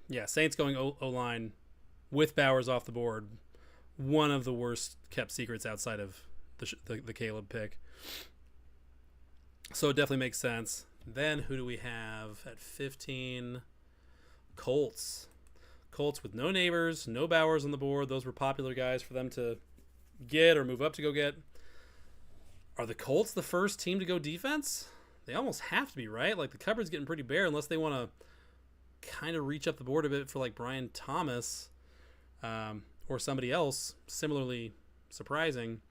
Yeah, Saints going O-line with Bowers off the board. One of the worst kept secrets outside of the Caleb pick. So it definitely makes sense. Then who do we have at 15? Colts. Colts with no Neighbors, no Bowers on the board. Those were popular guys for them to get or move up to go get. Are the Colts the first team to go defense? They almost have to be, right? Like, the cupboard's getting pretty bare unless they want to kind of reach up the board a bit for, like, Brian Thomas or somebody else similarly surprising.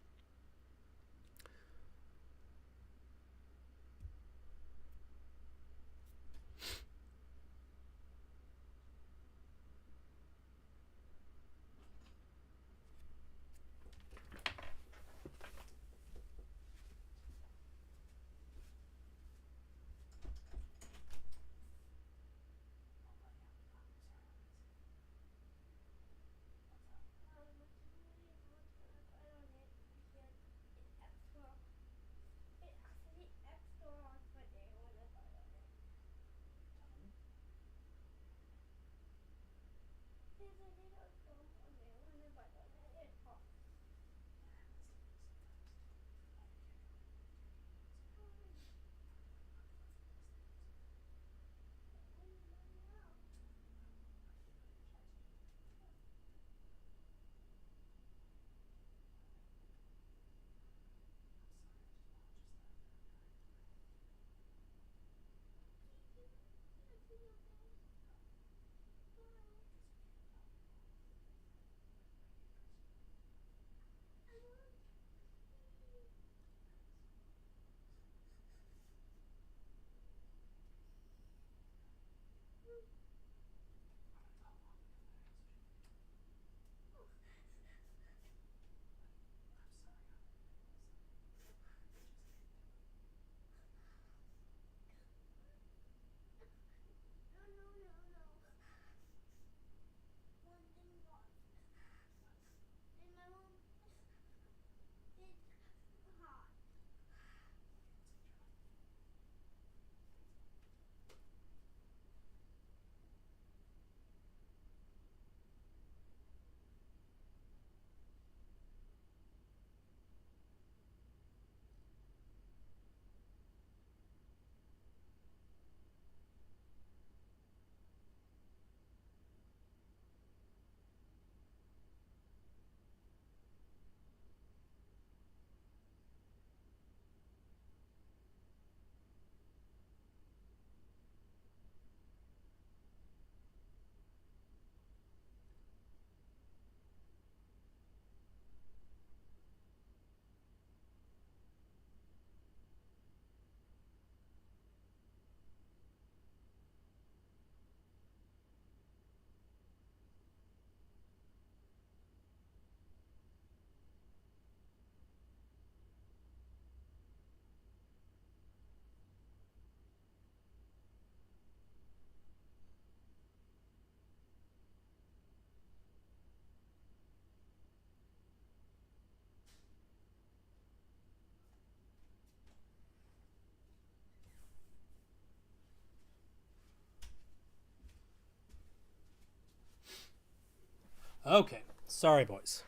Okay. Sorry, boys.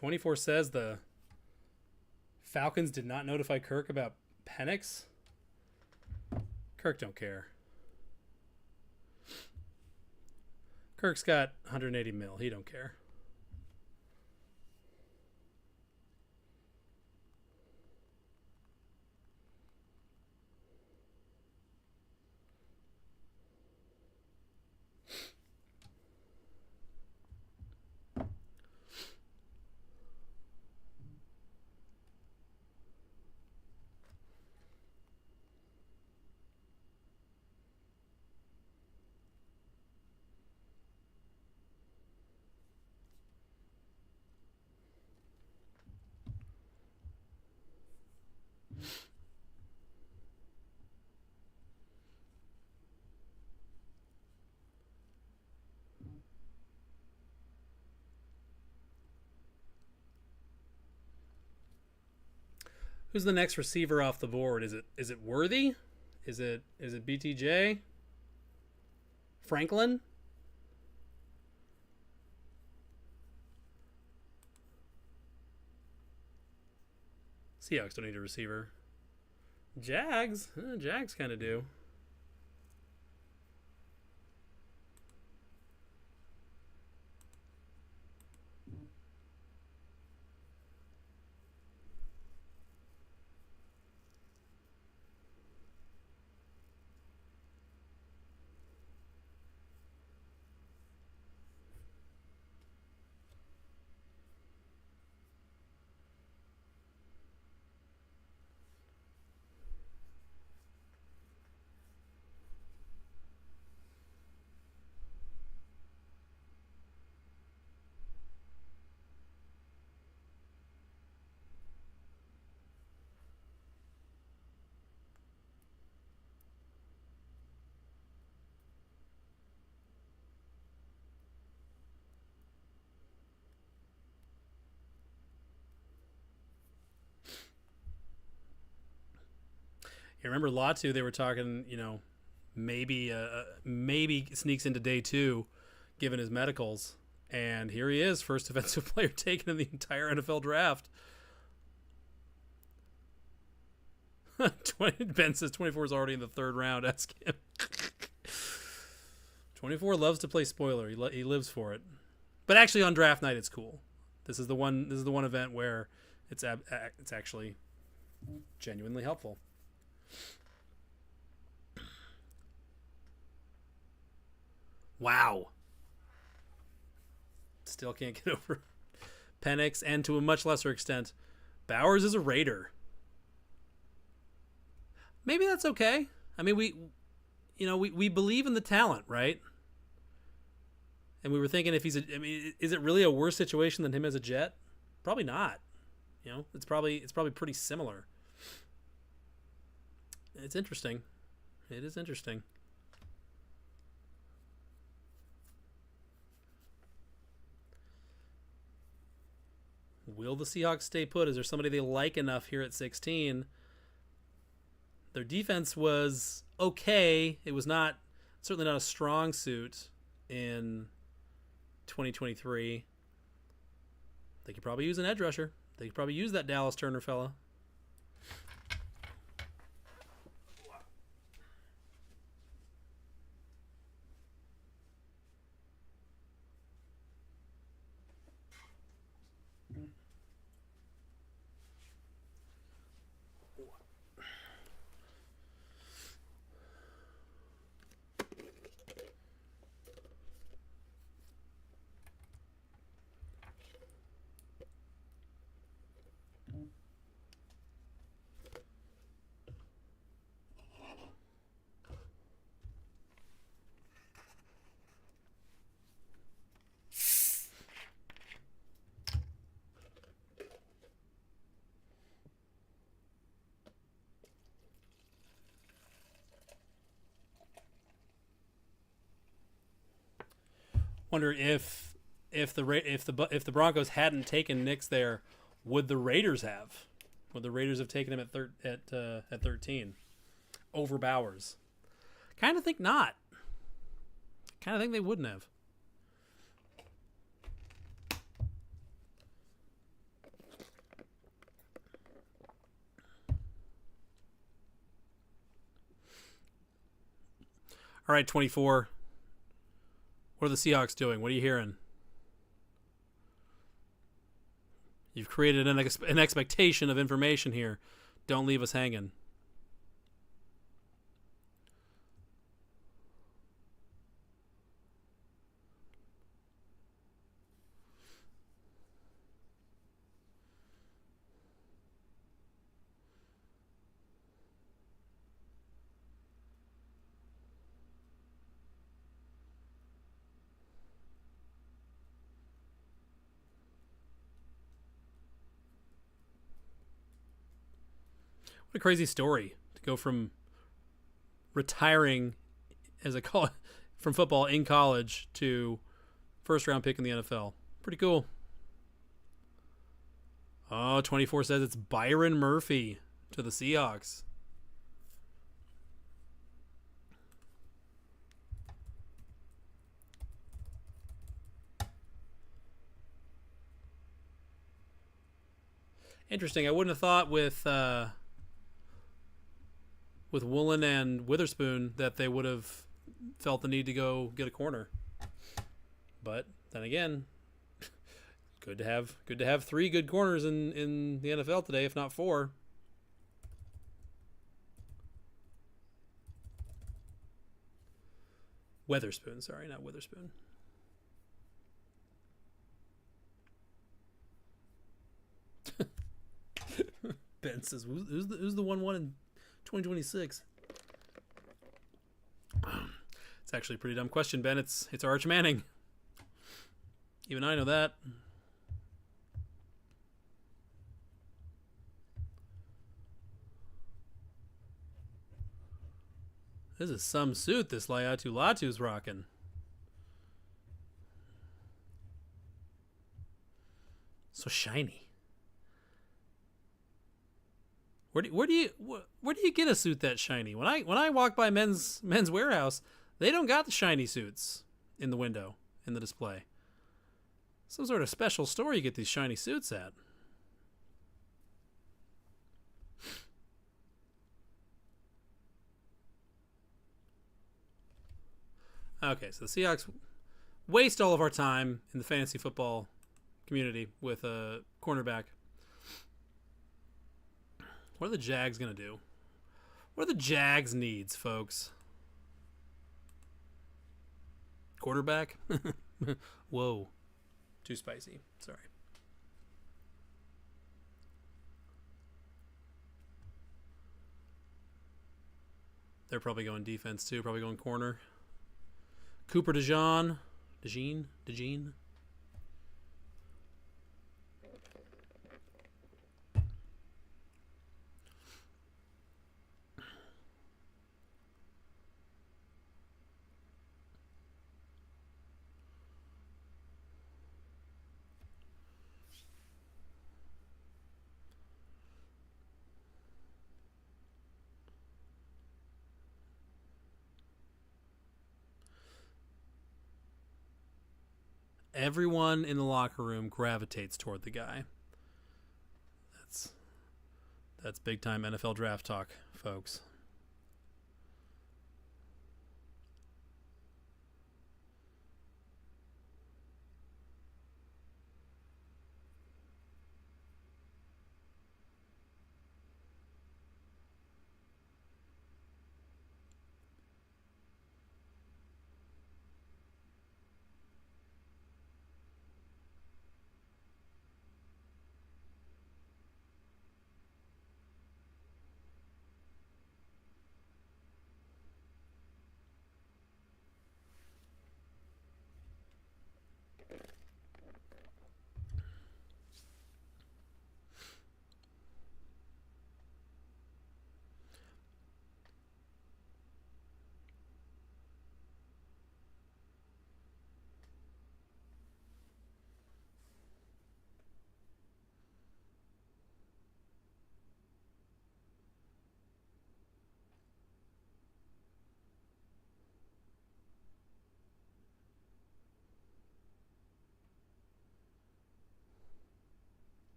.24 says the Falcons did not notify Kirk about Penix. Kirk don't care. Kirk's got 180 mil. He don't care. Who's the next receiver off the board? Is it Worthy? Is it BTJ? Franklin? Seahawks don't need a receiver. Jags? Jags kind of do. You remember Latu? They were talking, maybe sneaks into day 2, given his medicals, and here he is, first defensive player taken in the entire NFL draft. Ben says 24 is already in the 3rd round. Ask him. 24 loves to play spoiler. He lives for it. But actually, on draft night, it's cool. This is the one event where it's actually genuinely helpful. Wow. Still can't get over Penix, and to a much lesser extent, Bowers is a Raider. Maybe that's okay. I mean, we believe in the talent, right? And we were thinking is it really a worse situation than him as a Jet? Probably not. It's probably pretty similar. It's interesting. It is interesting. Will the Seahawks stay put? Is there somebody they like enough here at 16? Their defense was okay. It was certainly not a strong suit in 2023. They could probably use an edge rusher. They could probably use that Dallas Turner fella. Wonder if the Broncos hadn't taken Nix there, would the Raiders have? Would the Raiders have taken him at 13 over Bowers? Kind of think not. Kind of think they wouldn't have. All right, 24. What are the Seahawks doing? What are you hearing? You've created an expectation of information here. Don't leave us hanging. What a crazy story to go from retiring as from football in college to first round pick in the NFL. Pretty cool. Oh, 24 says it's Byron Murphy to the Seahawks. Interesting. I wouldn't have thought with Woolen and Witherspoon that they would have felt the need to go get a corner. But then again, good to have 3 good corners in the NFL today, if not 4. Witherspoon, sorry, not Witherspoon. Ben says, "Who's the 1-1 in 2026?" It's actually a pretty dumb question, Ben. It's Arch Manning. Even I know that. This is some suit this Laiatu Latu's rocking. So shiny. Where do you get a suit that shiny? When I walk by men's warehouse, they don't got the shiny suits in the window in the display. Some sort of special store you get these shiny suits at. Okay, so the Seahawks waste all of our time in the fantasy football community with a cornerback. What are the Jags going to do? What are the Jags' needs, folks? Quarterback? Whoa. Too spicy. Sorry. They're probably going defense, too. Probably going corner. Cooper DeJean. Everyone in the locker room gravitates toward the guy. That's big time NFL draft talk, folks.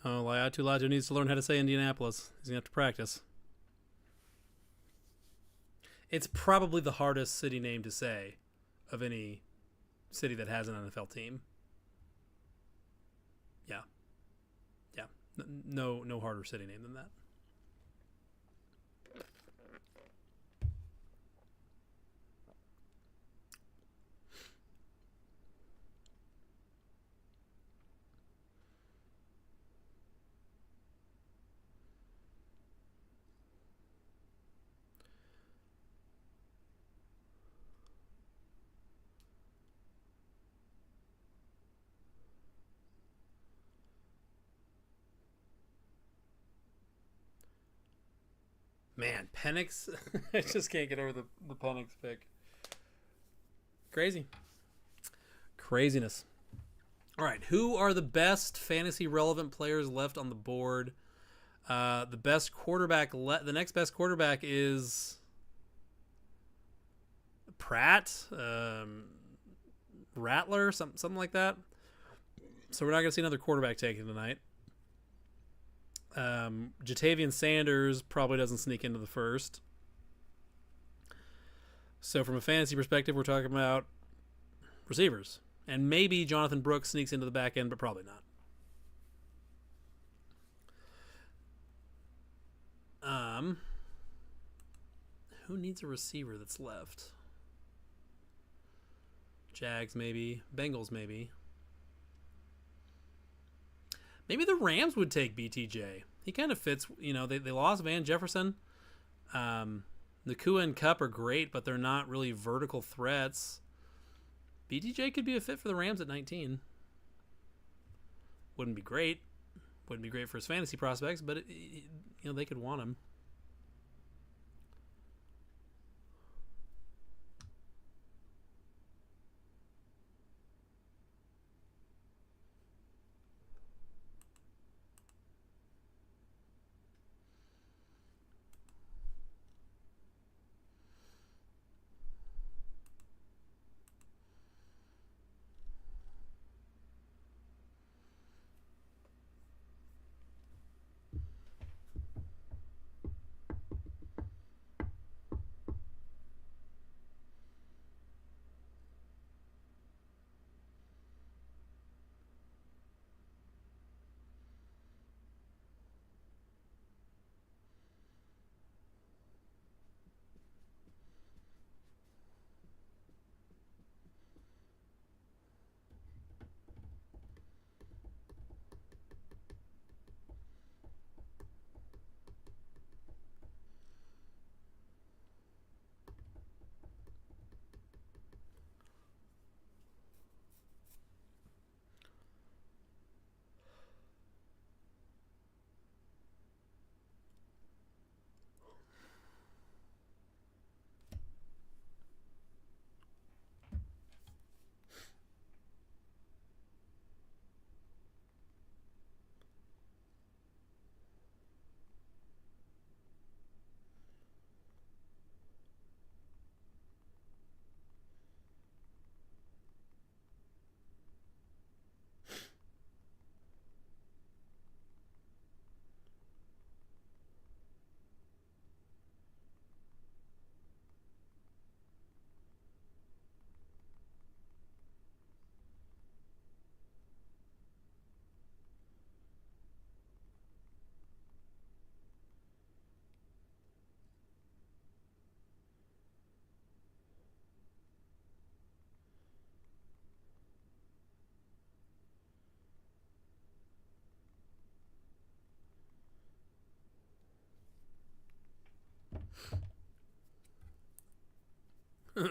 Oh, Laiatu needs to learn how to say Indianapolis. He's going to have to practice. It's probably the hardest city name to say of any city that has an NFL team. Yeah. Yeah. No harder city name than that. Man, Penix. I just can't get over the Penix pick. Craziness. All right, who are the best fantasy relevant players left on the board? The best quarterback. The next best quarterback is Pratt, Rattler, something like that. So we're not going to see another quarterback taken tonight. Jatavian Sanders probably doesn't sneak into the first. So from a fantasy perspective, we're talking about receivers. And maybe Jonathan Brooks sneaks into the back end, but probably not. Who needs a receiver that's left? Jags maybe. Bengals maybe. Maybe the Rams would take BTJ. He kind of fits. They lost Van Jefferson. Nakua and Kupp are great, but they're not really vertical threats. BTJ could be a fit for the Rams at 19. Wouldn't be great. Wouldn't be great for his fantasy prospects, but they could want him.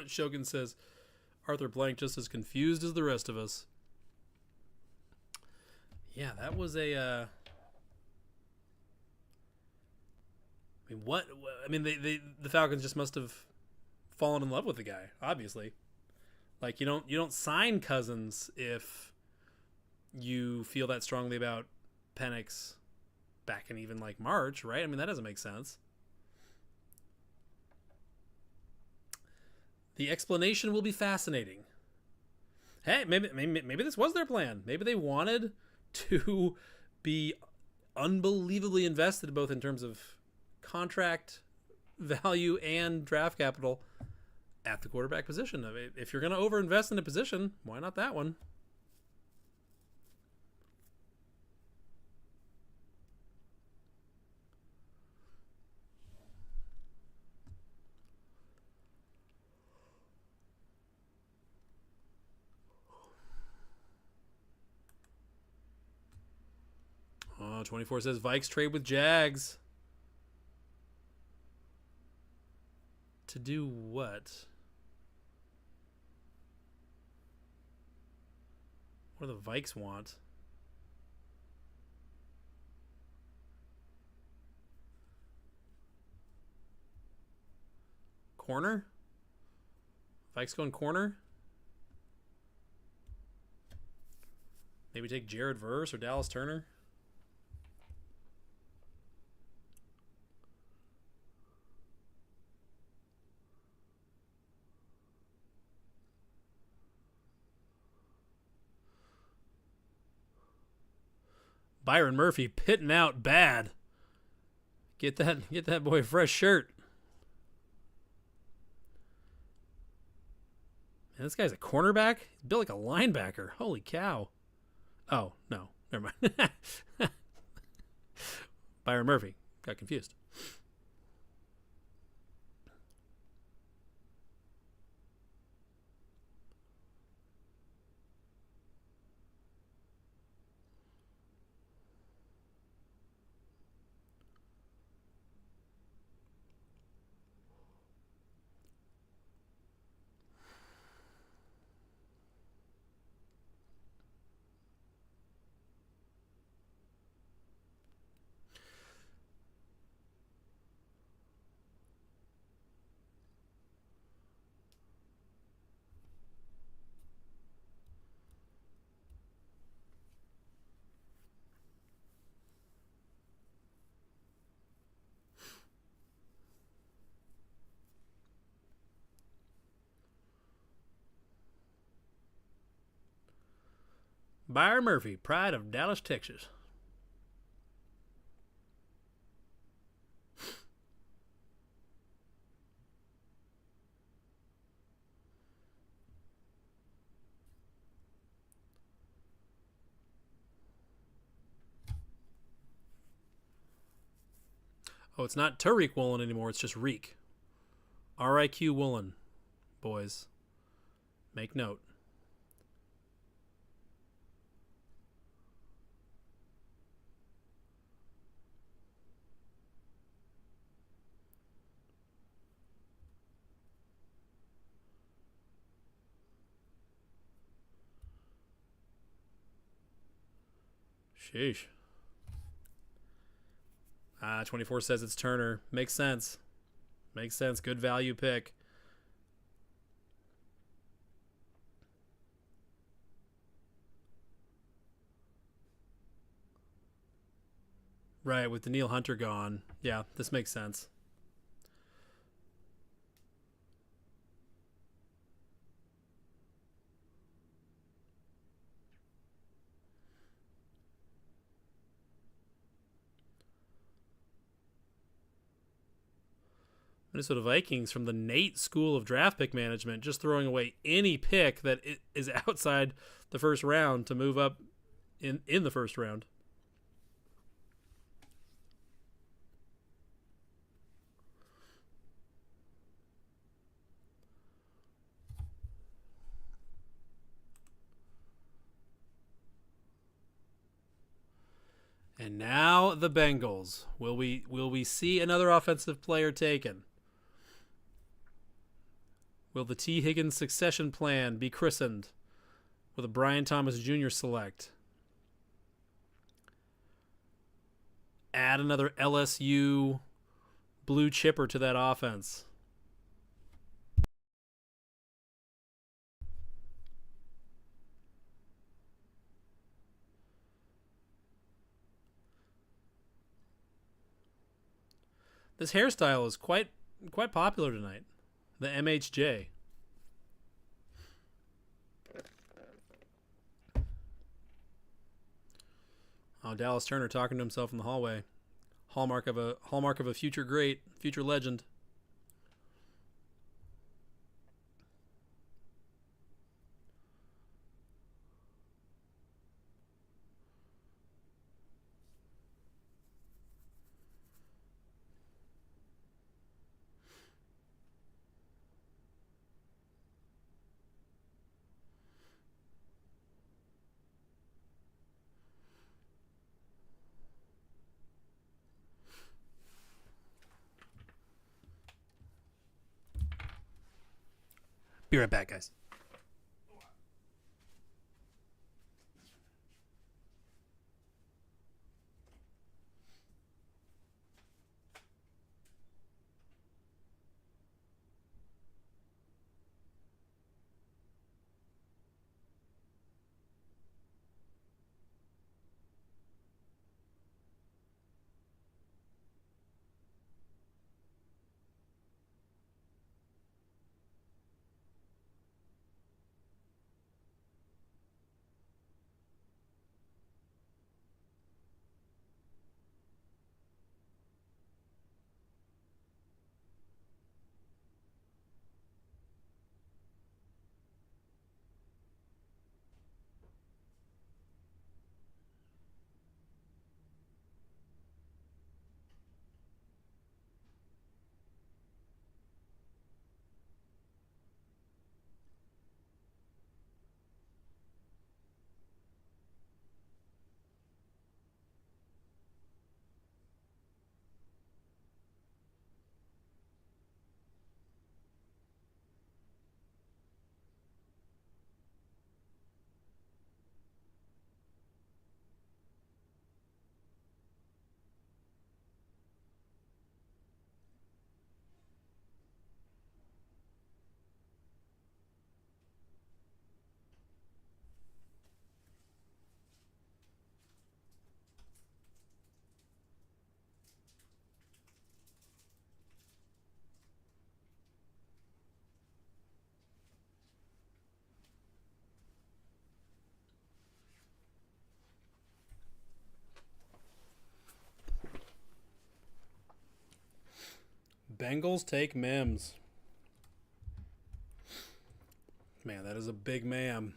Shogun says, Arthur Blank just as confused as the rest of us. Yeah, that was a... the Falcons just must have fallen in love with the guy, obviously. Like, you don't sign Cousins if you feel that strongly about Penix back in even, like, March, right? I mean, that doesn't make sense. The explanation will be fascinating. Hey, maybe this was their plan. Maybe they wanted to be unbelievably invested both in terms of contract value and draft capital at the quarterback position. I mean, if you're going to overinvest in a position, why not that one? Oh, 24 says Vikes trade with Jags. To do what? What do the Vikes want? Corner? Vikes going corner? Maybe take Jared Verse or Dallas Turner? Byron Murphy pitting out bad. Get that boy a fresh shirt. Man, this guy's a cornerback? He's built like a linebacker. Holy cow. Oh, no. Never mind. Byron Murphy. Got confused. Byron Murphy, pride of Dallas, Texas. Oh, it's not Tariq Woolen anymore. It's just Reek. R-I-Q Woolen, boys. Make note. Sheesh. 24 says it's Turner. Makes sense. Makes sense. Good value pick. Right, with Danielle Hunter gone. Yeah, this makes sense. Minnesota Vikings from the Nate School of Draft Pick Management, just throwing away any pick that is outside the first round to move up in the first round. And now the Bengals. Will we see another offensive player taken? Will the T. Higgins succession plan be christened with a Brian Thomas Jr. select? Add another LSU blue chipper to that offense. This hairstyle is quite popular tonight. The MHJ. Oh, Oh, Dallas Turner talking to himself in the hallway. Hallmark of a future great, future legend. Be right back, guys. Bengals take Mims. Man, that is a big man.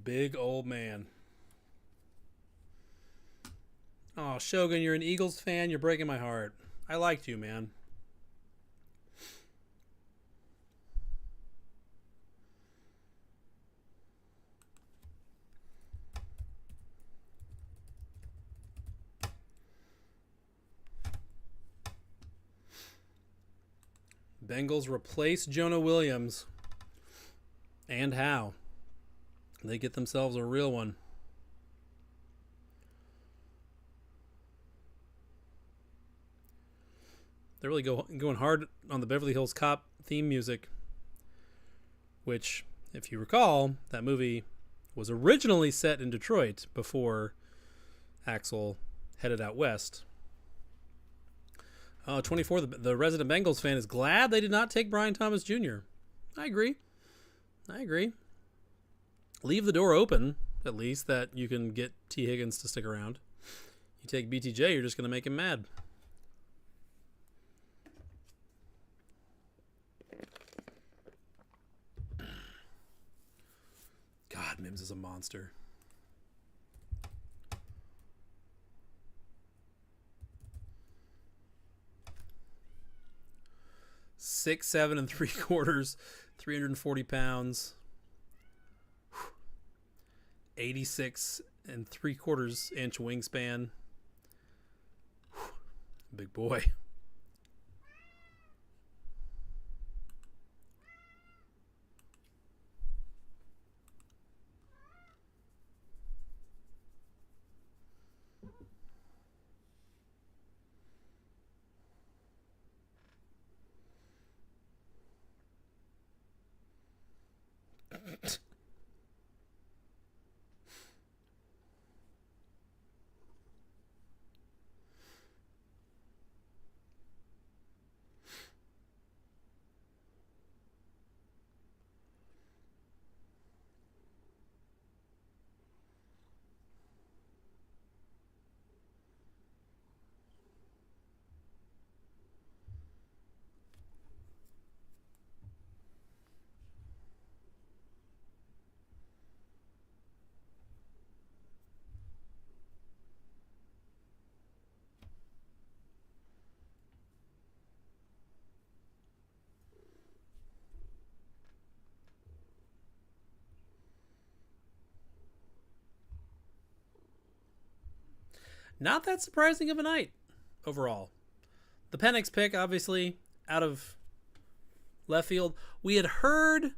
Big old man. Oh, Shogun, you're an Eagles fan? You're breaking my heart. I liked you, man. Bengals replace Jonah Williams. And how? They get themselves a real one. They're really going hard on the Beverly Hills Cop theme music, which, if you recall, that movie was originally set in Detroit before Axel headed out west. 24, the resident Bengals fan is glad they did not take Brian Thomas Jr. I agree. Leave the door open, at least, that you can get T. Higgins to stick around. You take BTJ, you're just going to make him mad. God, Mims is a monster. Six, 7 3/4, 340 pounds. 86 3/4 inch wingspan. Big boy. not that surprising of a night overall. The Penix pick, obviously, out of left field. We had heard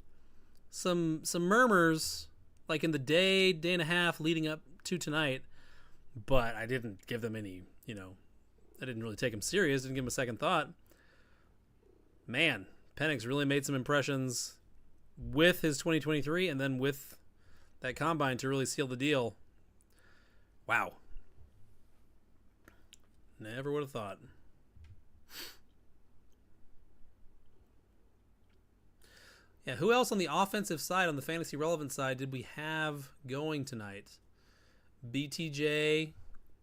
some murmurs like in the day and a half leading up to tonight, but I didn't give them any, I didn't really take them serious, didn't give them a second thought. Man, Penix really made some impressions with his 2023 and then with that combine to really seal the deal. Wow. Never would have thought. Yeah, who else on the offensive side, on the fantasy relevant side, did we have going tonight? BTJ,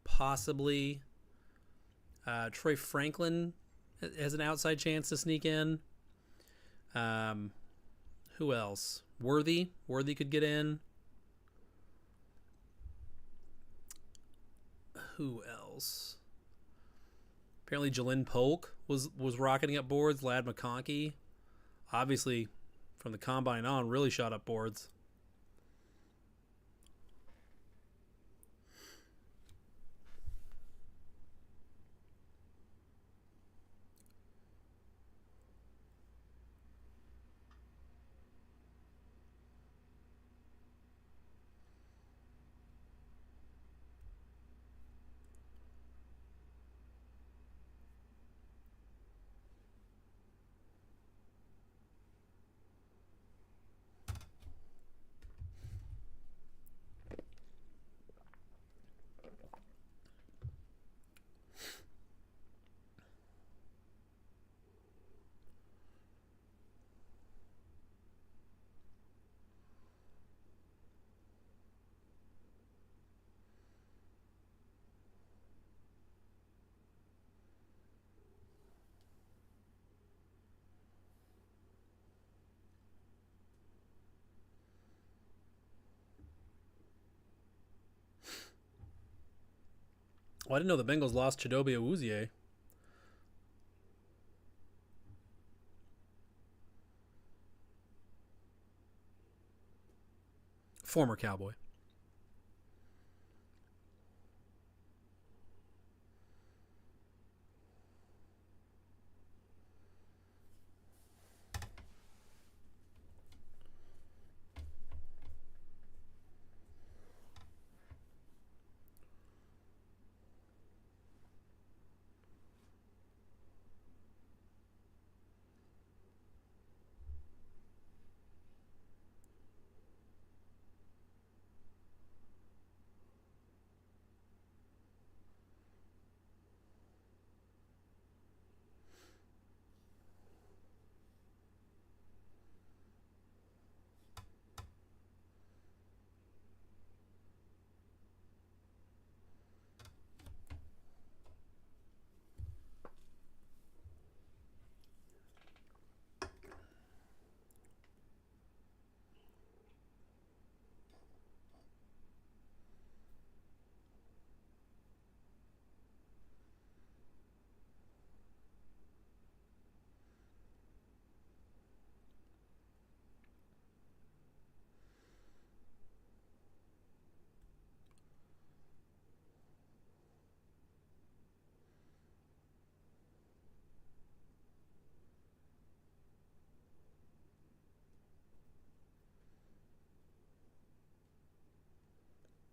possibly. Troy Franklin has an outside chance to sneak in. Who else? Worthy could get in. Who else? Apparently Jalen Polk was rocketing up boards. Lad McConkey, obviously from the combine on, really shot up boards. Well, I didn't know the Bengals lost Chidobe Awuzie. Former Cowboy.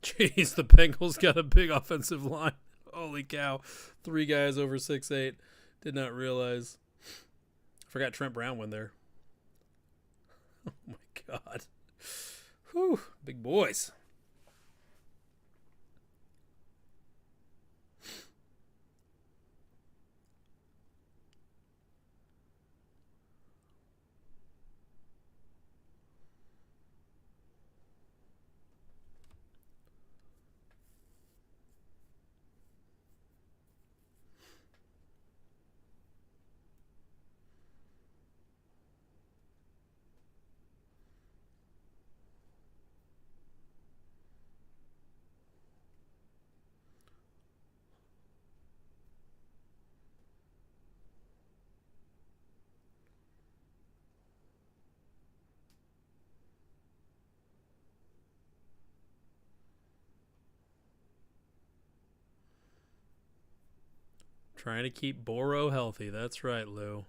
Jeez, the Bengals got a big offensive line. Holy cow. 3 guys over 6'8". Did not realize. I forgot Trent Brown went there. Oh my God. Whew, big boys. Trying to keep Boro healthy. That's right, Lou.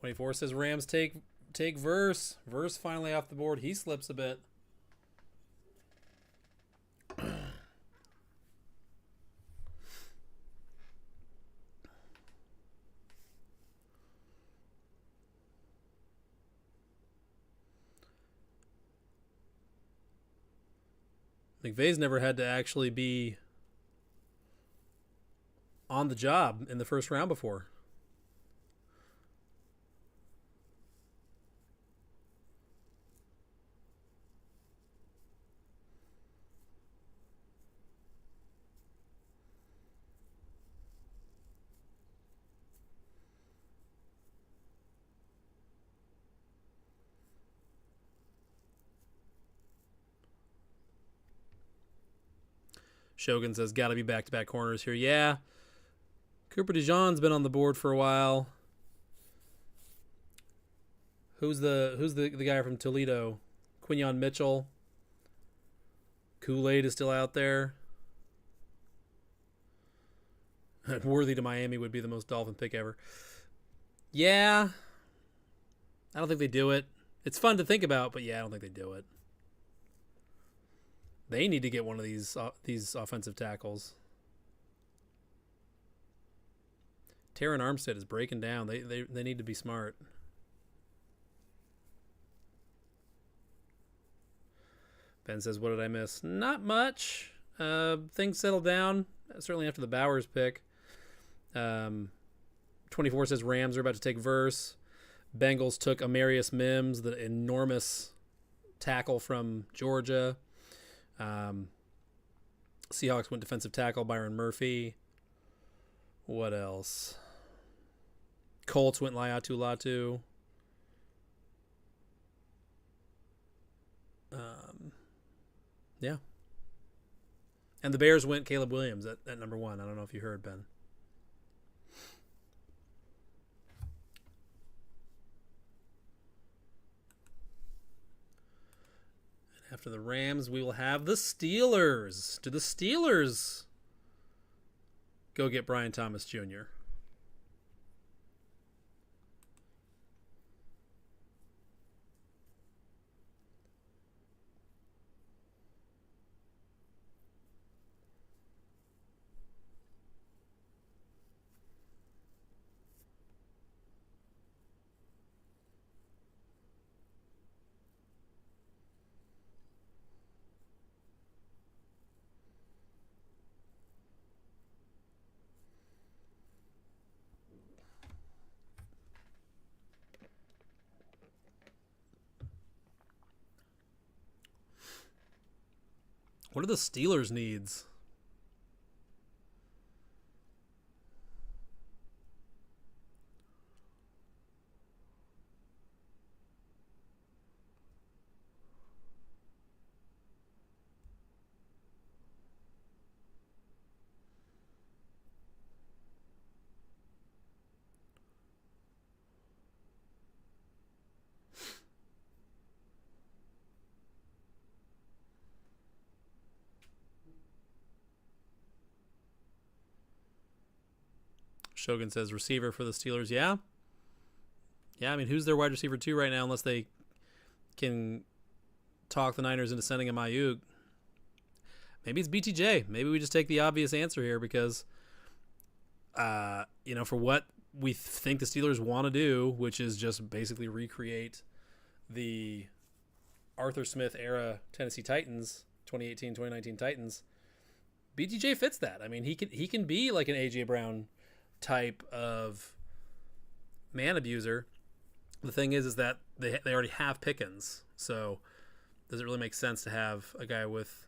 .24 says Rams take Verse. Verse finally off the board. He slips a bit. McVay's never had to actually be on the job in the first round before. Shogun says, gotta be back-to-back corners here. Yeah. Cooper DeJean's been on the board for a while. Who's the guy from Toledo? Quinyon Mitchell. Kool-Aid is still out there. Worthy to Miami would be the most Dolphin pick ever. Yeah. I don't think they do it. It's fun to think about, but yeah, I don't think they do it. They need to get one of these offensive tackles. Taron Armstead is breaking down. They need to be smart. Ben says, what did I miss? Not much. Things settled down, certainly after the Bowers pick. 24 says Rams are about to take Verse. Bengals took Amarius Mims, the enormous tackle from Georgia. Seahawks went defensive tackle Byron Murphy. What else? Colts went Laiatu Latu. Yeah. And the Bears went Caleb Williams at number 1. I don't know if you heard, Ben. After the Rams, we will have the Steelers. Do the Steelers go get Brian Thomas Jr.? What are the Steelers' needs? Shogun says receiver for the Steelers. Yeah. Yeah, I mean, who's their wide receiver 2 right now unless they can talk the Niners into sending him Ayuk? Maybe it's BTJ. Maybe we just take the obvious answer here because, for what we think the Steelers want to do, which is just basically recreate the Arthur Smith era Tennessee Titans, 2018, 2019 Titans, BTJ fits that. I mean, he can be like an A.J. Brown type of man abuser. The thing is that they already have Pickens, so does it really make sense to have a guy with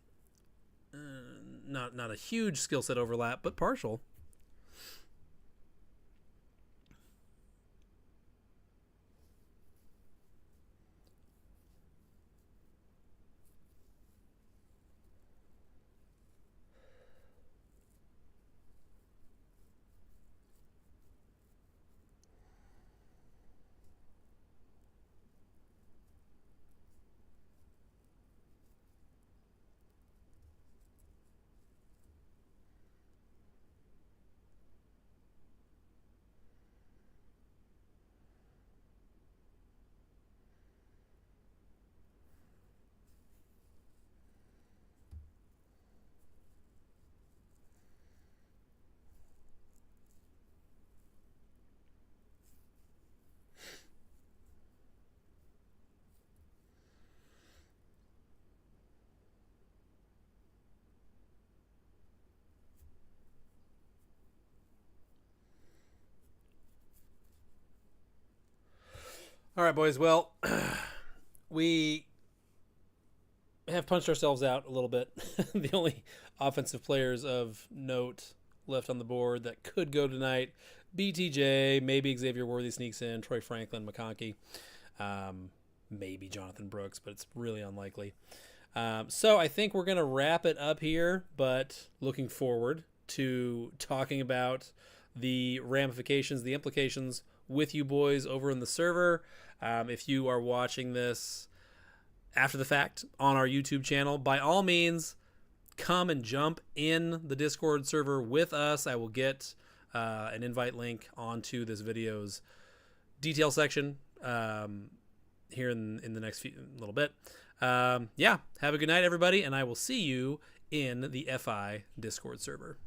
not a huge skill set overlap, but partial? All right, boys. Well, we have punched ourselves out a little bit. The only offensive players of note left on the board that could go tonight: BTJ, maybe Xavier Worthy sneaks in, Troy Franklin, McConkey, maybe Jonathan Brooks, but it's really unlikely. So I think we're going to wrap it up here, but looking forward to talking about the ramifications, the implications with you boys over in the server. If you are watching this after the fact on our YouTube channel, by all means, come and jump in the Discord server with us. I will get an invite link onto this video's detail section here in the next little bit. Yeah, have a good night, everybody, and I will see you in the FI Discord server.